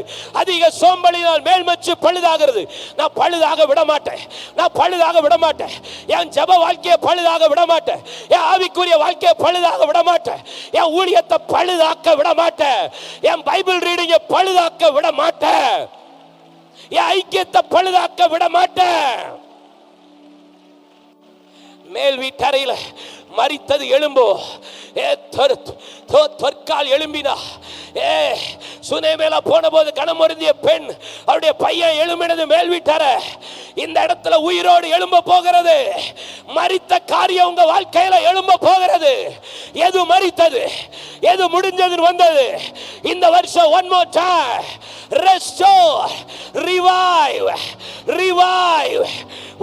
அதிக சோம்பலினால் மேல்மச்சு பழுதாகிறது. நான் பழுதாக விட மாட்டேன், நான் பழுதாக விட மாட்டேன். என் ஜப வாழ்க்கையை பழுதாக விட மாட்டேன், என் ஆவிக்குரிய வாழ்க்கையை பழுதாக விட மாட்டேன், என் ஊழியத்தை பழுதாக்க விட மாட்டேன், என் பைபிள் ரீடிங்கை பழுதாக்க விட மாட்டேன், என் ஐக்கியத்தை பழுதாக்க விட மாட்டேன். மேல் வீட்டறையில் மரித்தது எழும்போ, தொற்கால் எழும்பினா. சுனேமேலா போன போது கணமருந்திய பெண், அவருடைய பையன் எழும்பினது மேல் வீட்டற. இந்த இடத்துல உயிரோடு எழும்ப போகிறது. மரித்த காரியம் உங்க வாழ்க்கையில எழும்ப போகிறது. எது மரித்தது, எது முடிஞ்சது வந்தது. இந்த வருஷம் one more time, restore, revive, revive,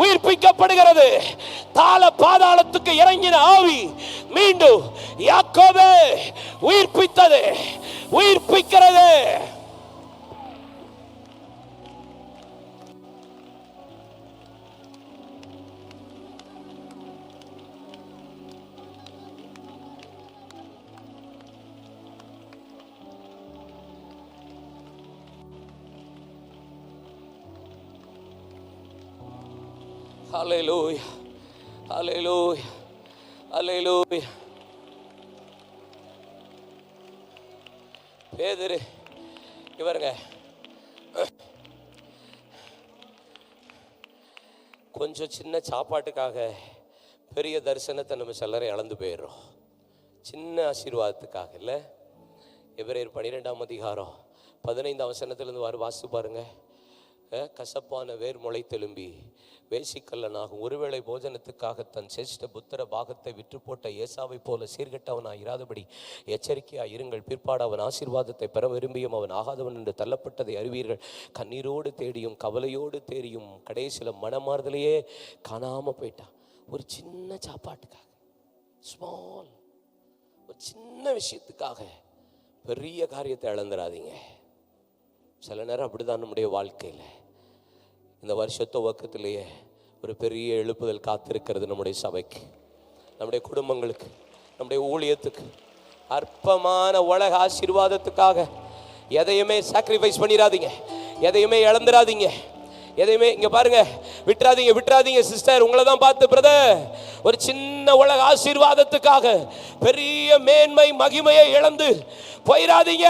உயிர்ப்பிக்கப்படுகிறது. தாள பாதாளத்துக்கு இறங்கின ஆவி மீண்டும் யாக்கோபே உயிர்ப்பித்தது, உயிர்ப்பிக்கிறது. Hallelujah, hallelujah, hallelujah. பேதுரு இவருங்க கொஞ்சம் சின்ன சாப்பாட்டுக்காக பெரிய தரிசனத்தை நம்ம சிலரை இழந்து போயிடுறோம். சின்ன ஆசீர்வாதத்துக்காக இல்லை. எபிரேயர் 12ஆம் அதிகாரம் 15ஆம் வசனத்திலிருந்து வாசித்து பாருங்க. கசப்பான வேர் முளை தெலும்பி வேசிக்கல்லனாகும், ஒருவேளை போஜனத்துக்காக தன் சேஷ்ட புத்திர பாகத்தை விற்று போட்ட ஏசாவை போல சீர்கெட்டவனாக இராதபடி எச்சரிக்கையாக இருங்கள். பிற்பாடு அவன் ஆசீர்வாதத்தை பெற விரும்பியும் அவன் ஆகாதவன் என்று தள்ளப்பட்டதை அறிவீர்கள். கண்ணீரோடு தேடியும் கவலையோடு தேடியும் கடைசியில் மனமாறுதலையே காணாமல் போயிட்டான். ஒரு சின்ன சாப்பாட்டுக்காக, ஸ்மால் ஒரு சின்ன விஷயத்துக்காக பெரிய காரியத்தை இழந்துடாதீங்க. சில நேரம் அப்படிதான் நம்முடைய வாழ்க்கையில். இந்த வருஷத்து துவக்கத்திலேயே ஒரு பெரிய எழுப்புதல் காத்திருக்கிறது நம்முடைய சபைக்கு, நம்முடைய குடும்பங்களுக்கு, நம்முடைய ஊழியத்துக்கு. அற்பமான உலக ஆசீர்வாதத்துக்காக எதையுமே சாக்ரிஃபைஸ் பண்ணிடாதீங்க, எதையுமே இழந்துடாதீங்க, எதையுமே இங்க பாருங்க விட்டுறாதீங்க சிஸ்டர். உங்களை தான் பார்த்து பிரதர், ஒரு சின்ன உலக ஆசீர்வாதத்துக்காக பெரிய மேன்மை மகிமையை இழந்து போயிடாதீங்க.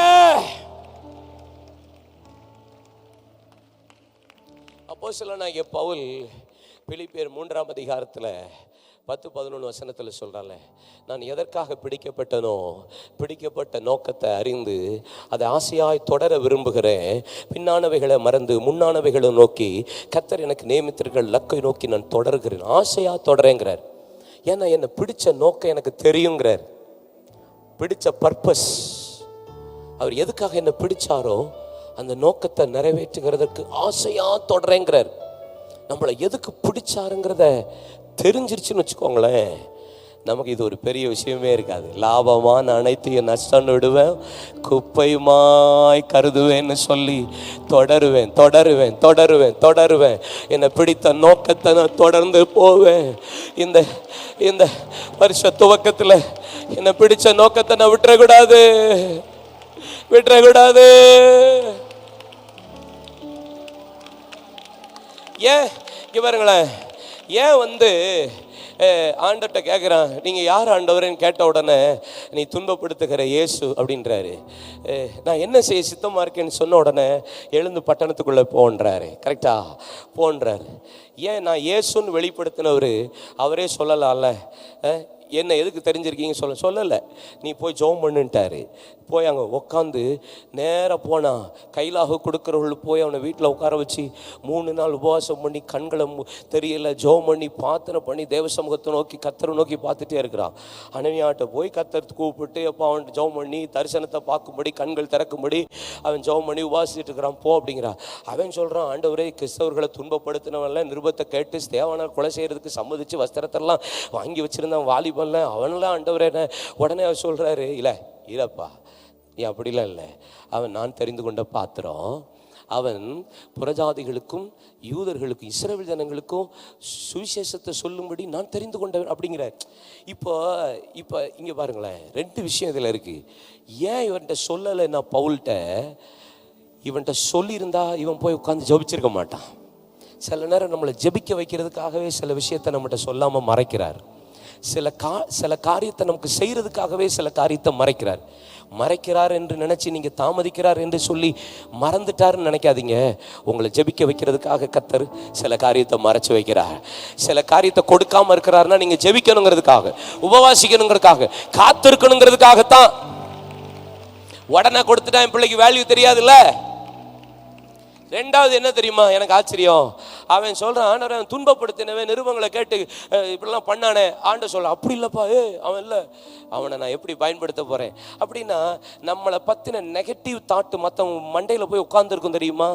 அப்போஸ்தலனாகிய பவுல் பிலிப்பியர் 3ஆம் அதிகாரத்தில் 10-11 வசனத்தில் சொல்கிறாங்க, நான் எதற்காக பிடிக்கப்பட்டனோ பிடிக்கப்பட்ட நோக்கத்தை அறிந்து அதை ஆசையாய் தொடர விரும்புகிறேன். பின்னானவைகளை மறந்து முன்னானவைகளை நோக்கி கர்த்தர் எனக்கு நியமித்திருக்கிற லக்கை நோக்கி நான் தொடர்கிறேன். ஆசையாக தொடரேங்கிறார். ஏன்னா என்னை பிடிச்ச நோக்கம் எனக்கு தெரியுங்கிறார். பிடிச்ச பர்பஸ், அவர் எதுக்காக என்னை பிடிச்சாரோ அந்த நோக்கத்தை நிறைவேற்றுகிறதுக்கு ஆசையா தொடரேங்கிறார். நம்மளை எதுக்கு பிடிச்சாருங்கிறத தெரிஞ்சிருச்சுன்னு வச்சுக்கோங்களேன், நமக்கு இது ஒரு பெரிய விஷயமே இருக்காது. லாபமான அனைத்தையும் நஷ்டம் விடுவேன், குப்பையுமாய் கருதுவேன்னு சொல்லி தொடருவேன். என்னை பிடித்த நோக்கத்தை நான் தொடர்ந்து போவேன். இந்த வருஷ துவக்கத்தில் என்னை பிடிச்ச நோக்கத்தை நான் விட்டுறக்கூடாது. ஏன் இவருங்களேன், ஏன் ஆண்டவர்கிட்ட கேட்குறான், நீங்கள் யார் ஆண்டவரேன்னு கேட்ட உடனே நீ துன்பப்படுத்துகிற இயேசு அப்படின்றாரு. நான் என்ன செய்ய சித்தமாக இருக்கேன்னு சொன்ன உடனே எழுந்து பட்டணத்துக்குள்ளே போன்றாரு. கரெக்டா போன்றாரு. ஏன் நான் இயேசுன்னு வெளிப்படுத்தினவர் அவரே சொல்லலாம்ல. என்ன எதுக்கு தெரிஞ்சிருக்கீங்க சொல்லலை. நீ போய் ஜெபம் பண்ணுன்ட்டாரு. போய் அங்கே உட்காந்து நேராக போனான். கைலாக கொடுக்குறவர்கள் போய் அவனை வீட்டில் உட்கார வச்சு 3 நாள் உபவாசம் பண்ணி கண்களை தெரியல ஜெபம் பண்ணி பாத்திரம் பண்ணி தேவ சமூகத்தை நோக்கி கத்தரை நோக்கி பார்த்துட்டே இருக்கிறான். அனனியாட்ட போய் கத்தர் கூப்பிட்டு அப்போ அவன் ஜெபம் பண்ணி தரிசனத்தை பார்க்கும்படி கண்கள் திறக்கும்படி அவன் ஜெபம் பண்ணி உபவாசிட்டு இருக்கிறான். போ அப்படிங்கிறான். அவன் சொல்கிறான், ஆண்டவரே கிறிஸ்தவர்களை துன்பப்படுத்தினவன்ல நிருபத்தை கேட்டு ஸ்தேவானால் கொலை செய்கிறதுக்கு சம்மதிச்சு வஸ்திரத்தெல்லாம் வாங்கி வச்சுருந்தான் வாலிபன்ல அவனெல்லாம் ஆண்டவரே. உடனே அவர் சொல்கிறாரு, இல்லைப்பா நீ அப்படிலாம் இல்லை, அவன் நான் தெரிந்து கொண்ட பாத்திரம். அவன் புறஜாதிகளுக்கும் யூதர்களுக்கும் இஸ்ரவேல் ஜனங்களுக்கும் சுவிசேஷத்தை சொல்லும்படி நான் தெரிந்து கொண்டவன் அப்படிங்கிறார். இப்போ இங்கே பாருங்களேன், 2 விஷயம் இதில் இருக்குது. ஏன் இவன்கிட்ட சொல்லலை? நான் பவுல்கிட்ட இவன்கிட்ட சொல்லியிருந்தா இவன் போய் உட்காந்து ஜெபிச்சிருக்க மாட்டான். சில நேரம் நம்மளை ஜெபிக்க வைக்கிறதுக்காகவே சில விஷயத்தை நம்மகிட்ட சொல்லாமல் மறைக்கிறார். சில காரியத்தை நமக்கு செய்கிறதுக்காகவே சில காரியத்தை மறைக்கிறார் என்று நினச்சி நீங்கள் தாமதிக்கிறார் என்று சொல்லி மறந்துட்டாருன்னு நினைக்காதீங்க. உங்களை ஜெபிக்க வைக்கிறதுக்காக கர்த்தர் சில காரியத்தை மறைச்சு வைக்கிறார். சில காரியத்தை கொடுக்காமல் இருக்கிறாருன்னா நீங்கள் ஜெபிக்கணுங்கிறதுக்காக, உபவாசிக்கணுங்கிறதுக்காக, காத்திருக்கணுங்கிறதுக்காகத்தான். உடனே கொடுத்துட்டா என் பிள்ளைக்கு வேல்யூ தெரியாதுல்ல. 2வது என்ன தெரியுமா எனக்கு ஆச்சரியம், அவன் சொல்கிறான், ஆண்டவன் துன்பப்படுத்தினவன் நிருபங்களை கேட்டு இப்படிலாம் பண்ணானே. ஆண்டவர் சொல்ல, அப்படி இல்லைப்பா, அவன் இல்லை, அவனை நான் எப்படி பயன்படுத்த போகிறேன் அப்படின்னா, நம்மளை பற்றின நெகட்டிவ் தாட்டு மற்றவங்க மண்டையில் போய் உட்காந்துருக்கும் தெரியுமா.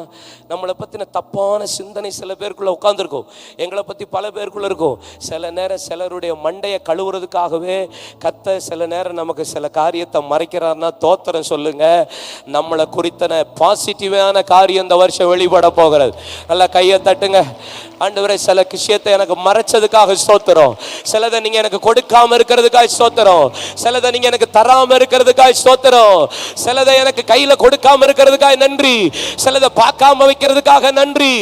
நம்மளை பற்றின தப்பான சிந்தனை சில பேருக்குள்ளே உட்காந்துருக்கும், எங்களை பற்றி பல பேருக்குள்ளே இருக்கும். சில நேரம் சிலருடைய மண்டையை கழுவுறதுக்காகவே சில நேரம் நமக்கு சில காரியத்தை மறைக்கிறார்னா தோத்திரம் சொல்லுங்க. நம்மளை குறித்தன பாசிட்டிவான காரியம் இந்த வருஷம் வெளிப்பட போகிறது. நல்லா கையை தட்டுங்க. ஆண்டவரே சில விஷயத்தை எனக்கு மறைச்சதுக்காக ஸ்தோத்திரம். சிலதை நீங்க எனக்கு கொடுக்காம இருக்கிறதுக்காக ஸ்தோத்திரம். சிலதை நீங்க எனக்கு தராம இருக்கிறதுக்காக ஸ்தோத்திரம். சிலதை எனக்கு கையில கொடுக்காம இருக்கிறதுக்காக நன்றி. சிலதை பார்க்காம வைக்கிறதுக்காக நன்றி.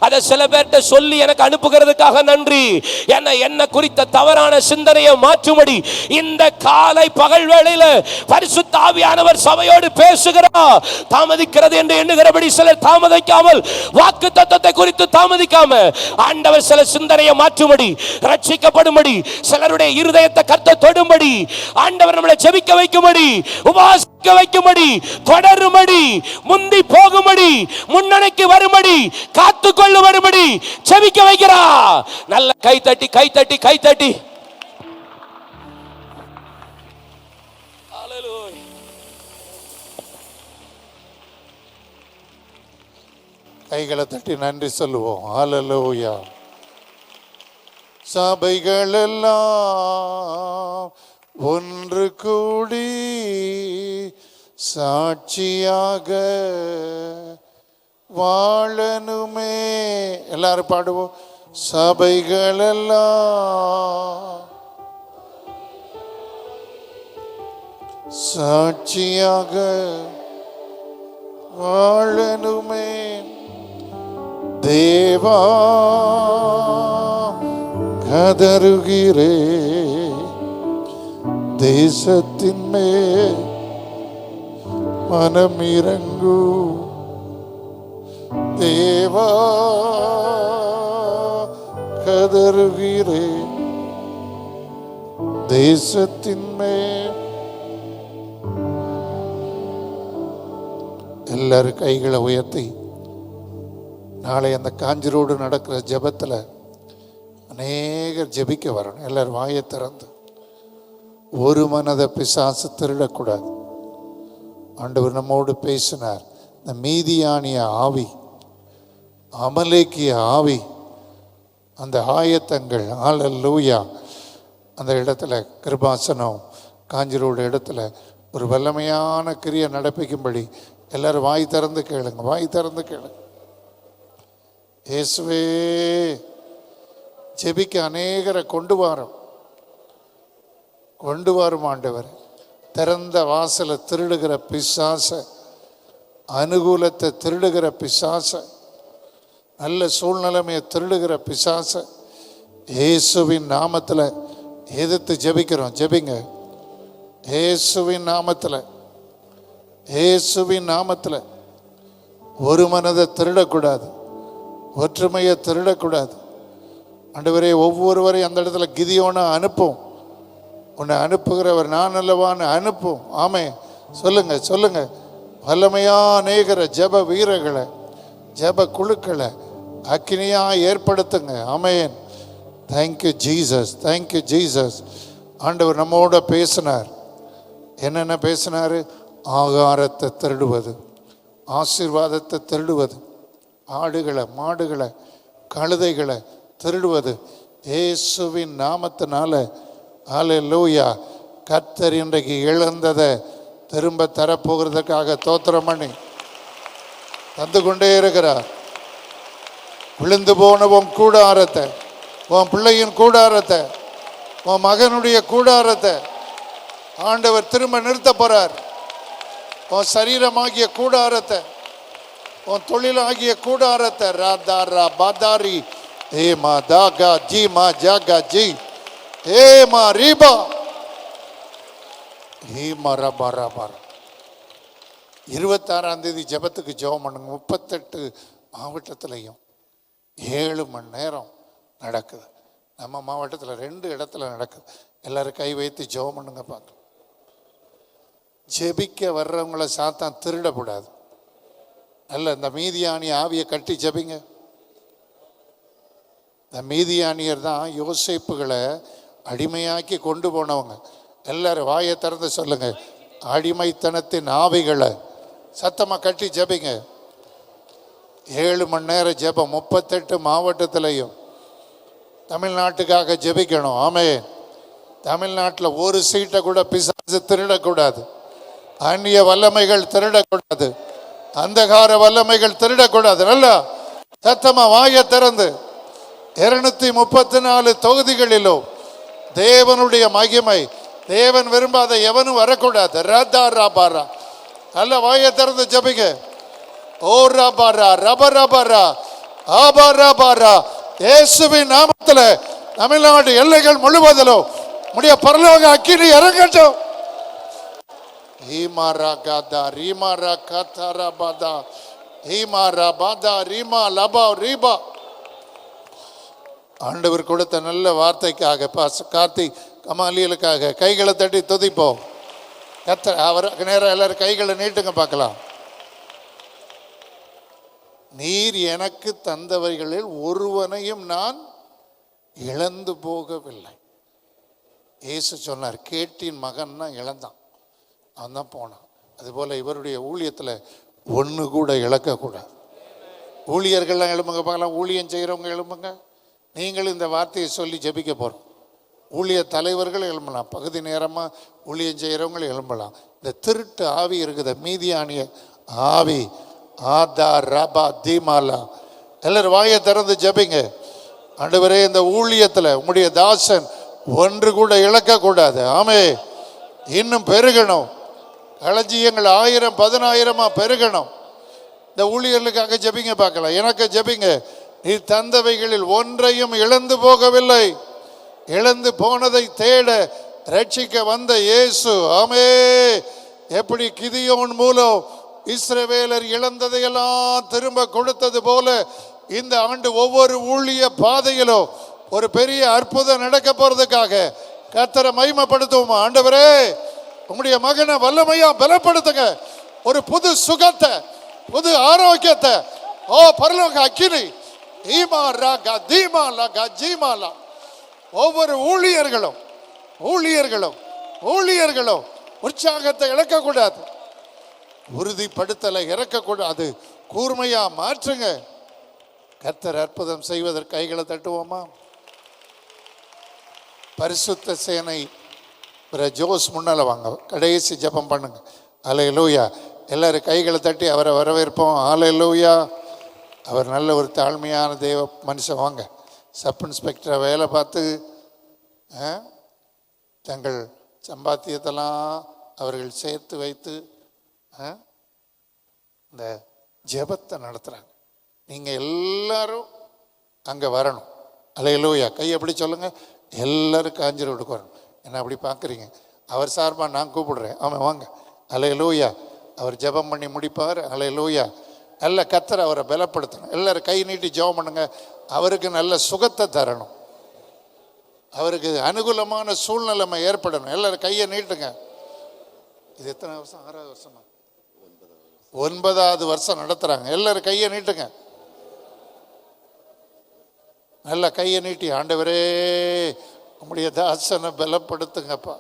அதை சில பேர்கிட்ட சொல்லி எனக்கு அனுப்புகிறதுக்காக நன்றி. என்ன குறித்த தவறான சிந்தனையை மாற்றும்படி இந்த காலை பகல் வேளையில பரிசுத்த ஆவியானவர் சபையோடு பேசுகிறார். தாமதிக்கிறது என்று எண்ணுகிறபடி சிலர் தாமதிக்காமல், வாக்கு தத்தத்தை குறித்து தாமதிக்காம ஆண்டவர் சில சிந்தனையை மாற்றும்படி, ரட்சிக்கப்படும்படி, சிலருடைய இருதயத்தை கர்த்தர் தொடும்படி, ஆண்டவர் நம்மளை ஜெபிக்க வைக்கும்படி, உபாசிக்க வைக்கும்படி, தொடரும்படி, முந்தி போகும்படி, முன்னணிக்கு வரும்படி, காத்துக்கொள்ள வரும்படி ஜெபிக்க வைக்கிறார். நல்ல கை தட்டி கை தட்டி கை தட்டி கைகளை தட்டி நன்றி சொல்லுவோம். ஹல்லேலூயா. சபைகள் எல்லாம் ஒன்று கூடி சாட்சியாக வாழனுமே. எல்லாரும் பாடுவோம். சபைகள் எல்லாம் சாட்சியாக வாழனுமே. தேவா கதறுகிறே தேசத்தின் மேல் மனமிரங்கு. தேவா கதறுகிறே தேசத்தின் மேல். எல்லாரும் கைகளை உயர்த்தி நாளை அந்த காஞ்சிரோடு நடக்கிற ஜெபத்தில் அநேகர் ஜெபிக்க வரணும். எல்லாரும் வாயை திறந்து ஒரு மனதை பிசாசு திருடக்கூடாது. ஆண்டவர் நம்மோடு பேசினார். இந்த மீதியானிய ஆவி, அமலேக்கிய ஆவி, அந்த ஆயத்தங்கள் ஹல்லேலூயா அந்த இடத்துல கிருபாசனம் காஞ்சிரோடு இடத்துல ஒரு வல்லமையான கிரியை நடப்பிக்கும்படி எல்லாரும் வாய் திறந்து கேளுங்க. வாய் திறந்து கேளுங்க. இயேசுவே ஜெபிக்க அநேகரை கொண்டு வரும் ஆண்டவர். திறந்த வாசலை திருடுகிற பிசாச, அனுகூலத்தை திருடுகிற பிசாச, நல்ல சூழ்நிலைமையை திருடுகிற பிசாச இயேசுவின் நாமத்தில் எதிர்த்து ஜெபிக்கிறோம். ஜெபிங்க. இயேசுவின் நாமத்தில், இயேசுவின் நாமத்தில். ஒரு மனதை திருடக்கூடாது, ஒற்றுமையை திருடக்கூடாது. ஆண்டவரே ஒவ்வொருவரையும் அந்த இடத்துல கிதியோனை அனுப்பும். உன்னை அனுப்புகிறவர் நான் அல்லவான்னு அனுப்பும். ஆமே சொல்லுங்க சொல்லுங்க. வல்லமையா அநேகர ஜெப வீரர்களை, ஜெப குழுக்களை அக்கினியா ஏற்படுத்துங்க. ஆமேன். Thank you Jesus, thank you Jesus. ஆண்டவர் நம்மோட பேசினார். என்னென்ன பேசினார்? ஆகாரத்தை திருடுவது, ஆசீர்வாதத்தை திருடுவது, ஆடுகளை மாடுகளை கழுதைகளை திருடுவது இயேசுவின் நாமத்தினால. ஹல்லேலூயா. கர்த்தர் இன்றைக்கு இழந்ததை திரும்ப தரப்போகிறதுக்காக தோத்திரம் பண்ணி தந்து கொண்டே இருக்கிறார். விழுந்து போன உன் கூடாரத்தை, உன் பிள்ளையின் கூடாரத்தை, உன் மகனுடைய கூடாரத்தை ஆண்டவர் திரும்ப நிறுத்த போறார். உன் சரீரமாகிய கூடாரத்தை, உன் தொழிலாகிய கூடாரத்தை ராதாரா பாதாரி ஏமா தாகா ஜி மா ஜாகா ஜி ஏமா ரீபா ஏமா ரபா ரபா. 26ஆம் தேதி ஜெபத்துக்கு ஜெபம் பண்ணுங்க. 38 மாவட்டத்திலையும் 7 மணி நேரம் நடக்குது. நம்ம மாவட்டத்தில் 2 இடத்துல நடக்குது. எல்லாரும் கை வைத்து ஜெபம் பண்ணுங்க. பார்க்க ஜெபிக்க வர்றவங்களை சாத்தான் திருடக்கூடாது. அல்ல, இந்த மீதியானி ஆவியை கட்டி ஜெபிங்க. இந்த மீதியானியர் தான் யோசேப்புகளை அடிமையாக்கி கொண்டு போனவங்க. எல்லாரும் வாயை திறந்து சொல்லுங்க. அடிமைத்தனத்தின் ஆவிகளை சத்தமாக கட்டி ஜெபிங்க. 7 மணி நேரம் ஜெபம் 38 மாவட்டத்திலையும். தமிழ்நாட்டுக்காக ஜெபிக்கணும். ஆமே. தமிழ்நாட்டில் ஒரு சீட்டை கூட பிசாசு திருடக்கூடாது. அந்நிய வல்லமைகள் திருடக்கூடாது. அந்தகார வல்லமைகள் திருடக்கூடாது. நல்லா சத்தமா வாய திறந்து 234 தொகுதிகளிலும் தேவனுடைய மகிமை, தேவன் விரும்பாத எவனும் வரக்கூடாது. ரதா ராபாரா, நல்ல வாய திறந்து ஜபிங்க. ஓ ராபாரா ரபரபரா ஆபாராபாரா. இயேசுவின் நாமத்துல தமிழ்நாடு எல்லைகள் முழுவதிலும் முடிய பரலோக அக்கினி இறங்கட்டும். ஈமாரா காதா ரீமாரா காத்தாரா பாதா ஈமாரா பாதா ரீமா லபா ரீபா. ஆண்டவர் கொடுத்த நல்ல வார்த்தைக்காக கார்த்திக் கமாலியலுக்காக கைகளை தட்டி துதிப்போம். அவருக்கு நேரம் எல்லாரும் கைகளை நீட்டுங்க பார்க்கலாம். நீர் எனக்கு தந்தவைகளில் ஒருவனையும் நான் இழந்து போகவில்லை. இயேசு சொன்னார், கேட்டின் மகன் தான் இழந்தான், அவன் தான் போனான். அதுபோல் இவருடைய ஊழியத்தில் ஒன்று கூட இழக்கக்கூடாது. ஊழியர்கள்லாம் எழும்புங்க பார்க்கலாம். ஊழியம் செய்கிறவங்க எழும்புங்க. நீங்களும் இந்த வார்த்தையை சொல்லி ஜெபிக்க போகிறோம். ஊழிய தலைவர்கள் எழும்பலாம், பகுதி நேரமாக ஊழியம் செய்கிறவங்களும் எழும்பலாம். இந்த திருட்டு ஆவி இருக்குது, மீதியானிய ஆவி, ஆதா ரபா தீமாலா. எல்லாரும் வாயை திறந்து ஜெபிங்க. ஆண்டவரே, இந்த ஊழியத்தில் உம்முடைய தாசன் ஒன்று கூட இழக்கக்கூடாது. ஆமே, இன்னும் பெருகணும். களஞ்சியங்கள் 1000 10,000 பெருகணும். இந்த ஊழியர்களுக்காக ஜெபிங்க பார்க்கலாம். எனக்கு ஜெபிங்க. நீ தந்தவைகளில் ஒன்றையும் இழந்து போகவில்லை. இழந்து போனதை தேட ரட்சிக்க வந்த இயேசு. ஆமே, எப்படி கிதியோன் மூலம் இஸ்ரவேலர் இழந்ததையெல்லாம் திரும்ப கொடுத்தது போல இந்த ஆண்டு ஒவ்வொரு ஊழிய பாதையிலும் ஒரு பெரிய அற்புதம் நடக்க போறதுக்காக கர்த்தரை மகிமைப்படுத்துவோமா. ஆண்டவரே, உம்முடைய மகனை வல்லமையா பலப்படுத்துங்க. ஒரு புது சுகத்தை, புது ஆரோக்கியத்தை. ஓ பரலோக அக்கினி ஈமா ராகா தீமா லகா ஜீமாலா. ஒவ்வொரு ஊழியர்களும் ஊழியர்களும் ஊழியர்களும் உற்சாகத்தை இழக்கக்கூடாது, உறுதிப்படுத்தலை இறக்கக்கூடாது. கூர்மையா மாற்றுங்க. கர்த்தர் அற்புதம் செய்வதற்கு கைகளை தட்டுவோமா. பரிசுத்த சேனை ஜோஸ் முன்னால வாங்க, கடைசி ஜெபம் பண்ணுங்க. அல்லேலூயா. எல்லாரும் கைகளை தட்டி அவரை வரவேற்போம். அல்லேலூயா. அவர் நல்ல ஒரு தாழ்மையான தேவ மனுஷன். வாங்க. சப் இன்ஸ்பெக்டரை வேலை பார்த்து தங்கள் சம்பாத்தியத்தெல்லாம் அவர்கள் சேர்த்து வைத்து இந்த ஜெபத்தை நடத்துகிறாங்க. நீங்கள் எல்லாரும் அங்கே வரணும். அல்லேலூயா. கை எப்படி சொல்லுங்கள். எல்லாரும் காஞ்சிர விடுக்கு வரணும். என்ன அப்படி பார்க்குறீங்க? அவர் சார்பாக நான் கூப்பிடுறேன். ஆமாம், வாங்க. அல்லேலூயா. அவர் ஜெபம் பண்ணி முடிப்பார். அல்லேலூயா. நல்ல கர்த்தர் அவரை பலப்படுத்தணும். எல்லாரும் கை நீட்டி ஜெபம் பண்ணுங்க. அவருக்கு நல்ல சுகத்தை தரணும். அவருக்கு அனுகூலமான சூழ்நிலைமை ஏற்படணும். எல்லாரும் கையை நீட்டுங்க. இது எத்தனை வருஷம்? 6வது வருஷமா? 9வது வருஷம் நடத்துகிறாங்க. எல்லாரும் கையை நீட்டுங்க. நல்ல கையை நீட்டி, ஆண்டவரே உம்முடைய தாசனை பலப்படுத்துங்கப்பா,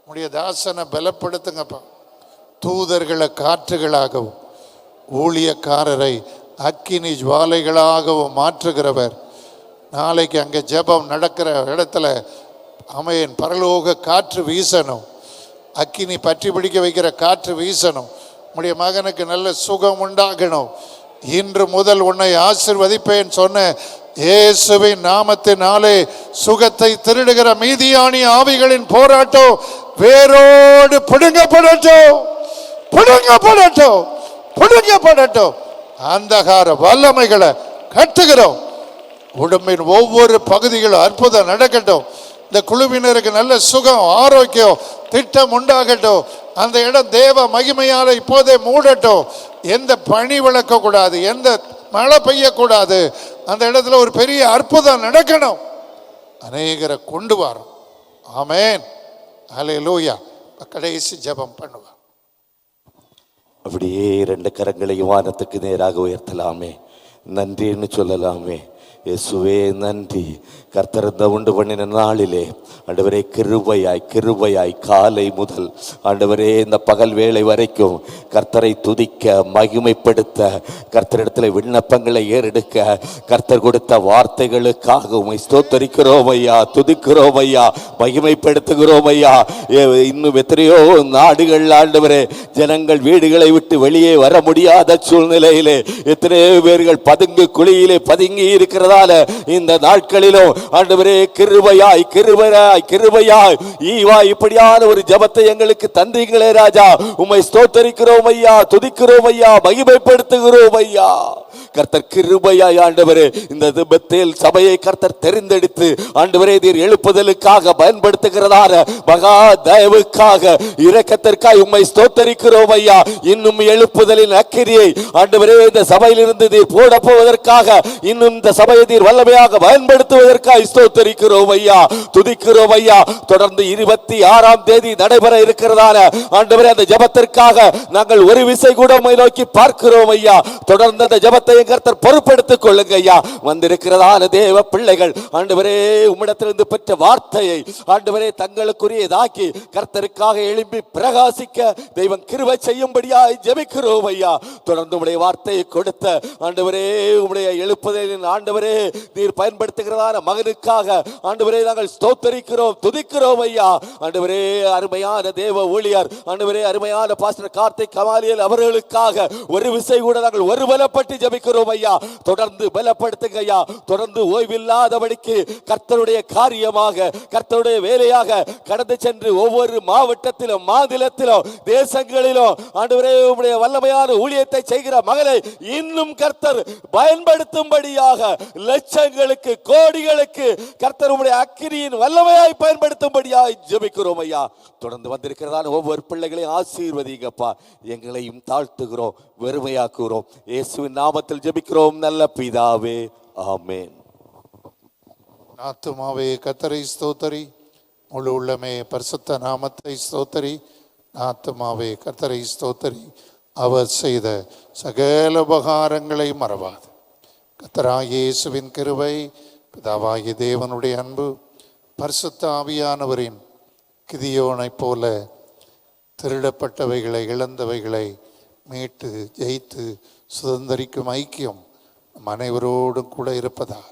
உம்முடைய தாசனை பலப்படுத்துங்கப்பா. தூதர்களை காற்றுகளாகவும் ஊழியக்காரரை அக்கினி ஜுவாலைகளாகவும் மாற்றுகிறவர். நாளைக்கு அங்கே ஜெபம் நடக்கிற இடத்துல அமையன் பரலோக காற்று வீசணும். அக்கினி பற்றி பிடிக்க வைக்கிற காற்று வீசணும். உம்முடைய மகனுக்கு நல்ல சுகம் உண்டாகணும். இன்று முதல் உன்னை ஆசீர்வதிப்பேன் சொன்ன இயேசுவின் நாமத்தினாலே சுகத்தை திருடுகிற மீதியானி ஆவிகளின் போராட்டம் வேரோடு பிடுங்கப்படட்டும், பிடுங்கப்படட்டும், பிடுங்கப்படட்டும். அந்தகார வல்லமைகளை கட்டுகிறோம். உடம்பின் ஒவ்வொரு பகுதிகளும் அற்புதம் நடக்கட்டும். இந்த குழுவினருக்கு நல்ல சுகம், ஆரோக்கியம், திட்டம் உண்டாகட்டும். அந்த இடம் தேவ மகிமையால் இப்போதே மூடட்டும். எந்த பனி விளக்கக்கூடாது, எந்த மழை பெய்யக்கூடாது. அந்த இடத்துல ஒரு பெரிய அற்புதம் நடக்கணும். அநேகரை கொண்டு வரோம். ஆமேன். அல்லேலூயா. கடைசி ஜெபம் பண்ணுவார். அப்படியே 2 கரங்களையும் வானத்துக்கு நேராக உயர்த்தலாமே, நன்றின்னு சொல்லலாமே. இயேசுவே நன்றி. கர்த்தர் இந்த உண்டு பண்ணின நாளிலே ஆண்டவரே கிருபையாய் காலை முதல் ஆண்டவரே இந்த பகல் வேளை வரைக்கும் கர்த்தரை துதிக்க, மகிமைப்படுத்த, கர்த்தரிடத்தில் விண்ணப்பங்களை ஏறெடுக்க, கர்த்தர் கொடுத்த வார்த்தைகளுக்காக உம்மை ஸ்தோத்தரிக்கிறோம் ஐயா, துதிக்கிறோம் ஐயா, மகிமைப்படுத்துகிறோம் ஐயா. இன்னும் எத்தனையோ நாடுகள் ஆண்டவரே ஜனங்கள் வீடுகளை விட்டு வெளியே வர முடியாத சூழ்நிலையிலே எத்தனையோ பேர்கள் பதுங்கு குழியிலே பதுங்கி இருக்கிறதால இந்த நாட்களிலும் ஆண்டவரே கிருபையாய் ஈவா இப்படியான ஒரு ஜெபத்தை எங்களுக்கு தந்தீங்களே ராஜா. உம்மை ஸ்தோத்தரிக்கிறோம் ஐயா, துதிக்கிறோம் ஐயா, மகிமைப்படுத்துகிறோம் ஐயா. கர்த்தர் கிருபையாய் ஆண்டவரே இந்த பெத்தேல் சபையை கர்த்தர் தெரிந்தெடுத்து ஆண்டவரே நீர் எழுப்புதலுக்காக பயன்படுத்துகிறதான மகா தயவுக்காக, இரக்கத்திற்காய் உம்மை ஸ்தோத்தரிக்கிறோம் ஐயா. இன்னும் எழுப்புதலின் அக்கிரியை ஆண்டவரே இந்த சபையிலிருந்து நீர் போட போவதற்காக, இன்னும் இந்த சபையை நீர் வல்லமையாக பயன்படுத்துவதற்காக ஸ்தோத்தரிக்கிறோம் ஐயா, துதிக்கிறோம் ஐயா. தொடர்ந்து 26ஆம் தேதி நடைபெற இருக்கிறதான ஆண்டவரே அந்த ஜெபத்திற்காக நாங்கள் ஒரு விசை கூட உம்மை நோக்கி பார்க்கிறோம் ஐயா. தொடர்ந்து அந்த ஜெபத்தை கர்த்தர் பொறுப்பெடுத்துக் கொள்ளுங்க ஐயா. வந்திருக்கிறதான தேவ பிள்ளைகள் ஆண்டவரே உம்மிடத்திலிருந்து பெற்ற வார்த்தையை ஆண்டவரே தங்களுக்குரியதாக்கி கர்த்தருக்காக எழும்பி பிரகாசிக்க தெய்வம் கிருபை செய்யும்படியாய் ஜெபிக்கிறோம் ஐயா. தொடர்ந்து உம்முடைய வார்த்தையை கொடுத்த ஆண்டவரே உம்முடைய எழுப்புதலின் ஆண்டவரே நீர் பயன்படுத்துகிறதான மகனுக்காக ஆண்டவரே நாங்கள் ஸ்தோத்தரிக்கிறோம், துதிக்கிறோம் ஐயா. ஆண்டவரே அருமையான தேவ ஊழியர் ஆண்டவரே அருமையான பாஸ்டர் கார்த்திக் கமாலியல் அவர்களுக்காக ஒரு விசை கூட நாங்கள் ஒருபலப்பட்டு ஜெபிக்கிறோம் ஐயா. தொடர்ந்து பலப்படுத்துங்க ஐயா. தொடர்ந்து ஓய்வில்லாதபடிக்கு கர்த்தருடைய காரியமாக, கர்த்தருடைய வேலையாக கடந்து சென்று ஒவ்வொரு மாவட்டத்திலும், மாநிலத்திலும், தேசங்களிலும் ஆண்டவரே உம்முடைய வல்லமையான ஊழியத்தை செய்கிற மகளை இன்னும் கர்த்தர் பயன்படுத்தும்படியாக, லட்சங்களுக்கு கோடிகளுக்கு கர்த்தர் உம்முடைய அக்கினியின் வல்லமையாய் பயன்படுத்தும்படியாய் ஜெபிக்கிறோம் ஐயா. தொடர்ந்து வந்திருக்கிறதான ஒவ்வொரு பிள்ளைகளையும் ஆசீர்வதிங்கப்பா. எங்களையும் தாழ்த்துகிறோம், வெறுமையாக்குகிறோம். இயேசுவின் நாமத்தில் ஜெபிக்கிறோம் நல்ல பிதாவே, ஆமென். ஆத்துமாவே கர்த்தரை ஸ்தோத்தரி, முழு உள்ளமே பரிசுத்த நாமத்தை ஸ்தோத்தரி. ஆத்துமாவே கர்த்தரை ஸ்தோத்தரி, அவர் செய்த சகல உபகாரங்களை மறவாது. கர்த்தராகிய இயேசுவின் கிருபை, பிதாவாகிய தேவனுடைய அன்பு, பரிசுத்த ஆவியானவரின் கிதியோனைப் போல திருடப்பட்டவைகளை, இழந்தவைகளை மீட்டு ஜெயித்து சுதந்தரிக்கும் ஐக்கியம் நம் அனைவரோடும் கூட இருப்பதாக